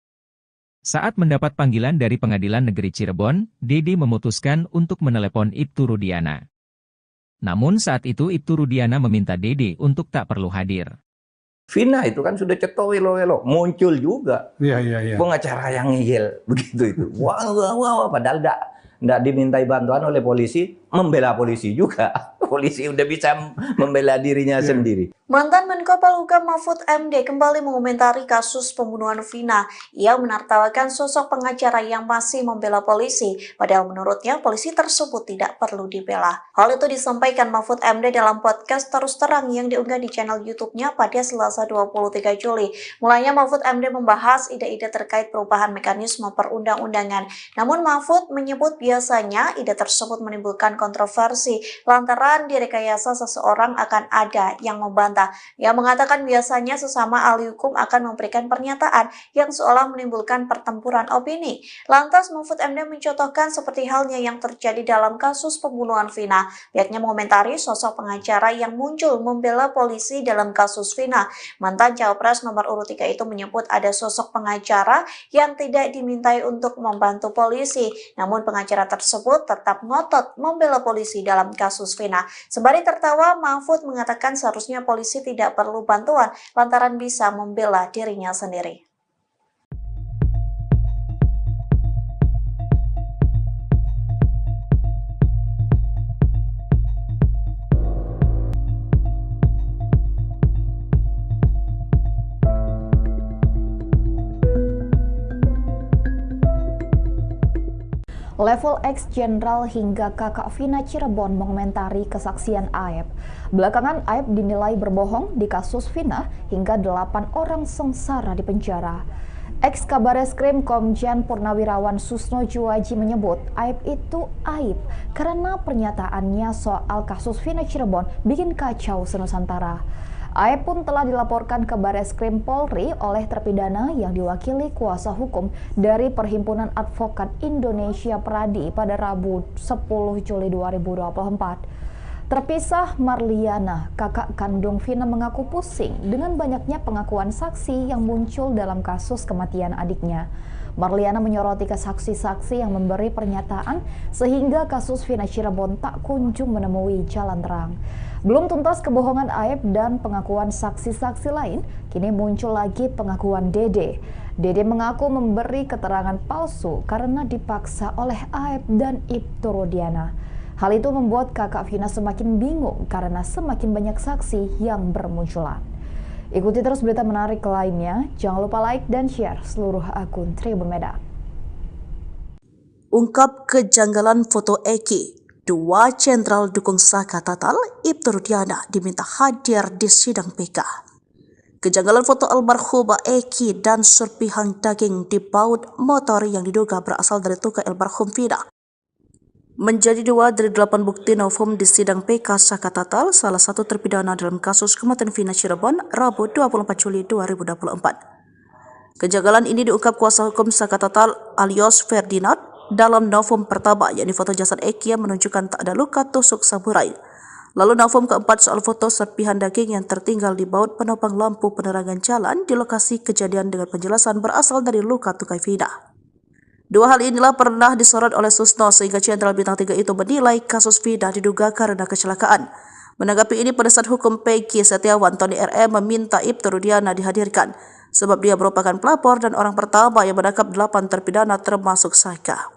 Saat mendapat panggilan dari Pengadilan Negeri Cirebon, Dede memutuskan untuk menelepon Ibtu Rudiana. Namun saat itu Ibtu Rudiana meminta Dede untuk tak perlu hadir. Vina itu kan sudah ceto welo-welo, muncul juga. Iya. Pengacara yang ngeyel, begitu itu. Wah, padahal enggak dimintai bantuan oleh polisi, membela polisi juga. Polisi udah bisa membela dirinya sendiri. Mantan Menko Polhukam Mahfud MD kembali mengomentari kasus pembunuhan Vina. Ia menertawakan sosok pengacara yang masih membela polisi, padahal menurutnya polisi tersebut tidak perlu dibela. Hal itu disampaikan Mahfud MD dalam podcast Terus Terang yang diunggah di channel YouTube-nya pada Selasa 23 Juli. Mulanya Mahfud MD membahas ide-ide terkait perubahan mekanisme perundang-undangan. Namun Mahfud menyebut biasanya ide tersebut menimbulkan kontroversi lantaran direkayasa seseorang akan ada yang membantah. Ia mengatakan biasanya sesama ahli hukum akan memberikan pernyataan yang seolah menimbulkan pertempuran opini. Lantas Mahfud MD mencontohkan seperti halnya yang terjadi dalam kasus pembunuhan Vina. Pihaknya mengomentari sosok pengacara yang muncul membela polisi dalam kasus Vina. Mantan Cawapres nomor urut 3 itu menyebut ada sosok pengacara yang tidak dimintai untuk membantu polisi. Namun pengacara tersebut tetap ngotot membela polisi dalam kasus Vina. Sembari tertawa, Mahfud mengatakan seharusnya polisi tidak perlu bantuan lantaran bisa membela dirinya sendiri. Level ex-jenderal hingga kakak Vina Cirebon mengomentari kesaksian Aep. Belakangan Aep dinilai berbohong di kasus Vina hingga 8 orang sengsara di penjara. Ex-Kabareskrim Komjen Purnawirawan Susno Juwaji menyebut Aep itu aib karena pernyataannya soal kasus Vina Cirebon bikin kacau senusantara. Aep pun telah dilaporkan ke Bareskrim Polri oleh terpidana yang diwakili kuasa hukum dari Perhimpunan Advokat Indonesia Pradi pada Rabu 10 Juli 2024. Terpisah Marliana, kakak kandung Vina mengaku pusing dengan banyaknya pengakuan saksi yang muncul dalam kasus kematian adiknya. Marliana menyoroti ke saksi-saksi yang memberi pernyataan sehingga kasus Vina Cirebon tak kunjung menemui jalan terang. Belum tuntas kebohongan Aep dan pengakuan saksi-saksi lain, kini muncul lagi pengakuan Dede. Dede mengaku memberi keterangan palsu karena dipaksa oleh Aep dan Ibtu Rudiana. Hal itu membuat kakak Vina semakin bingung karena semakin banyak saksi yang bermunculan. Ikuti terus berita menarik lainnya, jangan lupa like dan share seluruh akun Tribun Medan. Ungkap kejanggalan foto Eki, Dua Jenderal Dukung Saka Tatal, Ibtu Rudiana, diminta hadir di sidang PK. Kejanggalan foto almarhumah Eki dan serpihan daging di baut motor yang diduga berasal dari tukang almarhum Vina menjadi 2 dari 8 bukti novum di sidang PK Saka Tatal, salah satu terpidana dalam kasus kematian Vina Cirebon, Rabu 24 Juli 2024. Kejanggalan ini diungkap kuasa hukum Saka Tatal alias Ferdinand dalam novum pertama, yakni foto jasad Eki yang menunjukkan tak ada luka tusuk samurai. Lalu novum keempat soal foto serpihan daging yang tertinggal di baut penopang lampu penerangan jalan di lokasi kejadian dengan penjelasan berasal dari luka tukai Vina. Dua hal inilah pernah disorot oleh Susno sehingga Jenderal Bintang 3 itu menilai kasus Vina diduga karena kecelakaan. Menanggapi ini, penasihat hukum Peggy Setiawan Tony RM meminta Ibtu Rudiana dihadirkan sebab dia merupakan pelapor dan orang pertama yang menangkap 8 terpidana termasuk Saka.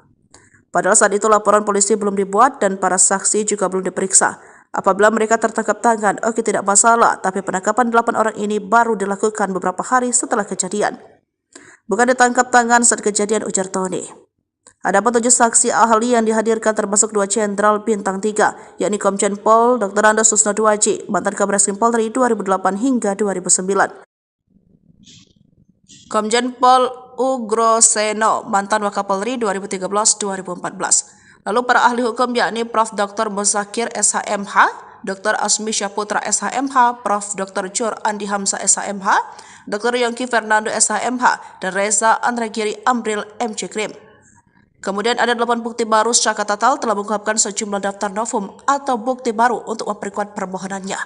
Padahal saat itu laporan polisi belum dibuat dan para saksi juga belum diperiksa. Apabila mereka tertangkap tangan, oke tidak masalah, tapi penangkapan 8 orang ini baru dilakukan beberapa hari setelah kejadian. Bukan ditangkap tangan saat kejadian, ujar Tony. Ada 7 saksi ahli yang dihadirkan termasuk 2 Jenderal Bintang 3, yakni Komjen Pol Dr. Andes Susno Duaji, mantan Kabareskrim Polri 2008 hingga 2009. Komjen Pol Ugroseno, mantan Wakapolri 2013-2014. Lalu para ahli hukum yakni Prof. Dr. Muzakir SHMH, Dr. Asmi Syaputra SHMH, Prof. Dr. Jur Andi Hamzah SHMH, Dr. Yongki Fernando SHMH, dan Reza Andragiri Amril MC Krim. Kemudian ada 8 bukti baru. Saka Tatal telah mengungkapkan sejumlah daftar novum atau bukti baru untuk memperkuat permohonannya,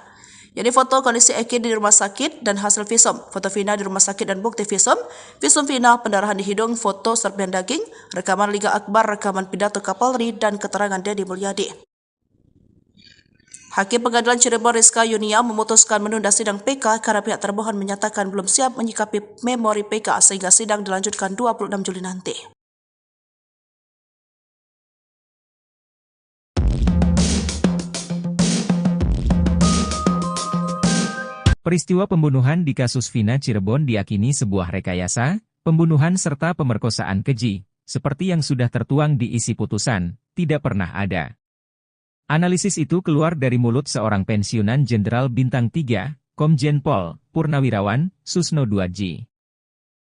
yakni foto kondisi Eki di rumah sakit dan hasil visum, foto Vina di rumah sakit dan bukti visum Vina, pendarahan di hidung, foto serpihan daging, rekaman Liga Akbar, rekaman pidato Kapolri, dan keterangan Deddy Mulyadi. Hakim Pengadilan Cirebon Rizka Yunia memutuskan menunda sidang PK karena pihak termohon menyatakan belum siap menyikapi memori PK sehingga sidang dilanjutkan 26 Juli nanti. Peristiwa pembunuhan di kasus Vina Cirebon diyakini sebuah rekayasa, pembunuhan serta pemerkosaan keji, seperti yang sudah tertuang di isi putusan, tidak pernah ada. Analisis itu keluar dari mulut seorang pensiunan Jenderal Bintang 3, Komjen Pol Purnawirawan Susno Duaji.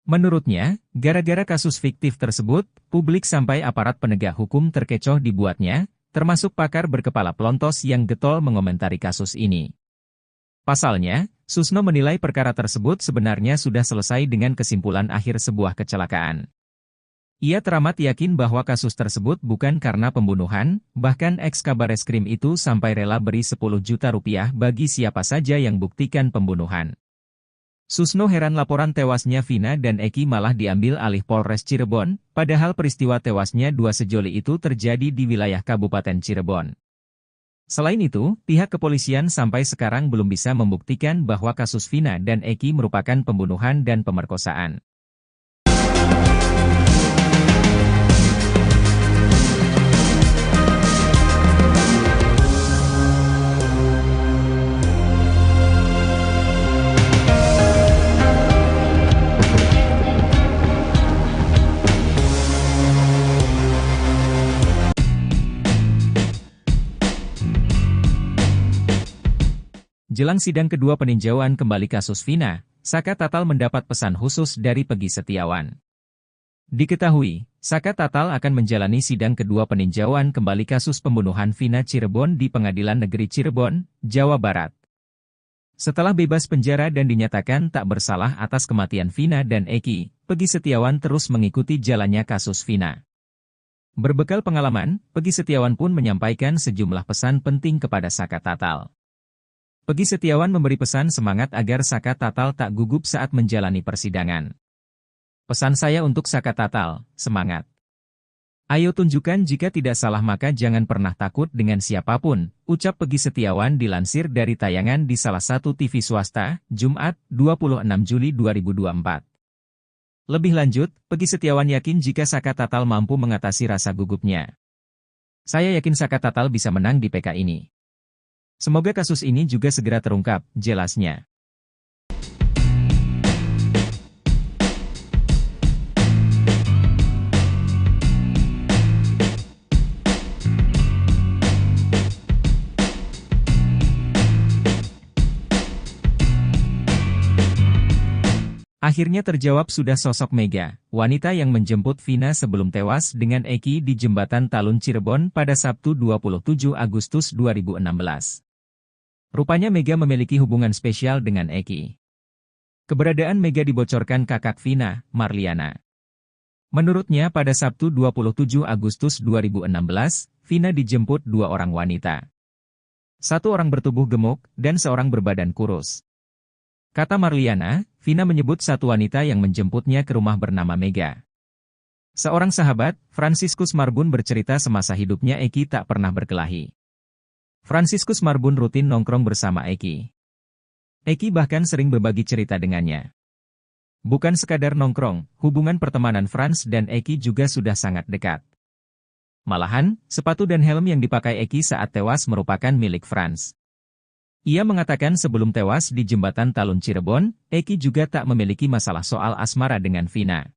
Menurutnya, gara-gara kasus fiktif tersebut, publik sampai aparat penegak hukum terkecoh dibuatnya, termasuk pakar berkepala pelontos yang getol mengomentari kasus ini. Pasalnya, Susno menilai perkara tersebut sebenarnya sudah selesai dengan kesimpulan akhir sebuah kecelakaan. Ia teramat yakin bahwa kasus tersebut bukan karena pembunuhan, bahkan ex-Kabareskrim itu sampai rela beri 10 juta rupiah bagi siapa saja yang buktikan pembunuhan. Susno heran laporan tewasnya Vina dan Eki malah diambil alih Polres Cirebon, padahal peristiwa tewasnya 2 sejoli itu terjadi di wilayah Kabupaten Cirebon. Selain itu, pihak kepolisian sampai sekarang belum bisa membuktikan bahwa kasus Vina dan Eki merupakan pembunuhan dan pemerkosaan. Jelang sidang kedua peninjauan kembali kasus Vina, Saka Tatal mendapat pesan khusus dari Peggy Setiawan. Diketahui, Saka Tatal akan menjalani sidang kedua peninjauan kembali kasus pembunuhan Vina Cirebon di Pengadilan Negeri Cirebon, Jawa Barat. Setelah bebas penjara dan dinyatakan tak bersalah atas kematian Vina dan Eki, Peggy Setiawan terus mengikuti jalannya kasus Vina. Berbekal pengalaman, Peggy Setiawan pun menyampaikan sejumlah pesan penting kepada Saka Tatal. Peggy Setiawan memberi pesan semangat agar Saka Tatal tak gugup saat menjalani persidangan. Pesan saya untuk Saka Tatal, semangat. Ayo tunjukkan jika tidak salah maka jangan pernah takut dengan siapapun, ucap Peggy Setiawan dilansir dari tayangan di salah satu TV swasta, Jumat, 26 Juli 2024. Lebih lanjut, Peggy Setiawan yakin jika Saka Tatal mampu mengatasi rasa gugupnya. Saya yakin Saka Tatal bisa menang di PK ini. Semoga kasus ini juga segera terungkap, jelasnya. Akhirnya terjawab sudah sosok Mega, wanita yang menjemput Vina sebelum tewas dengan Eki di Jembatan Talun Cirebon pada Sabtu 27 Agustus 2016. Rupanya Mega memiliki hubungan spesial dengan Eki. Keberadaan Mega dibocorkan kakak Vina, Marliana. Menurutnya pada Sabtu 27 Agustus 2016, Vina dijemput dua orang wanita. Satu orang bertubuh gemuk dan seorang berbadan kurus. Kata Marliana, Vina menyebut satu wanita yang menjemputnya ke rumah bernama Mega. Seorang sahabat, Franciscus Marbun bercerita semasa hidupnya Eki tak pernah berkelahi. Franciscus Marbun rutin nongkrong bersama Eki. Eki bahkan sering berbagi cerita dengannya. Bukan sekadar nongkrong, hubungan pertemanan Frans dan Eki juga sudah sangat dekat. Malahan, sepatu dan helm yang dipakai Eki saat tewas merupakan milik Frans. Ia mengatakan sebelum tewas di Jembatan Talun Cirebon, Eki juga tak memiliki masalah soal asmara dengan Vina.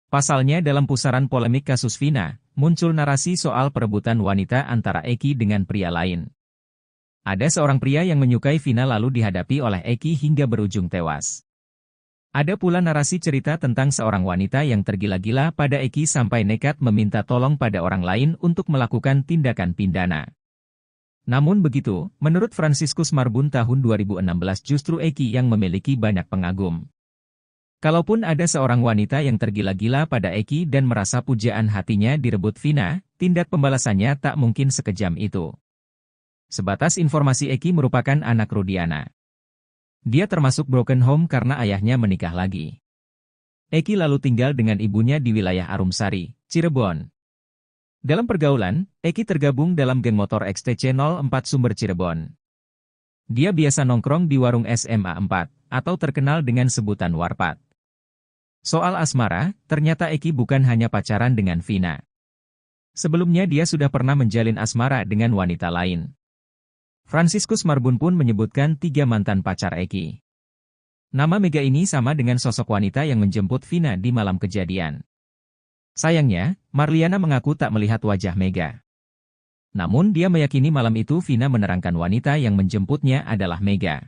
Pasalnya dalam pusaran polemik kasus Vina, muncul narasi soal perebutan wanita antara Eki dengan pria lain. Ada seorang pria yang menyukai Vina lalu dihadapi oleh Eki hingga berujung tewas. Ada pula narasi cerita tentang seorang wanita yang tergila-gila pada Eki sampai nekat meminta tolong pada orang lain untuk melakukan tindakan pidana. Namun begitu, menurut Franciscus Marbun tahun 2016 justru Eki yang memiliki banyak pengagum. Kalaupun ada seorang wanita yang tergila-gila pada Eki dan merasa pujaan hatinya direbut Vina, tindak pembalasannya tak mungkin sekejam itu. Sebatas informasi Eki merupakan anak Rudiana. Dia termasuk broken home karena ayahnya menikah lagi. Eki lalu tinggal dengan ibunya di wilayah Arumsari, Cirebon. Dalam pergaulan, Eki tergabung dalam geng motor XTC 04 Sumber Cirebon. Dia biasa nongkrong di warung SMA 4, atau terkenal dengan sebutan Warpat. Soal asmara, ternyata Eki bukan hanya pacaran dengan Vina. Sebelumnya dia sudah pernah menjalin asmara dengan wanita lain. Franciscus Marbun pun menyebutkan 3 mantan pacar Eki. Nama Mega ini sama dengan sosok wanita yang menjemput Vina di malam kejadian. Sayangnya, Marliana mengaku tak melihat wajah Mega. Namun dia meyakini malam itu Vina menerangkan wanita yang menjemputnya adalah Mega.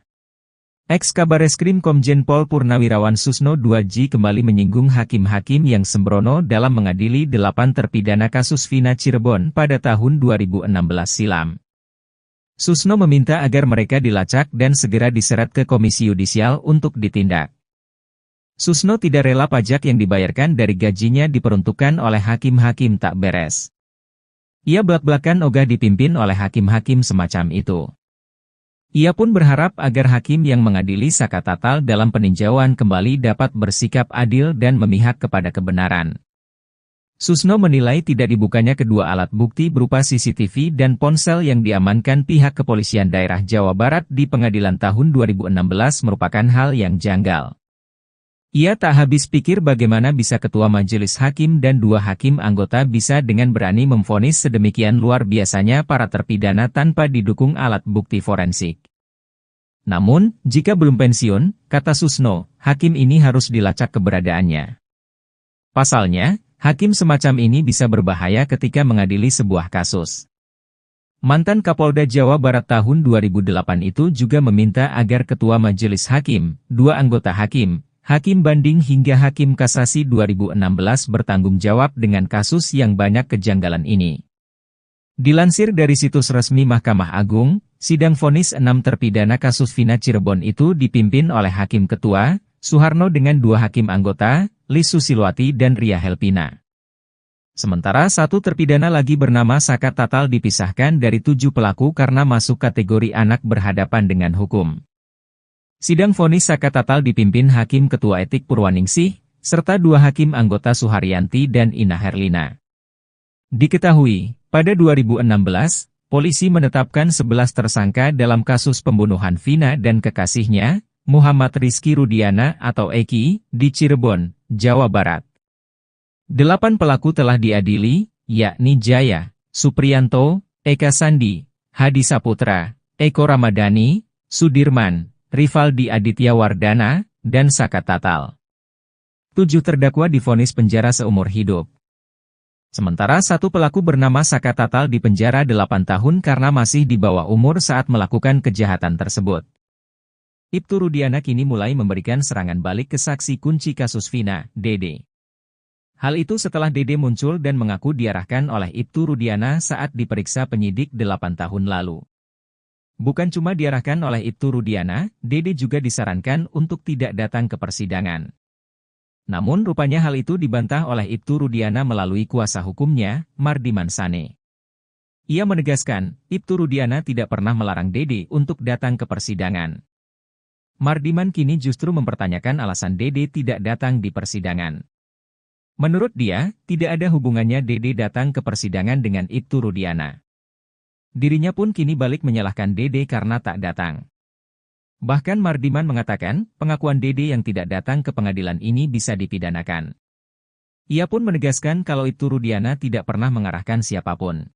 Ex-Kabareskrim Komjen Pol Purnawirawan Susno 2J kembali menyinggung hakim-hakim yang sembrono dalam mengadili 8 terpidana kasus Vina Cirebon pada tahun 2016 silam. Susno meminta agar mereka dilacak dan segera diseret ke Komisi Yudisial untuk ditindak. Susno tidak rela pajak yang dibayarkan dari gajinya diperuntukkan oleh hakim-hakim tak beres. Ia belak-belakan ogah dipimpin oleh hakim-hakim semacam itu. Ia pun berharap agar hakim yang mengadili Saka Tatal dalam peninjauan kembali dapat bersikap adil dan memihak kepada kebenaran. Susno menilai tidak dibukanya kedua alat bukti berupa CCTV dan ponsel yang diamankan pihak kepolisian daerah Jawa Barat di pengadilan tahun 2016 merupakan hal yang janggal. Ia tak habis pikir bagaimana bisa ketua majelis hakim dan 2 hakim anggota bisa dengan berani memvonis sedemikian luar biasanya para terpidana tanpa didukung alat bukti forensik. Namun, jika belum pensiun, kata Susno, hakim ini harus dilacak keberadaannya. Pasalnya, hakim semacam ini bisa berbahaya ketika mengadili sebuah kasus. Mantan Kapolda Jawa Barat tahun 2008 itu juga meminta agar ketua majelis hakim, 2 anggota hakim, Hakim Banding hingga Hakim Kasasi 2016 bertanggung jawab dengan kasus yang banyak kejanggalan ini. Dilansir dari situs resmi Mahkamah Agung, sidang vonis 6 terpidana kasus Vina Cirebon itu dipimpin oleh Hakim Ketua, Suharno dengan 2 hakim anggota, Lis Susilwati dan Ria Helpina. Sementara 1 terpidana lagi bernama Saka Tatal dipisahkan dari 7 pelaku karena masuk kategori anak berhadapan dengan hukum. Sidang vonis Saka Tatal dipimpin Hakim Ketua Etik Purwaningsih, serta 2 hakim anggota Suharyanti dan Ina Herlina. Diketahui, pada 2016, polisi menetapkan 11 tersangka dalam kasus pembunuhan Vina dan kekasihnya, Muhammad Rizky Rudiana atau Eki, di Cirebon, Jawa Barat. 8 pelaku telah diadili, yakni Jaya, Supriyanto, Eka Sandi, Hadi Saputra, Eko Ramadhani, Sudirman, Rivaldi Aditya Wardana, dan Saka Tatal. 7 terdakwa divonis penjara seumur hidup. Sementara 1 pelaku bernama Saka Tatal dipenjara 8 tahun karena masih di bawah umur saat melakukan kejahatan tersebut. Ibtu Rudiana kini mulai memberikan serangan balik ke saksi kunci kasus Vina, Dede. Hal itu setelah Dede muncul dan mengaku diarahkan oleh Ibtu Rudiana saat diperiksa penyidik 8 tahun lalu. Bukan cuma diarahkan oleh Ibtu Rudiana, Dede juga disarankan untuk tidak datang ke persidangan. Namun rupanya hal itu dibantah oleh Ibtu Rudiana melalui kuasa hukumnya, Mardiman Sane. Ia menegaskan, Ibtu Rudiana tidak pernah melarang Dede untuk datang ke persidangan. Mardiman kini justru mempertanyakan alasan Dede tidak datang di persidangan. Menurut dia, tidak ada hubungannya Dede datang ke persidangan dengan Ibtu Rudiana. Dirinya pun kini balik menyalahkan Dede karena tak datang. Bahkan Mardiman mengatakan, pengakuan Dede yang tidak datang ke pengadilan ini bisa dipidanakan. Ia pun menegaskan kalau Ibtu Rudiana tidak pernah mengarahkan siapapun.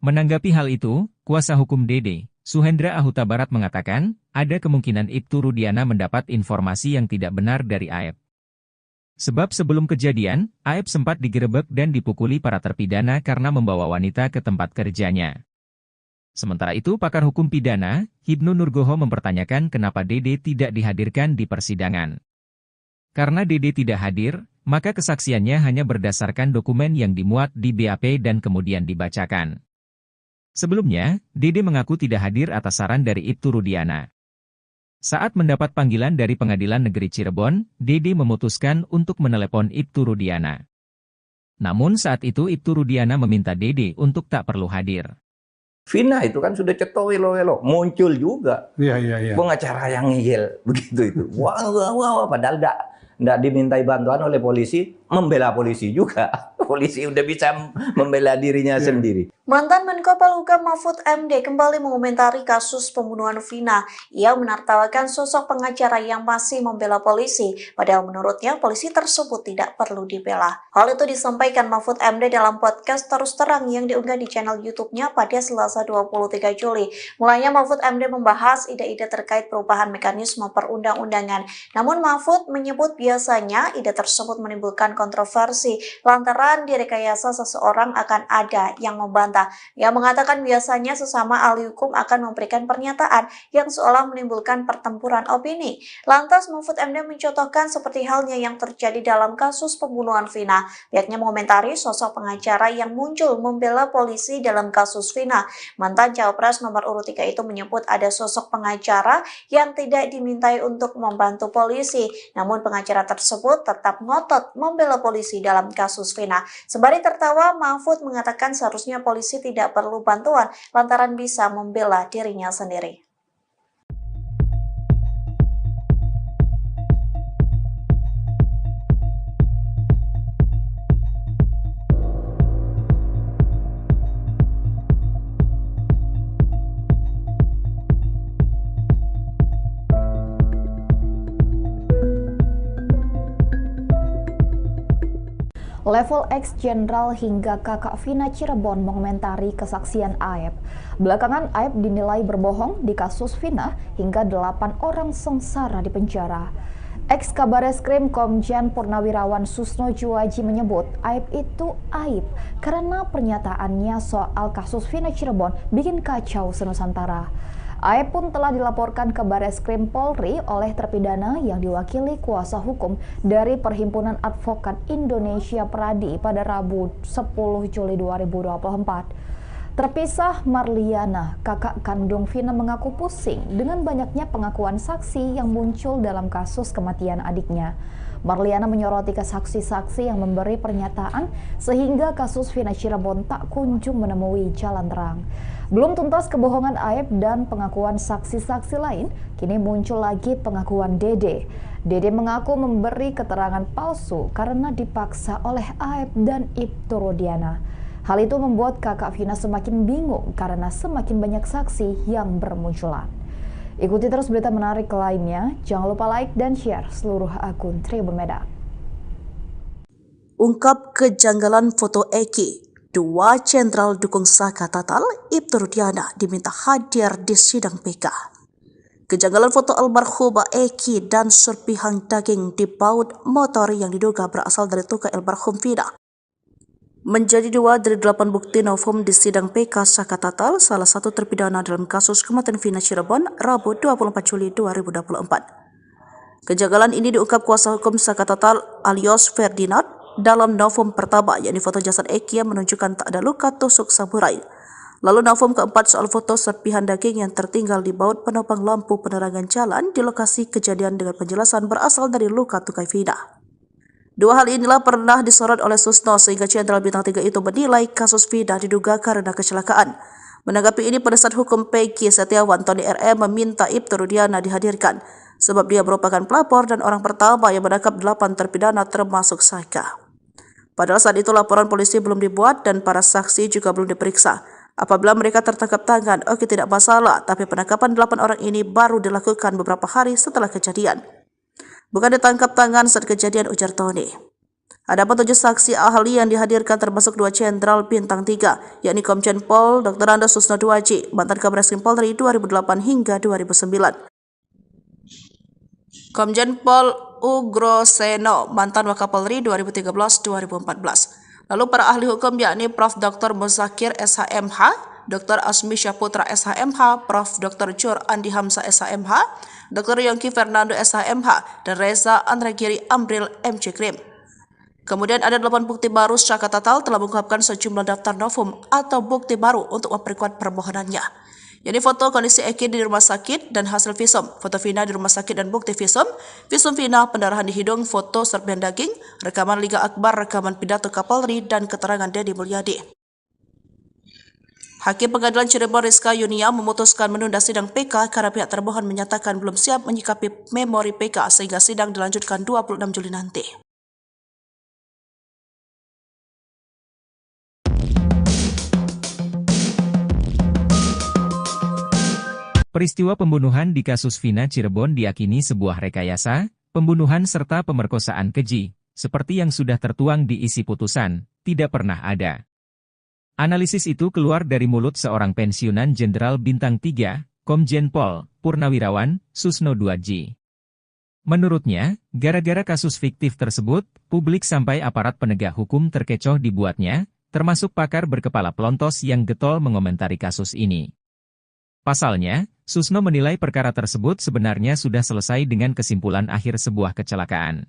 Menanggapi hal itu, kuasa hukum Dede, Suhendra Ahuta Barat mengatakan, ada kemungkinan Ibtu Rudiana mendapat informasi yang tidak benar dari Aep. Sebab sebelum kejadian, Aep sempat digerebek dan dipukuli para terpidana karena membawa wanita ke tempat kerjanya. Sementara itu pakar hukum pidana, Hibnu Nurgoho mempertanyakan kenapa Dede tidak dihadirkan di persidangan. Karena Dede tidak hadir, maka kesaksiannya hanya berdasarkan dokumen yang dimuat di BAP dan kemudian dibacakan. Sebelumnya, Dede mengaku tidak hadir atas saran dari Ibtu Rudiana. Saat mendapat panggilan dari Pengadilan Negeri Cirebon, Dede memutuskan untuk menelepon Ibtu Rudiana. Namun saat itu Ibtu Rudiana meminta Dede untuk tak perlu hadir. Vina itu kan sudah cetowelo-welo, muncul juga. Iya. Pengacara yang ngeyel, begitu itu. Wah, padahal enggak dimintai bantuan oleh polisi, membela polisi juga. Polisi udah bisa membela dirinya sendiri. Mantan Menko Polhukam Mahfud MD kembali mengomentari kasus pembunuhan Vina. Ia menertawakan sosok pengacara yang masih membela polisi, padahal menurutnya polisi tersebut tidak perlu dibela. Hal itu disampaikan Mahfud MD dalam podcast Terus Terang yang diunggah di channel YouTube-nya pada Selasa 23 Juli. Mulanya Mahfud MD membahas ide-ide terkait perubahan mekanisme perundang-undangan. Namun Mahfud menyebut biasanya ide tersebut menimbulkan kontroversi lantaran direkayasa seseorang akan ada yang membantah. Ia mengatakan biasanya sesama ahli hukum akan memberikan pernyataan yang seolah menimbulkan pertempuran opini. Lantas Mahfud MD mencontohkan seperti halnya yang terjadi dalam kasus pembunuhan Vina. Pihaknya mengomentari sosok pengacara yang muncul membela polisi dalam kasus Vina. Mantan Cawapres nomor urut 3 itu menyebut ada sosok pengacara yang tidak dimintai untuk membantu polisi. Namun pengacara tersebut tetap ngotot membela polisi dalam kasus Vina. Sembari tertawa, Mahfud mengatakan seharusnya polisi tidak perlu bantuan lantaran bisa membela dirinya sendiri. Level ex Jenderal hingga kakak Vina Cirebon mengomentari kesaksian Aep. Belakangan Aep dinilai berbohong di kasus Vina hingga 8 orang sengsara di penjara. Ex Kabareskrim Komjen Purnawirawan Susno Juwaji menyebut Aep itu aib karena pernyataannya soal kasus Vina Cirebon bikin kacau senusantara. Aep pun telah dilaporkan ke Bareskrim Polri oleh terpidana yang diwakili kuasa hukum dari Perhimpunan Advokat Indonesia Pradi pada Rabu 10 Juli 2024. Terpisah Marliana, kakak kandung Vina mengaku pusing dengan banyaknya pengakuan saksi yang muncul dalam kasus kematian adiknya. Marliana menyoroti ke saksi-saksi yang memberi pernyataan sehingga kasus Vina Cirebon tak kunjung menemui jalan terang. Belum tuntas kebohongan Aep dan pengakuan saksi-saksi lain, kini muncul lagi pengakuan Dede. Dede mengaku memberi keterangan palsu karena dipaksa oleh Aep dan Ibtu Rudiana. Hal itu membuat kakak Vina semakin bingung karena semakin banyak saksi yang bermunculan. Ikuti terus berita menarik lainnya, jangan lupa like dan share seluruh akun Tribun Medan. Ungkap kejanggalan foto Eki. Dua jenderal dukung Saka Tatal, Ibtu Rudiana diminta hadir di sidang PK. Kejanggalan foto almarhumah Eki dan serpihan daging di baut motor yang diduga berasal dari tukang almarhum Vina menjadi 2 dari 8 bukti novum di sidang PK Saka Tatal, salah satu terpidana dalam kasus kematian Vina Cirebon, Rabu 24 Juli 2024. Kejanggalan ini diungkap kuasa hukum Saka Tatal alias Ferdinand dalam novum pertama, yakni foto jasad Eki yang menunjukkan tak ada luka tusuk samurai. Lalu novum keempat soal foto serpihan daging yang tertinggal di baut penopang lampu penerangan jalan di lokasi kejadian dengan penjelasan berasal dari luka tukai Vina. 2 hal inilah pernah disorot oleh Susno sehingga Jenderal Bintang 3 itu menilai kasus Vina diduga karena kecelakaan. Menanggapi ini, penasihat hukum Peggy Setiawan Tony RM meminta Ibtu Rudiana dihadirkan sebab dia merupakan pelapor dan orang pertama yang menangkap 8 terpidana termasuk Saka. Padahal saat itu laporan polisi belum dibuat dan para saksi juga belum diperiksa. Apabila mereka tertangkap tangan, oke tidak masalah, tapi penangkapan 8 orang ini baru dilakukan beberapa hari setelah kejadian. Bukan ditangkap tangan saat kejadian, ujar Tony. Ada 7 saksi ahli yang dihadirkan termasuk 2 Jenderal Bintang 3, yakni Komjen Pol Dr. Andes Susno Duaji, mantan Kabareskrim Polri 2008 hingga 2009. Komjen Pol Ugro Seno, mantan Wakapolri 2013-2014. Lalu para ahli hukum yakni Prof. Dr. Muzakir SHMH, Dr. Asmi Syaputra SHMH, Prof. Dr. Jur Andi Hamzah SHMH, Dr. Yongki Fernando SHMH, dan Reza Andragiri Amril MC Krim. Kemudian ada 8 bukti baru Saka Tatal telah mengungkapkan sejumlah daftar novum atau bukti baru untuk memperkuat permohonannya. Yakni foto kondisi Eki di rumah sakit dan hasil visum, foto Vina di rumah sakit dan bukti visum Vina, pendarahan di hidung, foto serpihan daging, rekaman Liga Akbar, rekaman pidato Kapolri, dan keterangan Deddy Mulyadi. Hakim Pengadilan Cirebon Rizka Yunia memutuskan menunda sidang PK karena pihak termohon menyatakan belum siap menyikapi memori PK sehingga sidang dilanjutkan 26 Juli nanti. Peristiwa pembunuhan di kasus Vina Cirebon diyakini sebuah rekayasa, pembunuhan serta pemerkosaan keji, seperti yang sudah tertuang di isi putusan, tidak pernah ada. Analisis itu keluar dari mulut seorang pensiunan Jenderal Bintang 3, Komjen Pol Purnawirawan Susno Duaji. Menurutnya, gara-gara kasus fiktif tersebut, publik sampai aparat penegak hukum terkecoh dibuatnya, termasuk pakar berkepala pelontos yang getol mengomentari kasus ini. Pasalnya, Susno menilai perkara tersebut sebenarnya sudah selesai dengan kesimpulan akhir sebuah kecelakaan.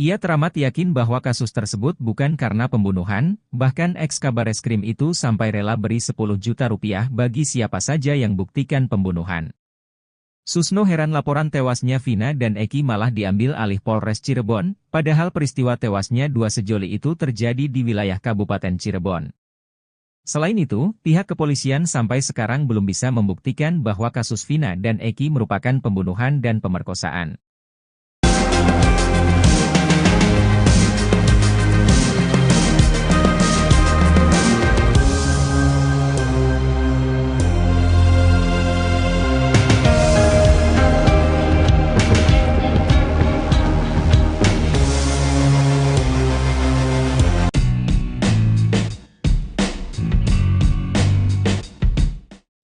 Ia teramat yakin bahwa kasus tersebut bukan karena pembunuhan, bahkan ex-Kabareskrim itu sampai rela beri 10 juta rupiah bagi siapa saja yang buktikan pembunuhan. Susno heran laporan tewasnya Vina dan Eki malah diambil alih Polres Cirebon, padahal peristiwa tewasnya 2 sejoli itu terjadi di wilayah Kabupaten Cirebon. Selain itu, pihak kepolisian sampai sekarang belum bisa membuktikan bahwa kasus Vina dan Eki merupakan pembunuhan dan pemerkosaan.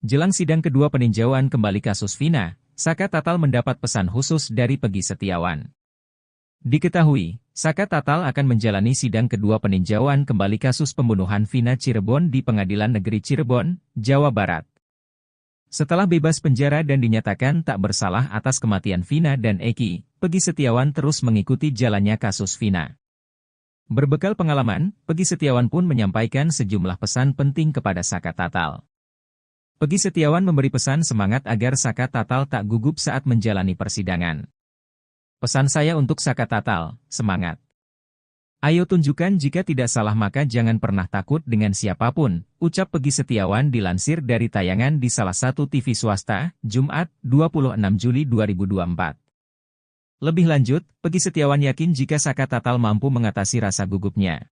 Jelang sidang kedua peninjauan kembali kasus Vina, Saka Tatal mendapat pesan khusus dari Peggy Setiawan. Diketahui, Saka Tatal akan menjalani sidang kedua peninjauan kembali kasus pembunuhan Vina Cirebon di Pengadilan Negeri Cirebon, Jawa Barat. Setelah bebas penjara dan dinyatakan tak bersalah atas kematian Vina dan Eki, Peggy Setiawan terus mengikuti jalannya kasus Vina. Berbekal pengalaman, Peggy Setiawan pun menyampaikan sejumlah pesan penting kepada Saka Tatal. Peggy Setiawan memberi pesan semangat agar Saka Tatal tak gugup saat menjalani persidangan. Pesan saya untuk Saka Tatal, semangat. Ayo tunjukkan jika tidak salah maka jangan pernah takut dengan siapapun, ucap Peggy Setiawan dilansir dari tayangan di salah satu TV swasta, Jumat, 26 Juli 2024. Lebih lanjut, Peggy Setiawan yakin jika Saka Tatal mampu mengatasi rasa gugupnya.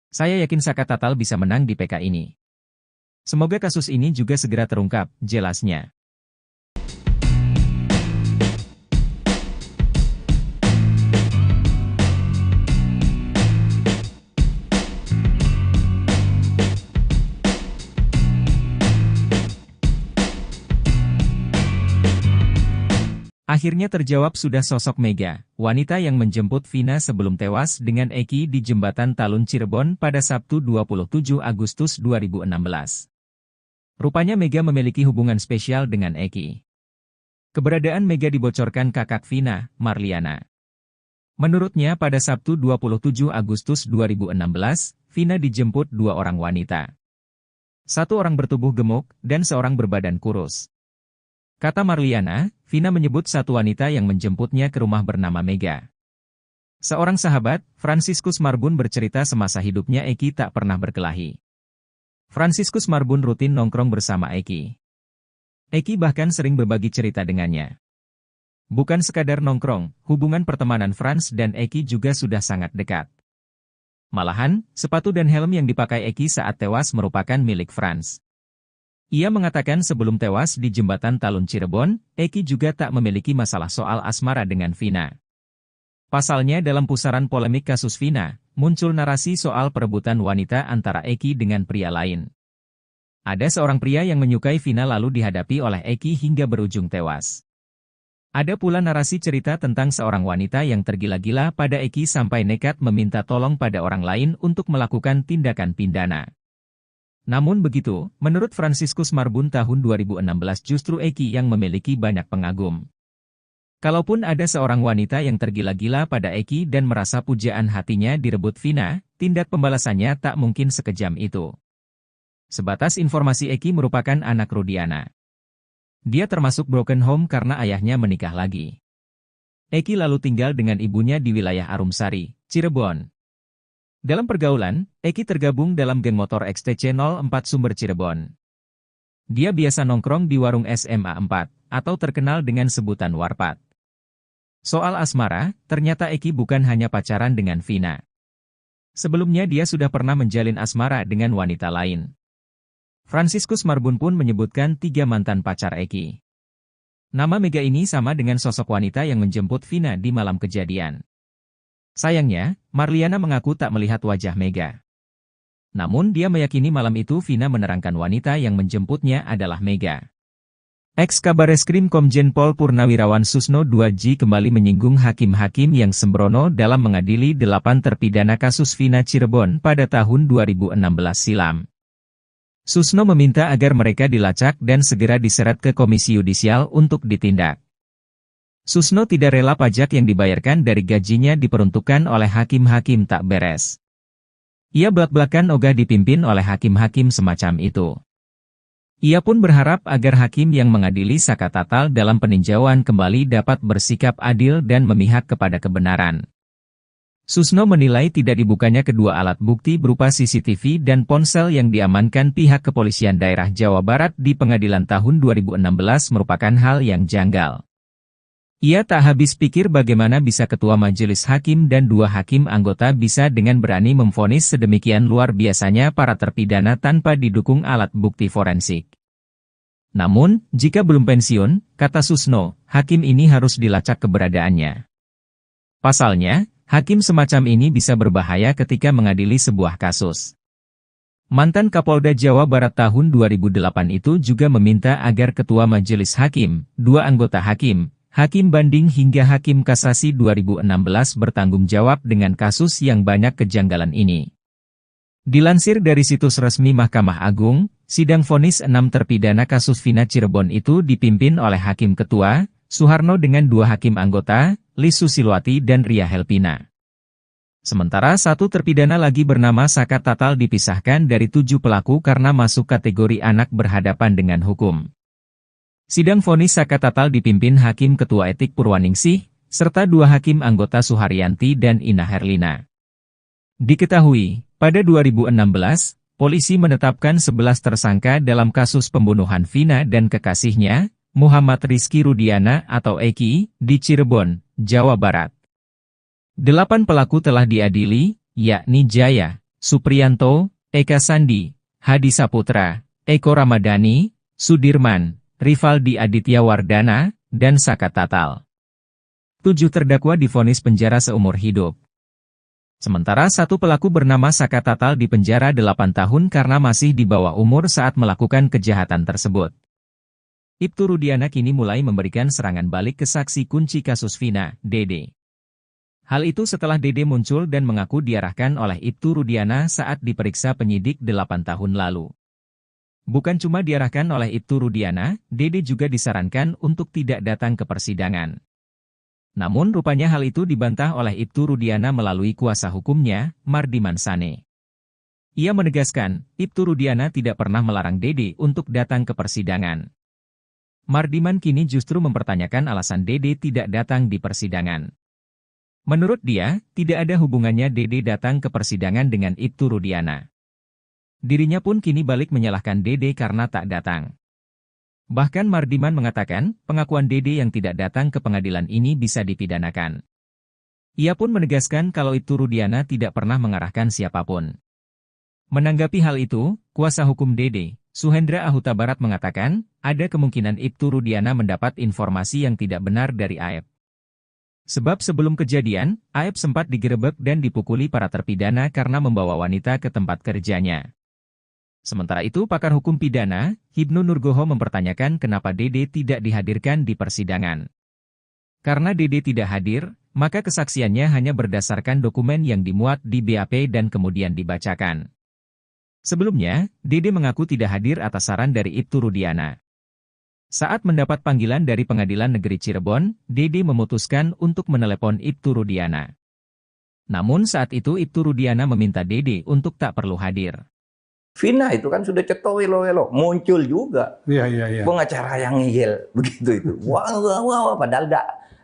Saya yakin Saka Tatal bisa menang di PK ini. Semoga kasus ini juga segera terungkap, jelasnya. Akhirnya terjawab sudah sosok Mega, wanita yang menjemput Vina sebelum tewas dengan Eki di Jembatan Talun Cirebon pada Sabtu 27 Agustus 2016. Rupanya Mega memiliki hubungan spesial dengan Eki. Keberadaan Mega dibocorkan kakak Vina, Marliana. Menurutnya pada Sabtu 27 Agustus 2016, Vina dijemput dua orang wanita. Satu orang bertubuh gemuk, dan seorang berbadan kurus. Kata Marliana, Vina menyebut satu wanita yang menjemputnya ke rumah bernama Mega. Seorang sahabat, Franciscus Marbun bercerita semasa hidupnya Eki tak pernah berkelahi. Franciscus Marbun rutin nongkrong bersama Eki. Eki bahkan sering berbagi cerita dengannya. Bukan sekadar nongkrong, hubungan pertemanan Frans dan Eki juga sudah sangat dekat. Malahan, sepatu dan helm yang dipakai Eki saat tewas merupakan milik Frans. Ia mengatakan sebelum tewas di Jembatan Talun Cirebon, Eki juga tak memiliki masalah soal asmara dengan Vina. Pasalnya dalam pusaran polemik kasus Vina, muncul narasi soal perebutan wanita antara Eki dengan pria lain. Ada seorang pria yang menyukai Vina lalu dihadapi oleh Eki hingga berujung tewas. Ada pula narasi cerita tentang seorang wanita yang tergila-gila pada Eki sampai nekat meminta tolong pada orang lain untuk melakukan tindakan pidana. Namun begitu, menurut Franciscus Marbun tahun 2016 justru Eki yang memiliki banyak pengagum. Kalaupun ada seorang wanita yang tergila-gila pada Eki dan merasa pujaan hatinya direbut Vina, tindak pembalasannya tak mungkin sekejam itu. Sebatas informasi Eki merupakan anak Rudiana. Dia termasuk broken home karena ayahnya menikah lagi. Eki lalu tinggal dengan ibunya di wilayah Arumsari, Cirebon. Dalam pergaulan, Eki tergabung dalam geng motor XTC 04 Sumber Cirebon. Dia biasa nongkrong di warung SMA 4, atau terkenal dengan sebutan Warpat. Soal asmara, ternyata Eki bukan hanya pacaran dengan Vina. Sebelumnya dia sudah pernah menjalin asmara dengan wanita lain. Franciscus Marbun pun menyebutkan 3 mantan pacar Eki. Nama Mega ini sama dengan sosok wanita yang menjemput Vina di malam kejadian. Sayangnya, Marliana mengaku tak melihat wajah Mega. Namun dia meyakini malam itu Vina menerangkan wanita yang menjemputnya adalah Mega. Ex-Kabareskrim Komjen Pol Purnawirawan Susno 2J kembali menyinggung hakim-hakim yang sembrono dalam mengadili 8 terpidana kasus Vina Cirebon pada tahun 2016 silam. Susno meminta agar mereka dilacak dan segera diseret ke Komisi Yudisial untuk ditindak. Susno tidak rela pajak yang dibayarkan dari gajinya diperuntukkan oleh hakim-hakim tak beres. Ia belak-belakan ogah dipimpin oleh hakim-hakim semacam itu. Ia pun berharap agar hakim yang mengadili Saka Tatal dalam peninjauan kembali dapat bersikap adil dan memihak kepada kebenaran. Susno menilai tidak dibukanya kedua alat bukti berupa CCTV dan ponsel yang diamankan pihak kepolisian daerah Jawa Barat di pengadilan tahun 2016 merupakan hal yang janggal. Ia tak habis pikir bagaimana bisa ketua majelis hakim dan 2 hakim anggota bisa dengan berani memvonis sedemikian luar biasanya para terpidana tanpa didukung alat bukti forensik. Namun, jika belum pensiun, kata Susno, hakim ini harus dilacak keberadaannya. Pasalnya, hakim semacam ini bisa berbahaya ketika mengadili sebuah kasus. Mantan Kapolda Jawa Barat tahun 2008 itu juga meminta agar ketua majelis hakim, 2 anggota hakim, hakim banding hingga hakim kasasi 2016 bertanggung jawab dengan kasus yang banyak kejanggalan ini. Dilansir dari situs resmi Mahkamah Agung, sidang vonis 6 terpidana kasus Vina Cirebon itu dipimpin oleh Hakim Ketua, Suharno dengan 2 hakim anggota, Lis Susilwati dan Ria Helpina. Sementara 1 terpidana lagi bernama Saka Tatal dipisahkan dari 7 pelaku karena masuk kategori anak berhadapan dengan hukum. Sidang vonis Saka Tatal dipimpin Hakim Ketua Etik Purwaningsih, serta 2 hakim anggota Suharyanti dan Ina Herlina. Diketahui, pada 2016, polisi menetapkan 11 tersangka dalam kasus pembunuhan Vina dan kekasihnya, Muhammad Rizky Rudiana atau Eki, di Cirebon, Jawa Barat. 8 pelaku telah diadili, yakni Jaya, Supriyanto, Eka Sandi, Hadi Saputra, Eko Ramadhani, Sudirman, Rivaldi Aditya Wardana, dan Saka Tatal. 7 terdakwa divonis penjara seumur hidup. Sementara 1 pelaku bernama Saka Tatal dipenjara 8 tahun karena masih di bawah umur saat melakukan kejahatan tersebut. Ibtu Rudiana kini mulai memberikan serangan balik ke saksi kunci kasus Vina, Dede. Hal itu setelah Dede muncul dan mengaku diarahkan oleh Ibtu Rudiana saat diperiksa penyidik 8 tahun lalu. Bukan cuma diarahkan oleh Ibtu Rudiana, Dede juga disarankan untuk tidak datang ke persidangan. Namun rupanya hal itu dibantah oleh Ibtu Rudiana melalui kuasa hukumnya, Mardiman Sane. Ia menegaskan, Ibtu Rudiana tidak pernah melarang Dede untuk datang ke persidangan. Mardiman kini justru mempertanyakan alasan Dede tidak datang di persidangan. Menurut dia, tidak ada hubungannya Dede datang ke persidangan dengan Ibtu Rudiana. Dirinya pun kini balik menyalahkan Dede karena tak datang. Bahkan Mardiman mengatakan, pengakuan Dede yang tidak datang ke pengadilan ini bisa dipidanakan. Ia pun menegaskan kalau Ibtu Rudiana tidak pernah mengarahkan siapapun. Menanggapi hal itu, kuasa hukum Dede, Suhendra Ahuta Barat mengatakan, ada kemungkinan Ibtu Rudiana mendapat informasi yang tidak benar dari Aep. Sebab sebelum kejadian, Aep sempat digerebek dan dipukuli para terpidana karena membawa wanita ke tempat kerjanya. Sementara itu pakar hukum pidana, Hibnu Nurgoho mempertanyakan kenapa Dede tidak dihadirkan di persidangan. Karena Dede tidak hadir, maka kesaksiannya hanya berdasarkan dokumen yang dimuat di BAP dan kemudian dibacakan. Sebelumnya, Dede mengaku tidak hadir atas saran dari Ibtu Rudiana. Saat mendapat panggilan dari Pengadilan Negeri Cirebon, Dede memutuskan untuk menelepon Ibtu Rudiana. Namun saat itu Ibtu Rudiana meminta Dede untuk tak perlu hadir. Vina itu kan sudah cetok welo-welo, muncul juga. Iya. Pengacara yang ngeyel, begitu itu. Wah, padahal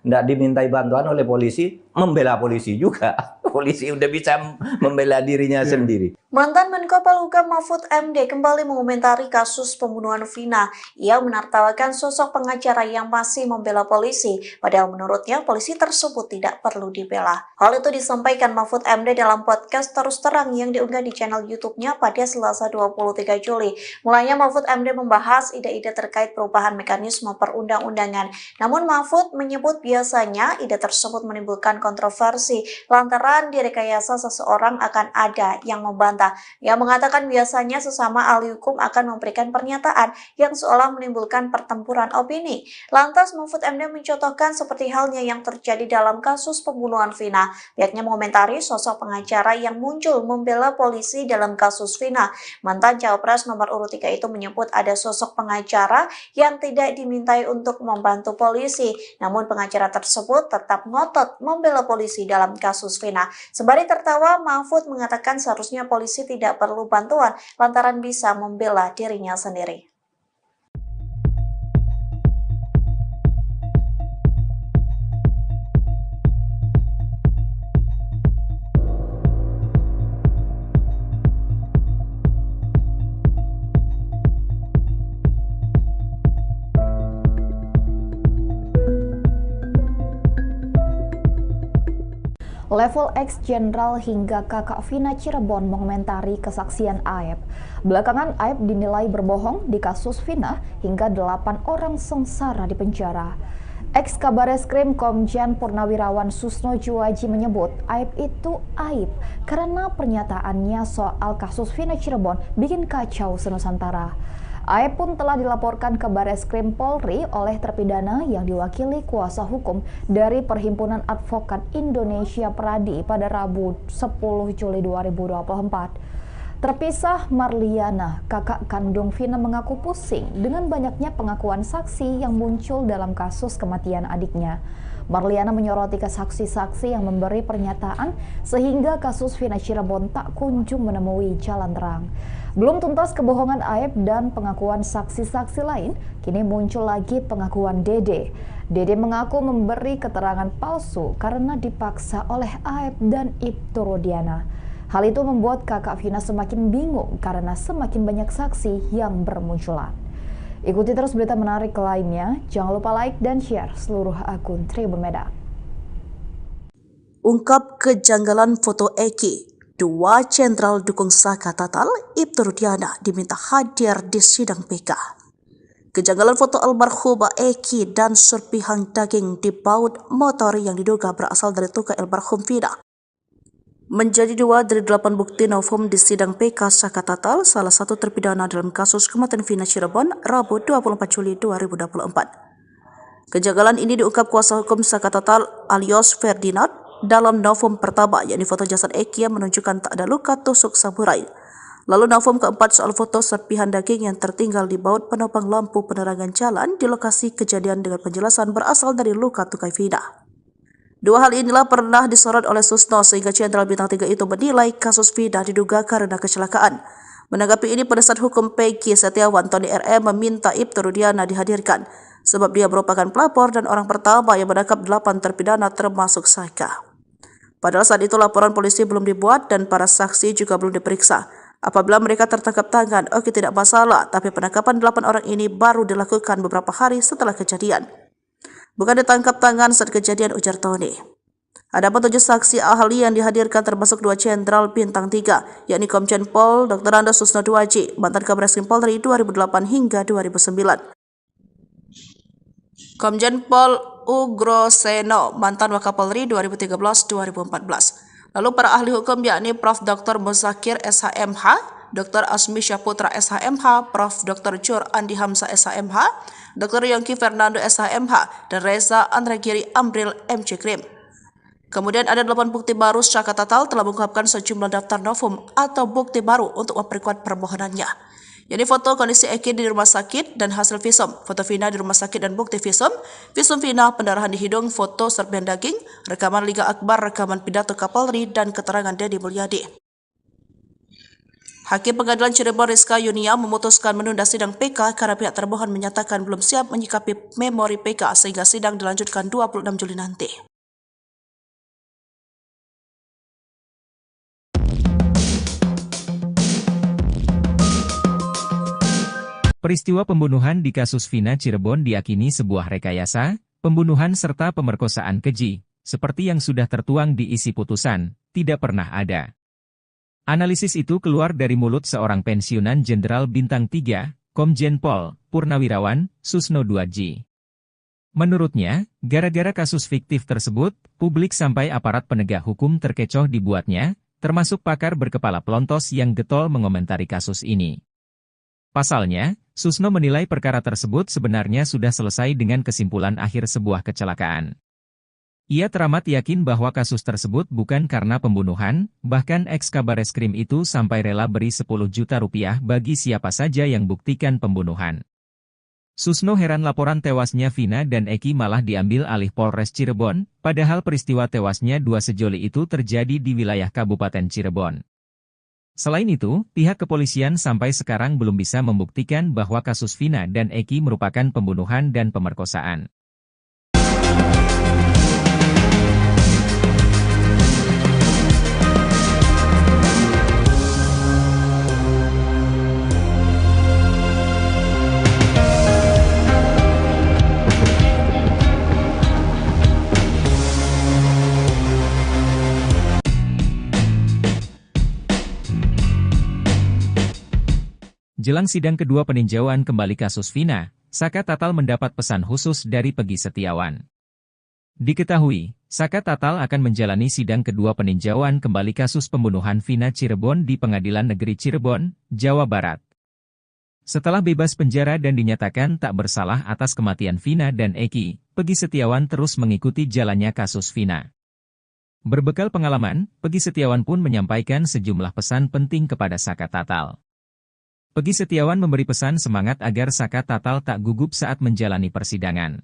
enggak dimintai bantuan oleh polisi, membela polisi juga. Polisi udah bisa membela dirinya sendiri. Mantan Menko Polhukam Mahfud MD kembali mengomentari kasus pembunuhan Vina. Ia menertawakan sosok pengacara yang masih membela polisi, padahal menurutnya polisi tersebut tidak perlu dibela. Hal itu disampaikan Mahfud MD dalam podcast Terus Terang yang diunggah di channel YouTube-nya pada Selasa 23 Juli. Mulanya Mahfud MD membahas ide-ide terkait perubahan mekanisme perundang-undangan. Namun Mahfud menyebut biasanya ide tersebut menimbulkan kontroversi lantaran direkayasa seseorang akan ada yang membantah. Ia mengatakan biasanya sesama ahli hukum akan memberikan pernyataan yang seolah menimbulkan pertempuran opini. Lantas Mahfud MD mencontohkan seperti halnya yang terjadi dalam kasus pembunuhan Vina. Pihaknya mengomentari sosok pengacara yang muncul membela polisi dalam kasus Vina. Mantan Cawapres nomor urut 3 itu menyebut ada sosok pengacara yang tidak dimintai untuk membantu polisi. Namun pengacara tersebut tetap ngotot membela polisi dalam kasus Vina. Sembari tertawa, Mahfud mengatakan seharusnya polisi tidak perlu bantuan lantaran bisa membela dirinya sendiri. Level ex-jenderal hingga kakak Vina Cirebon mengomentari kesaksian Aep. Belakangan Aep dinilai berbohong di kasus Vina hingga 8 orang sengsara di penjara. Ex-Kabareskrim Komjen Purnawirawan Susno Juwaji menyebut Aep itu aib karena pernyataannya soal kasus Vina Cirebon bikin kacau senusantara. Aep pun telah dilaporkan ke Bareskrim Polri oleh terpidana yang diwakili kuasa hukum dari Perhimpunan Advokat Indonesia Pradi pada Rabu 10 Juli 2024. Terpisah Marliana, kakak kandung Vina mengaku pusing dengan banyaknya pengakuan saksi yang muncul dalam kasus kematian adiknya. Marliana menyoroti ke saksi-saksi yang memberi pernyataan sehingga kasus Vina Cirebon tak kunjung menemui jalan terang. Belum tuntas kebohongan Aep dan pengakuan saksi-saksi lain, kini muncul lagi pengakuan Dede. Dede mengaku memberi keterangan palsu karena dipaksa oleh Aep dan Ibtu Rudiana. Hal itu membuat kakak Vina semakin bingung karena semakin banyak saksi yang bermunculan. Ikuti terus berita menarik lainnya, jangan lupa like dan share seluruh akun Tribun Medan. Ungkap kejanggalan foto Eki. Dua jenderal dukung Saka Tatal, Ibtu Rudiana diminta hadir di sidang PK. Kejanggalan foto almarhumah Eki dan serpihan daging di baut motor yang diduga berasal dari tukang almarhum Vina menjadi 2 dari 8 bukti novum di sidang PK Saka Tatal, salah satu terpidana dalam kasus kematian Vina Cirebon, Rabu 24 Juli 2024. Kejanggalan ini diungkap kuasa hukum Saka Tatal alias Ferdinand dalam novum pertama, yakni foto jasad Eki yang menunjukkan tak ada luka tusuk samurai. Lalu novum keempat soal foto serpihan daging yang tertinggal di baut penopang lampu penerangan jalan di lokasi kejadian dengan penjelasan berasal dari luka tukai Vina. Dua hal inilah pernah disorot oleh Susno sehingga Jenderal Bintang 3 itu menilai kasus Vina diduga karena kecelakaan. Menanggapi ini, penasihat hukum Peggy Setiawan Tony RM meminta Ibtu Rudiana dihadirkan sebab dia merupakan pelapor dan orang pertama yang menangkap 8 terpidana termasuk Saka. Padahal saat itu laporan polisi belum dibuat dan para saksi juga belum diperiksa. Apabila mereka tertangkap tangan, oke tidak masalah, tapi penangkapan 8 orang ini baru dilakukan beberapa hari setelah kejadian. Bukan ditangkap tangan saat kejadian, ujar Tony. Adapun 7 saksi ahli yang dihadirkan termasuk 2 Jenderal Bintang 3, yakni Komjen Pol Dr. Andes Susno Duaji, mantan Kabareskrim Polri 2008 hingga 2009. Komjen Pol Ugro Seno, mantan Wakapolri 2013-2014. Lalu para ahli hukum yakni Prof. Dr. Muzakir SHMH, Dr. Asmi Syaputra SHMH, Prof. Dr. Jur Andi Hamzah SHMH, Dr. Yongki Fernando SHMH, dan Reza Andragiri Amril MC Krim. Kemudian ada 8 bukti baru Saka Tatal telah mengungkapkan sejumlah daftar novum atau bukti baru untuk memperkuat permohonannya. Yakni foto kondisi Eki di rumah sakit dan hasil visum, foto Vina di rumah sakit dan bukti visum Vina, pendarahan di hidung, foto serpihan daging, rekaman Liga Akbar, rekaman pidato Kapolri, dan keterangan Deddy Mulyadi. Hakim Pengadilan Cirebon Rizka Yunia memutuskan menunda sidang PK karena pihak termohon menyatakan belum siap menyikapi memori PK sehingga sidang dilanjutkan 26 Juli nanti. Peristiwa pembunuhan di kasus Vina Cirebon diyakini sebuah rekayasa, pembunuhan serta pemerkosaan keji, seperti yang sudah tertuang di isi putusan, tidak pernah ada. Analisis itu keluar dari mulut seorang pensiunan Jenderal Bintang 3, Komjen Pol Purnawirawan Susno Duaji. Menurutnya, gara-gara kasus fiktif tersebut, publik sampai aparat penegak hukum terkecoh dibuatnya, termasuk pakar berkepala pelontos yang getol mengomentari kasus ini. Pasalnya, Susno menilai perkara tersebut sebenarnya sudah selesai dengan kesimpulan akhir sebuah kecelakaan. Ia teramat yakin bahwa kasus tersebut bukan karena pembunuhan, bahkan eks-Kabareskrim itu sampai rela beri 10 juta rupiah bagi siapa saja yang buktikan pembunuhan. Susno heran laporan tewasnya Vina dan Eki malah diambil alih Polres Cirebon, padahal peristiwa tewasnya 2 sejoli itu terjadi di wilayah Kabupaten Cirebon. Selain itu, pihak kepolisian sampai sekarang belum bisa membuktikan bahwa kasus Vina dan Eki merupakan pembunuhan dan pemerkosaan. Jelang sidang kedua peninjauan kembali kasus Vina, Saka Tatal mendapat pesan khusus dari Peggy Setiawan. Diketahui, Saka Tatal akan menjalani sidang kedua peninjauan kembali kasus pembunuhan Vina Cirebon di Pengadilan Negeri Cirebon, Jawa Barat. Setelah bebas penjara dan dinyatakan tak bersalah atas kematian Vina dan Eki, Peggy Setiawan terus mengikuti jalannya kasus Vina. Berbekal pengalaman, Peggy Setiawan pun menyampaikan sejumlah pesan penting kepada Saka Tatal. Peggy Setiawan memberi pesan semangat agar Saka Tatal tak gugup saat menjalani persidangan.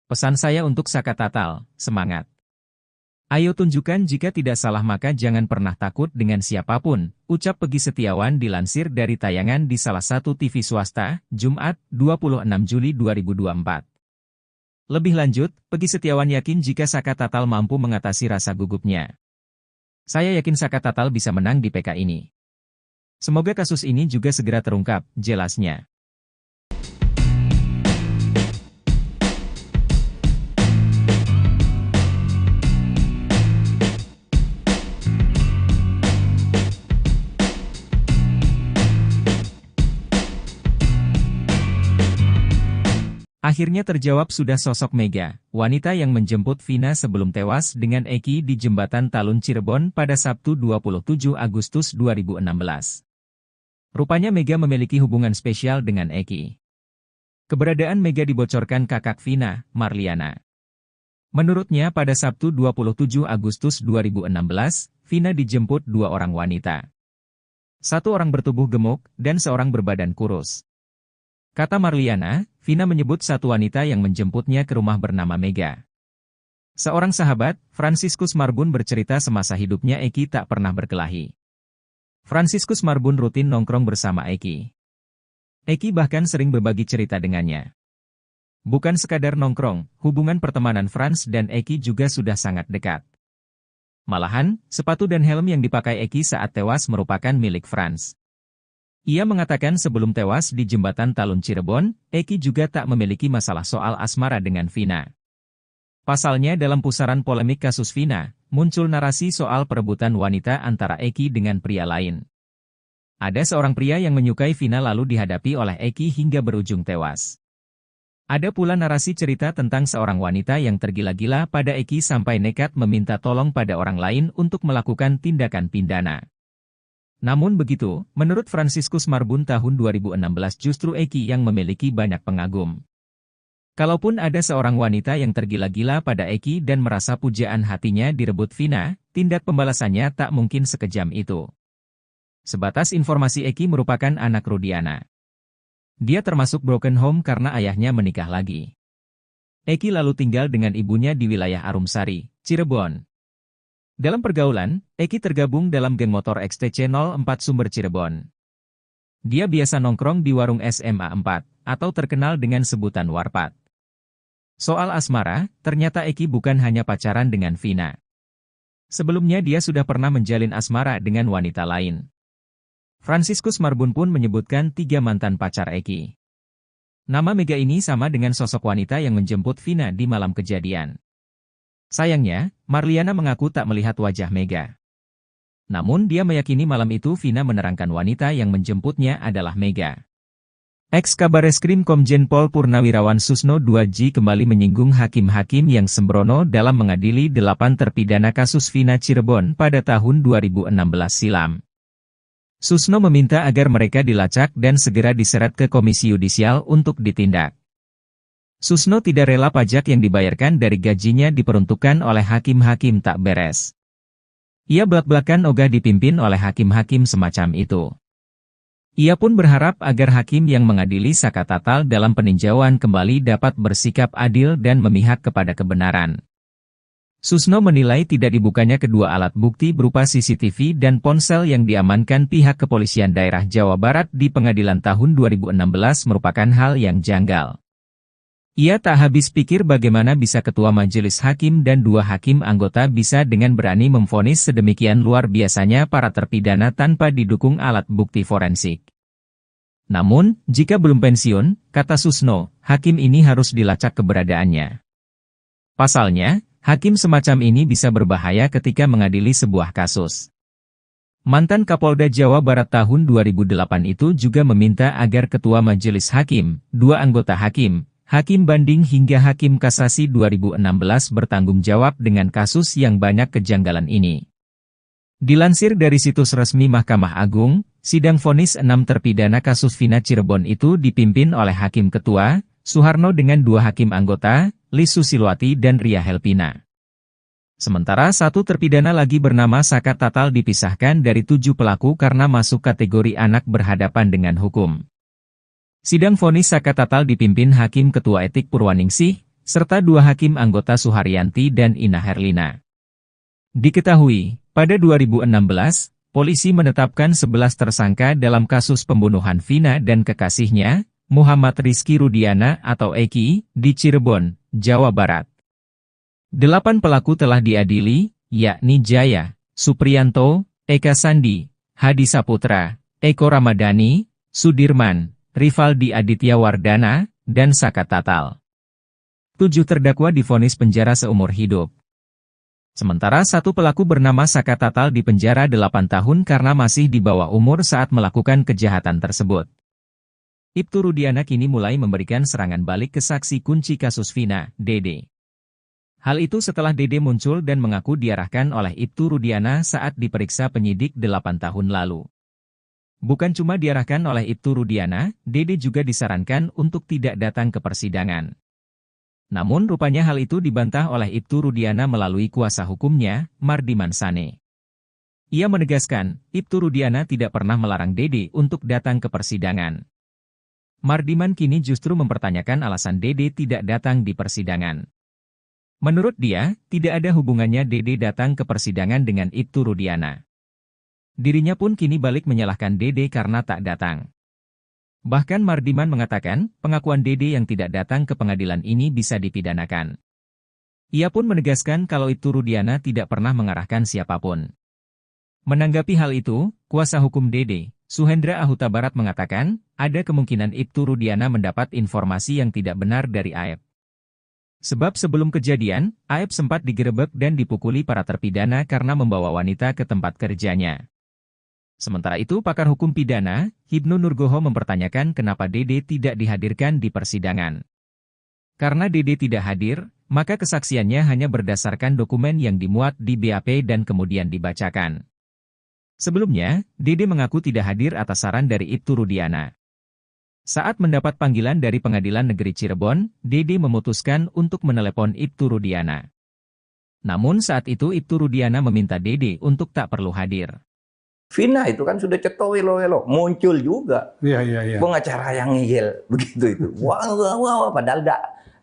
Pesan saya untuk Saka Tatal, semangat. Ayo tunjukkan jika tidak salah maka jangan pernah takut dengan siapapun, ucap Peggy Setiawan dilansir dari tayangan di salah satu TV swasta, Jumat, 26 Juli 2024. Lebih lanjut, Peggy Setiawan yakin jika Saka Tatal mampu mengatasi rasa gugupnya. Saya yakin Saka Tatal bisa menang di PK ini. Semoga kasus ini juga segera terungkap, jelasnya. Akhirnya terjawab sudah sosok Mega, wanita yang menjemput Vina sebelum tewas dengan Eki di Jembatan Talun Cirebon pada Sabtu 27 Agustus 2016. Rupanya Mega memiliki hubungan spesial dengan Eki. Keberadaan Mega dibocorkan kakak Vina, Marliana. Menurutnya pada Sabtu 27 Agustus 2016, Vina dijemput dua orang wanita. Satu orang bertubuh gemuk, dan seorang berbadan kurus. Kata Marliana, Vina menyebut satu wanita yang menjemputnya ke rumah bernama Mega. Seorang sahabat, Franciscus Marbun bercerita semasa hidupnya Eki tak pernah berkelahi. Franciscus Marbun rutin nongkrong bersama Eki. Eki bahkan sering berbagi cerita dengannya. Bukan sekadar nongkrong, hubungan pertemanan Frans dan Eki juga sudah sangat dekat. Malahan, sepatu dan helm yang dipakai Eki saat tewas merupakan milik Frans. Ia mengatakan sebelum tewas di Jembatan Talun Cirebon, Eki juga tak memiliki masalah soal asmara dengan Vina. Pasalnya dalam pusaran polemik kasus Vina, muncul narasi soal perebutan wanita antara Eki dengan pria lain. Ada seorang pria yang menyukai Vina lalu dihadapi oleh Eki hingga berujung tewas. Ada pula narasi cerita tentang seorang wanita yang tergila-gila pada Eki sampai nekat meminta tolong pada orang lain untuk melakukan tindakan pidana. Namun begitu, menurut Franciscus Marbun tahun 2016 justru Eki yang memiliki banyak pengagum. Kalaupun ada seorang wanita yang tergila-gila pada Eki dan merasa pujaan hatinya direbut Vina, tindak pembalasannya tak mungkin sekejam itu. Sebatas informasi Eki merupakan anak Rudiana. Dia termasuk broken home karena ayahnya menikah lagi. Eki lalu tinggal dengan ibunya di wilayah Arumsari, Cirebon. Dalam pergaulan, Eki tergabung dalam geng motor XTC 04 Sumber Cirebon. Dia biasa nongkrong di warung SMA 4, atau terkenal dengan sebutan Warpat. Soal asmara, ternyata Eki bukan hanya pacaran dengan Vina. Sebelumnya dia sudah pernah menjalin asmara dengan wanita lain. Franciscus Marbun pun menyebutkan 3 mantan pacar Eki. Nama Mega ini sama dengan sosok wanita yang menjemput Vina di malam kejadian. Sayangnya, Marliana mengaku tak melihat wajah Mega. Namun dia meyakini malam itu Vina menerangkan wanita yang menjemputnya adalah Mega. Ex-Kabareskrim Komjen Pol Purnawirawan Susno 2J kembali menyinggung hakim-hakim yang sembrono dalam mengadili 8 terpidana kasus Vina Cirebon pada tahun 2016 silam. Susno meminta agar mereka dilacak dan segera diseret ke Komisi Yudisial untuk ditindak. Susno tidak rela pajak yang dibayarkan dari gajinya diperuntukkan oleh hakim-hakim tak beres. Ia belak-belakan ogah dipimpin oleh hakim-hakim semacam itu. Ia pun berharap agar hakim yang mengadili Saka Tatal dalam peninjauan kembali dapat bersikap adil dan memihak kepada kebenaran. Susno menilai tidak dibukanya kedua alat bukti berupa CCTV dan ponsel yang diamankan pihak kepolisian daerah Jawa Barat di pengadilan tahun 2016 merupakan hal yang janggal. Ia tak habis pikir bagaimana bisa ketua majelis hakim dan 2 hakim anggota bisa dengan berani memvonis sedemikian luar biasanya para terpidana tanpa didukung alat bukti forensik. Namun, jika belum pensiun, kata Susno, hakim ini harus dilacak keberadaannya. Pasalnya, hakim semacam ini bisa berbahaya ketika mengadili sebuah kasus. Mantan Kapolda Jawa Barat tahun 2008 itu juga meminta agar ketua majelis hakim, 2 anggota hakim, Hakim Banding hingga Hakim Kasasi 2016 bertanggung jawab dengan kasus yang banyak kejanggalan ini. Dilansir dari situs resmi Mahkamah Agung, sidang vonis 6 terpidana kasus Vina Cirebon itu dipimpin oleh Hakim Ketua, Suharno dengan 2 hakim anggota, Lis Susilwati dan Ria Helpina. Sementara 1 terpidana lagi bernama Saka Tatal dipisahkan dari 7 pelaku karena masuk kategori anak berhadapan dengan hukum. Sidang vonis Saka Tatal dipimpin Hakim Ketua Etik Purwaningsih, serta 2 hakim anggota Suharyanti dan Ina Herlina. Diketahui, pada 2016, polisi menetapkan 11 tersangka dalam kasus pembunuhan Vina dan kekasihnya, Muhammad Rizky Rudiana atau Eki, di Cirebon, Jawa Barat. 8 pelaku telah diadili, yakni Jaya, Supriyanto, Eka Sandi, Hadi Saputra, Eko Ramadhani, Sudirman, Rivaldi Aditya Wardana, dan Saka Tatal. 7 terdakwa divonis penjara seumur hidup. Sementara 1 pelaku bernama Saka Tatal dipenjara 8 tahun karena masih di bawah umur saat melakukan kejahatan tersebut. Ibtu Rudiana kini mulai memberikan serangan balik ke saksi kunci kasus Vina, Dede. Hal itu setelah Dede muncul dan mengaku diarahkan oleh Ibtu Rudiana saat diperiksa penyidik 8 tahun lalu. Bukan cuma diarahkan oleh Ibtu Rudiana, Dede juga disarankan untuk tidak datang ke persidangan. Namun rupanya hal itu dibantah oleh Ibtu Rudiana melalui kuasa hukumnya, Mardiman Sane. Ia menegaskan, Ibtu Rudiana tidak pernah melarang Dede untuk datang ke persidangan. Mardiman kini justru mempertanyakan alasan Dede tidak datang di persidangan. Menurut dia, tidak ada hubungannya Dede datang ke persidangan dengan Ibtu Rudiana. Dirinya pun kini balik menyalahkan Dede karena tak datang. Bahkan Mardiman mengatakan, pengakuan Dede yang tidak datang ke pengadilan ini bisa dipidanakan. Ia pun menegaskan kalau Ibtu Rudiana tidak pernah mengarahkan siapapun. Menanggapi hal itu, kuasa hukum Dede, Suhendra Ahuta Barat mengatakan, ada kemungkinan Ibtu Rudiana mendapat informasi yang tidak benar dari Aep. Sebab sebelum kejadian, Aep sempat digerebek dan dipukuli para terpidana karena membawa wanita ke tempat kerjanya. Sementara itu pakar hukum pidana, Hibnu Nurgoho mempertanyakan kenapa Dede tidak dihadirkan di persidangan. Karena Dede tidak hadir, maka kesaksiannya hanya berdasarkan dokumen yang dimuat di BAP dan kemudian dibacakan. Sebelumnya, Dede mengaku tidak hadir atas saran dari Ibtu Rudiana. Saat mendapat panggilan dari Pengadilan Negeri Cirebon, Dede memutuskan untuk menelepon Ibtu Rudiana. Namun saat itu Ibtu Rudiana meminta Dede untuk tak perlu hadir. Vina itu kan sudah ceto welo-welo, muncul juga. Iya. Pengacara yang ngeyel, begitu itu. Wah, padahal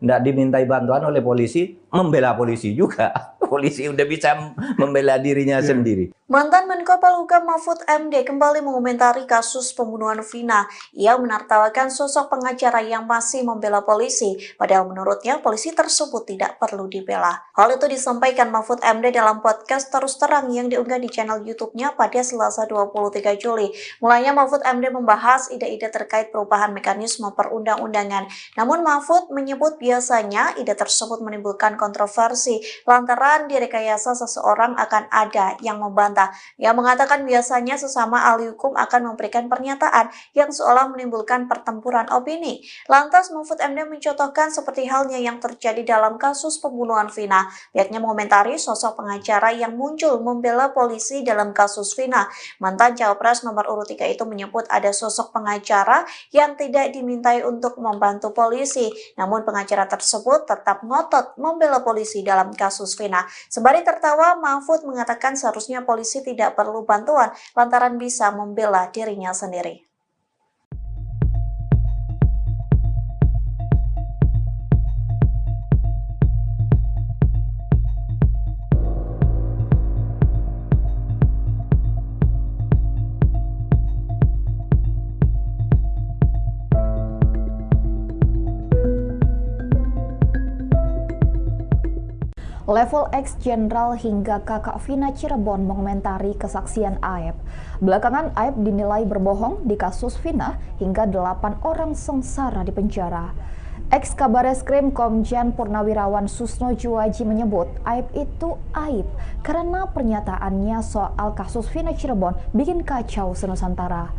enggak dimintai bantuan oleh polisi, membela polisi juga. Polisi udah bisa membela dirinya sendiri. Mantan Menko Polhukam Mahfud MD kembali mengomentari kasus pembunuhan Vina. Ia menertawakan sosok pengacara yang masih membela polisi, padahal menurutnya polisi tersebut tidak perlu dibela. Hal itu disampaikan Mahfud MD dalam podcast Terus Terang yang diunggah di channel YouTube-nya pada Selasa 23 Juli. Mulanya Mahfud MD membahas ide-ide terkait perubahan mekanisme perundang-undangan. Namun Mahfud menyebut biasanya ide tersebut menimbulkan kontroversi lantaran direkayasa seseorang akan ada yang membantah. Ia mengatakan biasanya sesama ahli hukum akan memberikan pernyataan yang seolah menimbulkan pertempuran opini. Lantas Mahfud MD mencontohkan seperti halnya yang terjadi dalam kasus pembunuhan Vina. Pihaknya mengomentari sosok pengacara yang muncul membela polisi dalam kasus Vina. Mantan Cawapres nomor urut 3 itu menyebut ada sosok pengacara yang tidak dimintai untuk membantu polisi. Namun pengacara tersebut tetap ngotot membela polisi dalam kasus Vina. Sembari tertawa, Mahfud mengatakan seharusnya polisi tidak perlu bantuan lantaran bisa membela dirinya sendiri. Level ex-jenderal hingga kakak Vina Cirebon mengomentari kesaksian Aep. Belakangan Aep dinilai berbohong di kasus Vina hingga 8 orang sengsara di penjara. Ex-Kabareskrim Komjen Purnawirawan Susno Juwaji menyebut Aep itu aib karena pernyataannya soal kasus Vina Cirebon bikin kacau senusantara.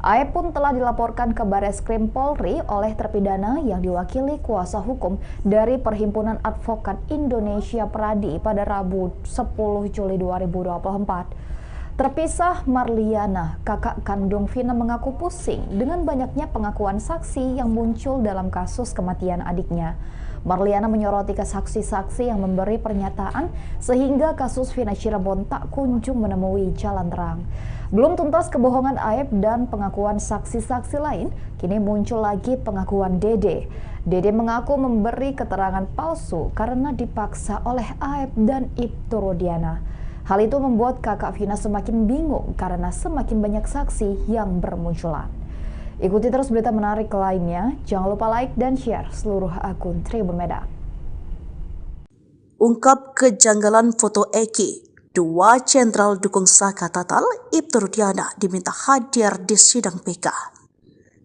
Aep pun telah dilaporkan ke Bareskrim Polri oleh terpidana yang diwakili kuasa hukum dari Perhimpunan Advokat Indonesia Pradi pada Rabu 10 Juli 2024. Terpisah Marliana, kakak kandung Vina mengaku pusing dengan banyaknya pengakuan saksi yang muncul dalam kasus kematian adiknya. Marliana menyoroti ke saksi-saksi yang memberi pernyataan sehingga kasus Vina Cirebon tak kunjung menemui jalan terang. Belum tuntas kebohongan Aep dan pengakuan saksi-saksi lain, kini muncul lagi pengakuan Dede. Dede mengaku memberi keterangan palsu karena dipaksa oleh Aep dan Ibtu Rudiana. Hal itu membuat kakak Vina semakin bingung karena semakin banyak saksi yang bermunculan. Ikuti terus berita menarik lainnya, jangan lupa like dan share seluruh akun Tribun Medan. Ungkap kejanggalan foto Eki, dua jenderal dukung Saka Tatal, Ibtu Rudiana diminta hadir di sidang PK.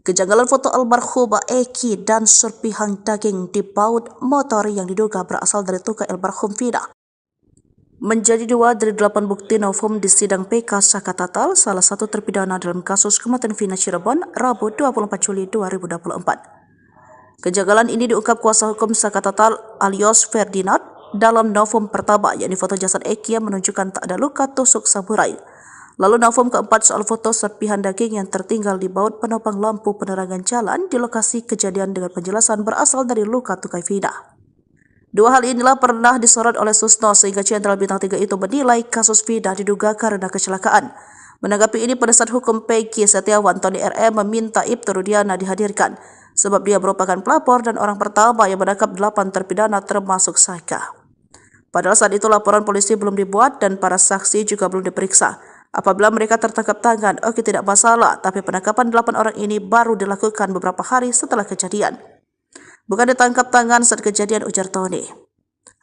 Kejanggalan foto almarhumah Eki dan serpihan daging di baut motor yang diduga berasal dari tukang almarhum Vina menjadi 2 dari 8 bukti novum di sidang PK Saka Tatal, salah satu terpidana dalam kasus kematian Vina Cirebon, Rabu 24 Juli 2024. Kejanggalan ini diungkap kuasa hukum Saka Tatal alias Ferdinand dalam novum pertama, yakni foto jasad Eki yang menunjukkan tak ada luka tusuk samurai. Lalu novum keempat soal foto serpihan daging yang tertinggal di baut penopang lampu penerangan jalan di lokasi kejadian dengan penjelasan berasal dari luka tukai Vina. Dua hal inilah pernah disorot oleh Susno sehingga Jenderal Bintang 3 itu menilai kasus Vina diduga karena kecelakaan. Menanggapi ini, penasihat hukum Peggy Setiawan Tony RM meminta Ibtu Rudiana dihadirkan sebab dia merupakan pelapor dan orang pertama yang menangkap 8 terpidana termasuk Saka. Padahal saat itu laporan polisi belum dibuat dan para saksi juga belum diperiksa. Apabila mereka tertangkap tangan, oke tidak masalah, tapi penangkapan 8 orang ini baru dilakukan beberapa hari setelah kejadian. Bukan ditangkap tangan saat kejadian, ujar Tony.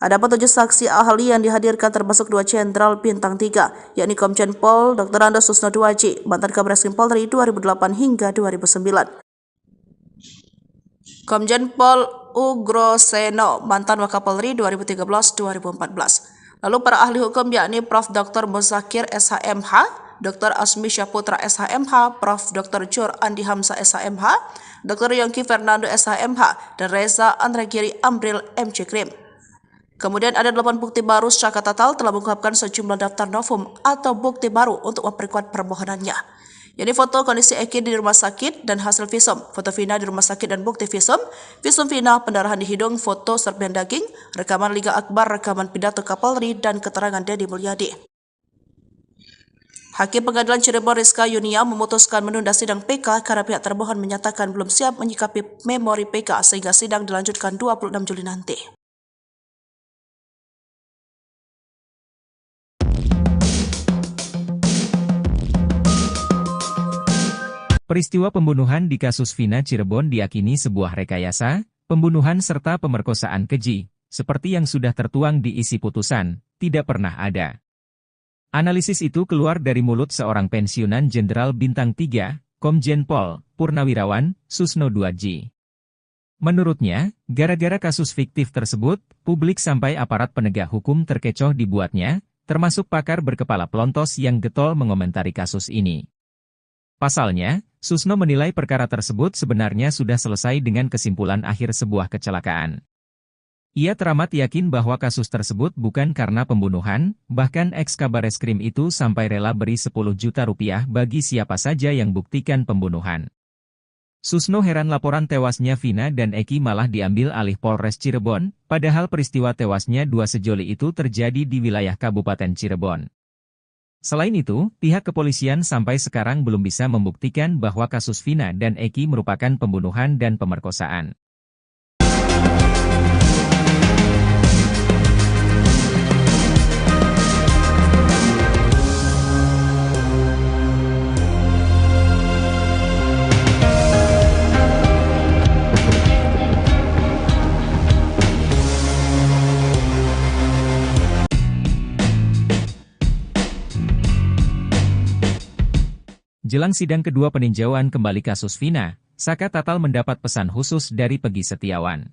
Ada 7 saksi ahli yang dihadirkan termasuk 2 Jenderal Bintang 3, yakni Komjen Pol Dr. Andes Susno Duaji, mantan Kabareskrim Polri 2008 hingga 2009. Komjen Pol Ugroseno, mantan Wakapolri 2013-2014. Lalu para ahli hukum yakni Prof. Dr. Muzakir SHMH, Dr. Asmi Syaputra SHMH, Prof. Dr. Jur Andi Hamzah SHMH, Dr. Yongki Fernando SHMH, dan Reza Andragiri Amril MC Krim. Kemudian ada 8 bukti baru. Saka Tatal telah mengungkapkan sejumlah daftar novum atau bukti baru untuk memperkuat permohonannya, yakni foto kondisi Eki di rumah sakit dan hasil visum, foto Vina di rumah sakit dan bukti visum Vina, pendarahan di hidung, foto serpihan daging, rekaman Liga Akbar, rekaman pidato Kapolri, dan keterangan Deddy Mulyadi. Hakim Pengadilan Cirebon Rizka Yunia memutuskan menunda sidang PK karena pihak termohon menyatakan belum siap menyikapi memori PK sehingga sidang dilanjutkan 26 Juli nanti. Peristiwa pembunuhan di kasus Vina Cirebon diyakini sebuah rekayasa, pembunuhan serta pemerkosaan keji, seperti yang sudah tertuang di isi putusan, tidak pernah ada. Analisis itu keluar dari mulut seorang pensiunan Jenderal Bintang 3, Komjen Pol Purnawirawan Susno Duaji. Menurutnya, gara-gara kasus fiktif tersebut, publik sampai aparat penegak hukum terkecoh dibuatnya, termasuk pakar berkepala pelontos yang getol mengomentari kasus ini. Pasalnya, Susno menilai perkara tersebut sebenarnya sudah selesai dengan kesimpulan akhir sebuah kecelakaan. Ia teramat yakin bahwa kasus tersebut bukan karena pembunuhan, bahkan eks-Kabareskrim itu sampai rela beri 10 juta rupiah bagi siapa saja yang buktikan pembunuhan. Susno heran laporan tewasnya Vina dan Eki malah diambil alih Polres Cirebon, padahal peristiwa tewasnya 2 sejoli itu terjadi di wilayah Kabupaten Cirebon. Selain itu, pihak kepolisian sampai sekarang belum bisa membuktikan bahwa kasus Vina dan Eki merupakan pembunuhan dan pemerkosaan. Jelang sidang kedua peninjauan kembali kasus Vina, Saka Tatal mendapat pesan khusus dari Peggy Setiawan.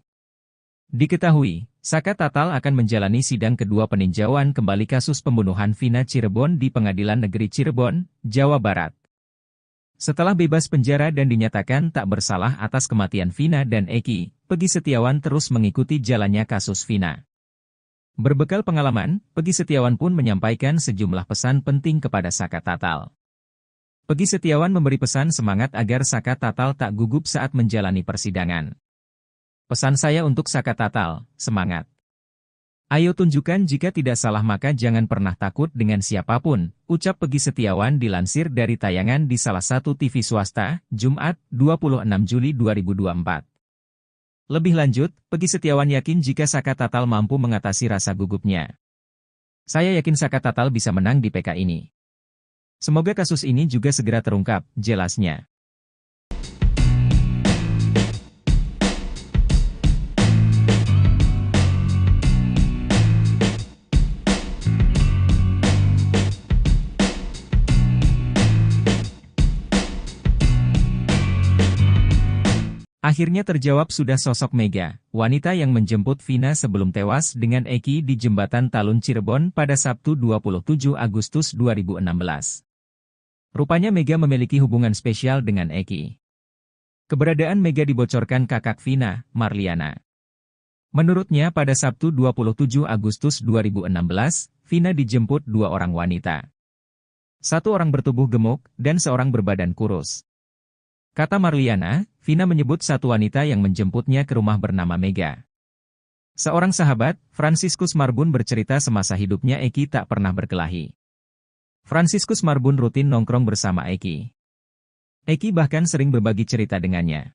Diketahui, Saka Tatal akan menjalani sidang kedua peninjauan kembali kasus pembunuhan Vina Cirebon di Pengadilan Negeri Cirebon, Jawa Barat. Setelah bebas penjara dan dinyatakan tak bersalah atas kematian Vina dan Eki, Peggy Setiawan terus mengikuti jalannya kasus Vina. Berbekal pengalaman, Peggy Setiawan pun menyampaikan sejumlah pesan penting kepada Saka Tatal. Peggy Setiawan memberi pesan semangat agar Saka Tatal tak gugup saat menjalani persidangan. Pesan saya untuk Saka Tatal, semangat. Ayo tunjukkan jika tidak salah maka jangan pernah takut dengan siapapun, ucap Peggy Setiawan dilansir dari tayangan di salah satu TV swasta, Jumat, 26 Juli 2024. Lebih lanjut, Peggy Setiawan yakin jika Saka Tatal mampu mengatasi rasa gugupnya. Saya yakin Saka Tatal bisa menang di PK ini. Semoga kasus ini juga segera terungkap, jelasnya. Akhirnya terjawab sudah sosok Mega, wanita yang menjemput Vina sebelum tewas dengan Eki di Jembatan Talun Cirebon pada Sabtu 27 Agustus 2016. Rupanya Mega memiliki hubungan spesial dengan Eki. Keberadaan Mega dibocorkan kakak Vina, Marliana. Menurutnya pada Sabtu 27 Agustus 2016, Vina dijemput dua orang wanita. Satu orang bertubuh gemuk, dan seorang berbadan kurus. Kata Marliana, Vina menyebut satu wanita yang menjemputnya ke rumah bernama Mega. Seorang sahabat, Franciscus Marbun bercerita semasa hidupnya Eki tak pernah berkelahi. Franciscus Marbun rutin nongkrong bersama Eki. Eki bahkan sering berbagi cerita dengannya.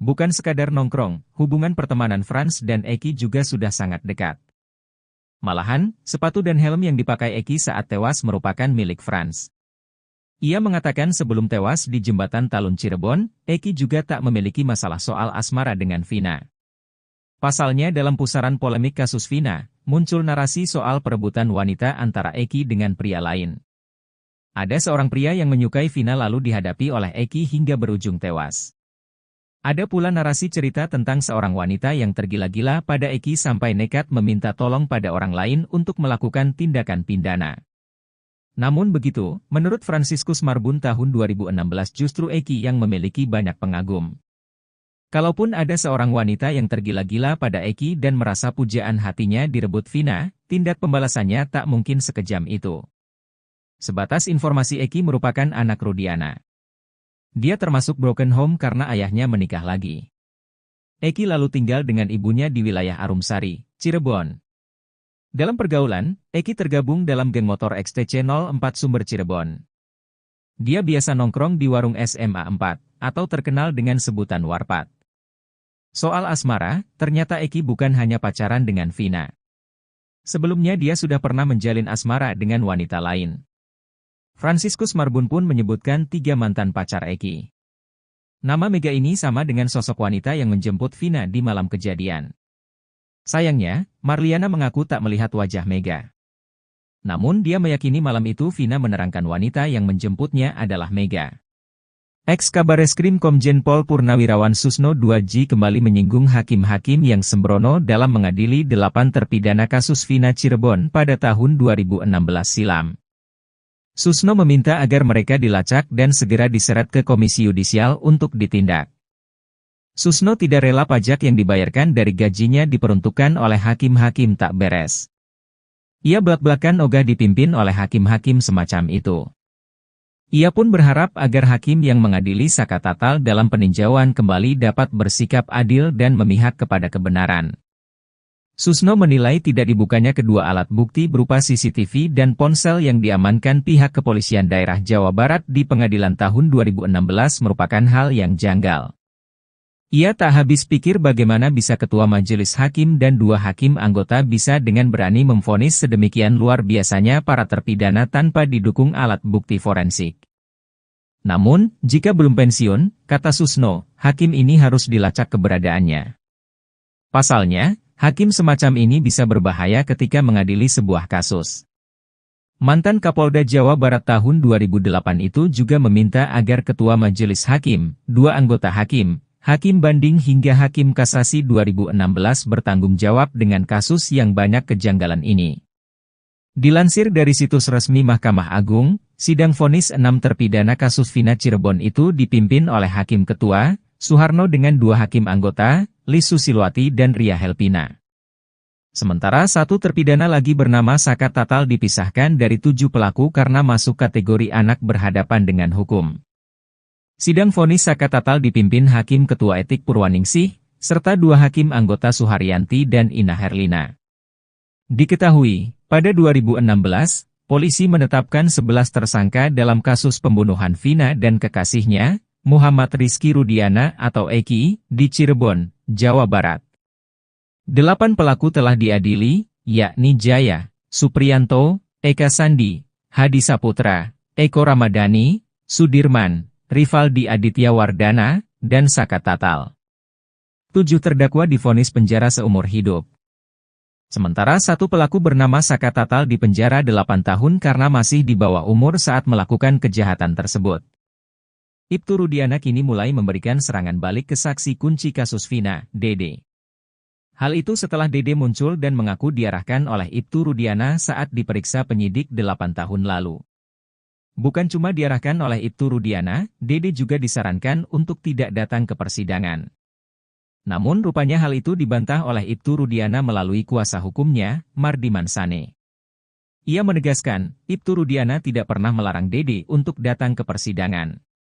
Bukan sekadar nongkrong, hubungan pertemanan Frans dan Eki juga sudah sangat dekat. Malahan, sepatu dan helm yang dipakai Eki saat tewas merupakan milik Frans. Ia mengatakan sebelum tewas di Jembatan Talun Cirebon, Eki juga tak memiliki masalah soal asmara dengan Vina. Pasalnya dalam pusaran polemik kasus Vina, muncul narasi soal perebutan wanita antara Eki dengan pria lain. Ada seorang pria yang menyukai Vina lalu dihadapi oleh Eki hingga berujung tewas. Ada pula narasi cerita tentang seorang wanita yang tergila-gila pada Eki sampai nekat meminta tolong pada orang lain untuk melakukan tindakan pidana. Namun begitu, menurut Franciscus Marbun tahun 2016 justru Eki yang memiliki banyak pengagum. Kalaupun ada seorang wanita yang tergila-gila pada Eki dan merasa pujaan hatinya direbut Vina, tindak pembalasannya tak mungkin sekejam itu. Sebatas informasi Eki merupakan anak Rudiana. Dia termasuk broken home karena ayahnya menikah lagi. Eki lalu tinggal dengan ibunya di wilayah Arumsari, Cirebon. Dalam pergaulan, Eki tergabung dalam geng motor XTC 04 Sumber Cirebon. Dia biasa nongkrong di warung SMA 4, atau terkenal dengan sebutan Warpat. Soal asmara, ternyata Eki bukan hanya pacaran dengan Vina. Sebelumnya dia sudah pernah menjalin asmara dengan wanita lain. Franciscus Marbun pun menyebutkan 3 mantan pacar Eki. Nama Mega ini sama dengan sosok wanita yang menjemput Vina di malam kejadian. Sayangnya, Marliana mengaku tak melihat wajah Mega. Namun dia meyakini malam itu Vina menerangkan wanita yang menjemputnya adalah Mega. Ex-Kabareskrim Komjen Pol Purnawirawan Susno 2J kembali menyinggung hakim-hakim yang sembrono dalam mengadili 8 terpidana kasus Vina Cirebon pada tahun 2016 silam. Susno meminta agar mereka dilacak dan segera diseret ke Komisi Yudisial untuk ditindak. Susno tidak rela pajak yang dibayarkan dari gajinya diperuntukkan oleh hakim-hakim tak beres. Ia belak-belakan ogah dipimpin oleh hakim-hakim semacam itu. Ia pun berharap agar hakim yang mengadili Saka Tatal dalam peninjauan kembali dapat bersikap adil dan memihak kepada kebenaran. Susno menilai tidak dibukanya kedua alat bukti berupa CCTV dan ponsel yang diamankan pihak Kepolisian Daerah Jawa Barat di pengadilan tahun 2016 merupakan hal yang janggal. Ia tak habis pikir bagaimana bisa ketua majelis hakim dan 2 hakim anggota bisa dengan berani memvonis sedemikian luar biasanya para terpidana tanpa didukung alat bukti forensik. Namun, jika belum pensiun, kata Susno, hakim ini harus dilacak keberadaannya. Pasalnya, hakim semacam ini bisa berbahaya ketika mengadili sebuah kasus. Mantan Kapolda Jawa Barat tahun 2008 itu juga meminta agar ketua majelis hakim, 2 anggota hakim, hakim banding hingga hakim kasasi 2016 bertanggung jawab dengan kasus yang banyak kejanggalan ini. Dilansir dari situs resmi Mahkamah Agung, sidang vonis 6 terpidana kasus Vina Cirebon itu dipimpin oleh Hakim Ketua, Suharno dengan 2 hakim anggota, Lis Susilwati dan Ria Helpina. Sementara 1 terpidana lagi bernama Saka Tatal dipisahkan dari 7 pelaku karena masuk kategori anak berhadapan dengan hukum. Sidang vonis Saka Tatal dipimpin Hakim Ketua Etik Purwaningsih, serta 2 hakim anggota Suharyanti dan Ina Herlina. Diketahui, pada 2016, polisi menetapkan 11 tersangka dalam kasus pembunuhan Vina dan kekasihnya, Muhammad Rizky Rudiana atau Eki, di Cirebon, Jawa Barat. 8 pelaku telah diadili, yakni Jaya, Supriyanto, Eka Sandi, Hadi Saputra, Eko Ramadhani, Sudirman, Rivaldi Aditya Wardana, dan Saka Tatal. 7 terdakwa divonis penjara seumur hidup. Sementara 1 pelaku bernama Saka Tatal dipenjara 8 tahun karena masih di bawah umur saat melakukan kejahatan tersebut. Ibtu Rudiana kini mulai memberikan serangan balik ke saksi kunci kasus Vina, Dede. Hal itu setelah Dede muncul dan mengaku diarahkan oleh Ibtu Rudiana saat diperiksa penyidik 8 tahun lalu. Bukan cuma diarahkan oleh Ibtu Rudiana, Dede juga disarankan untuk tidak datang ke persidangan. Namun rupanya hal itu dibantah oleh Ibtu Rudiana melalui kuasa hukumnya, Mardiman Sane. Ia menegaskan, Ibtu Rudiana tidak pernah melarang Dede untuk datang ke persidangan.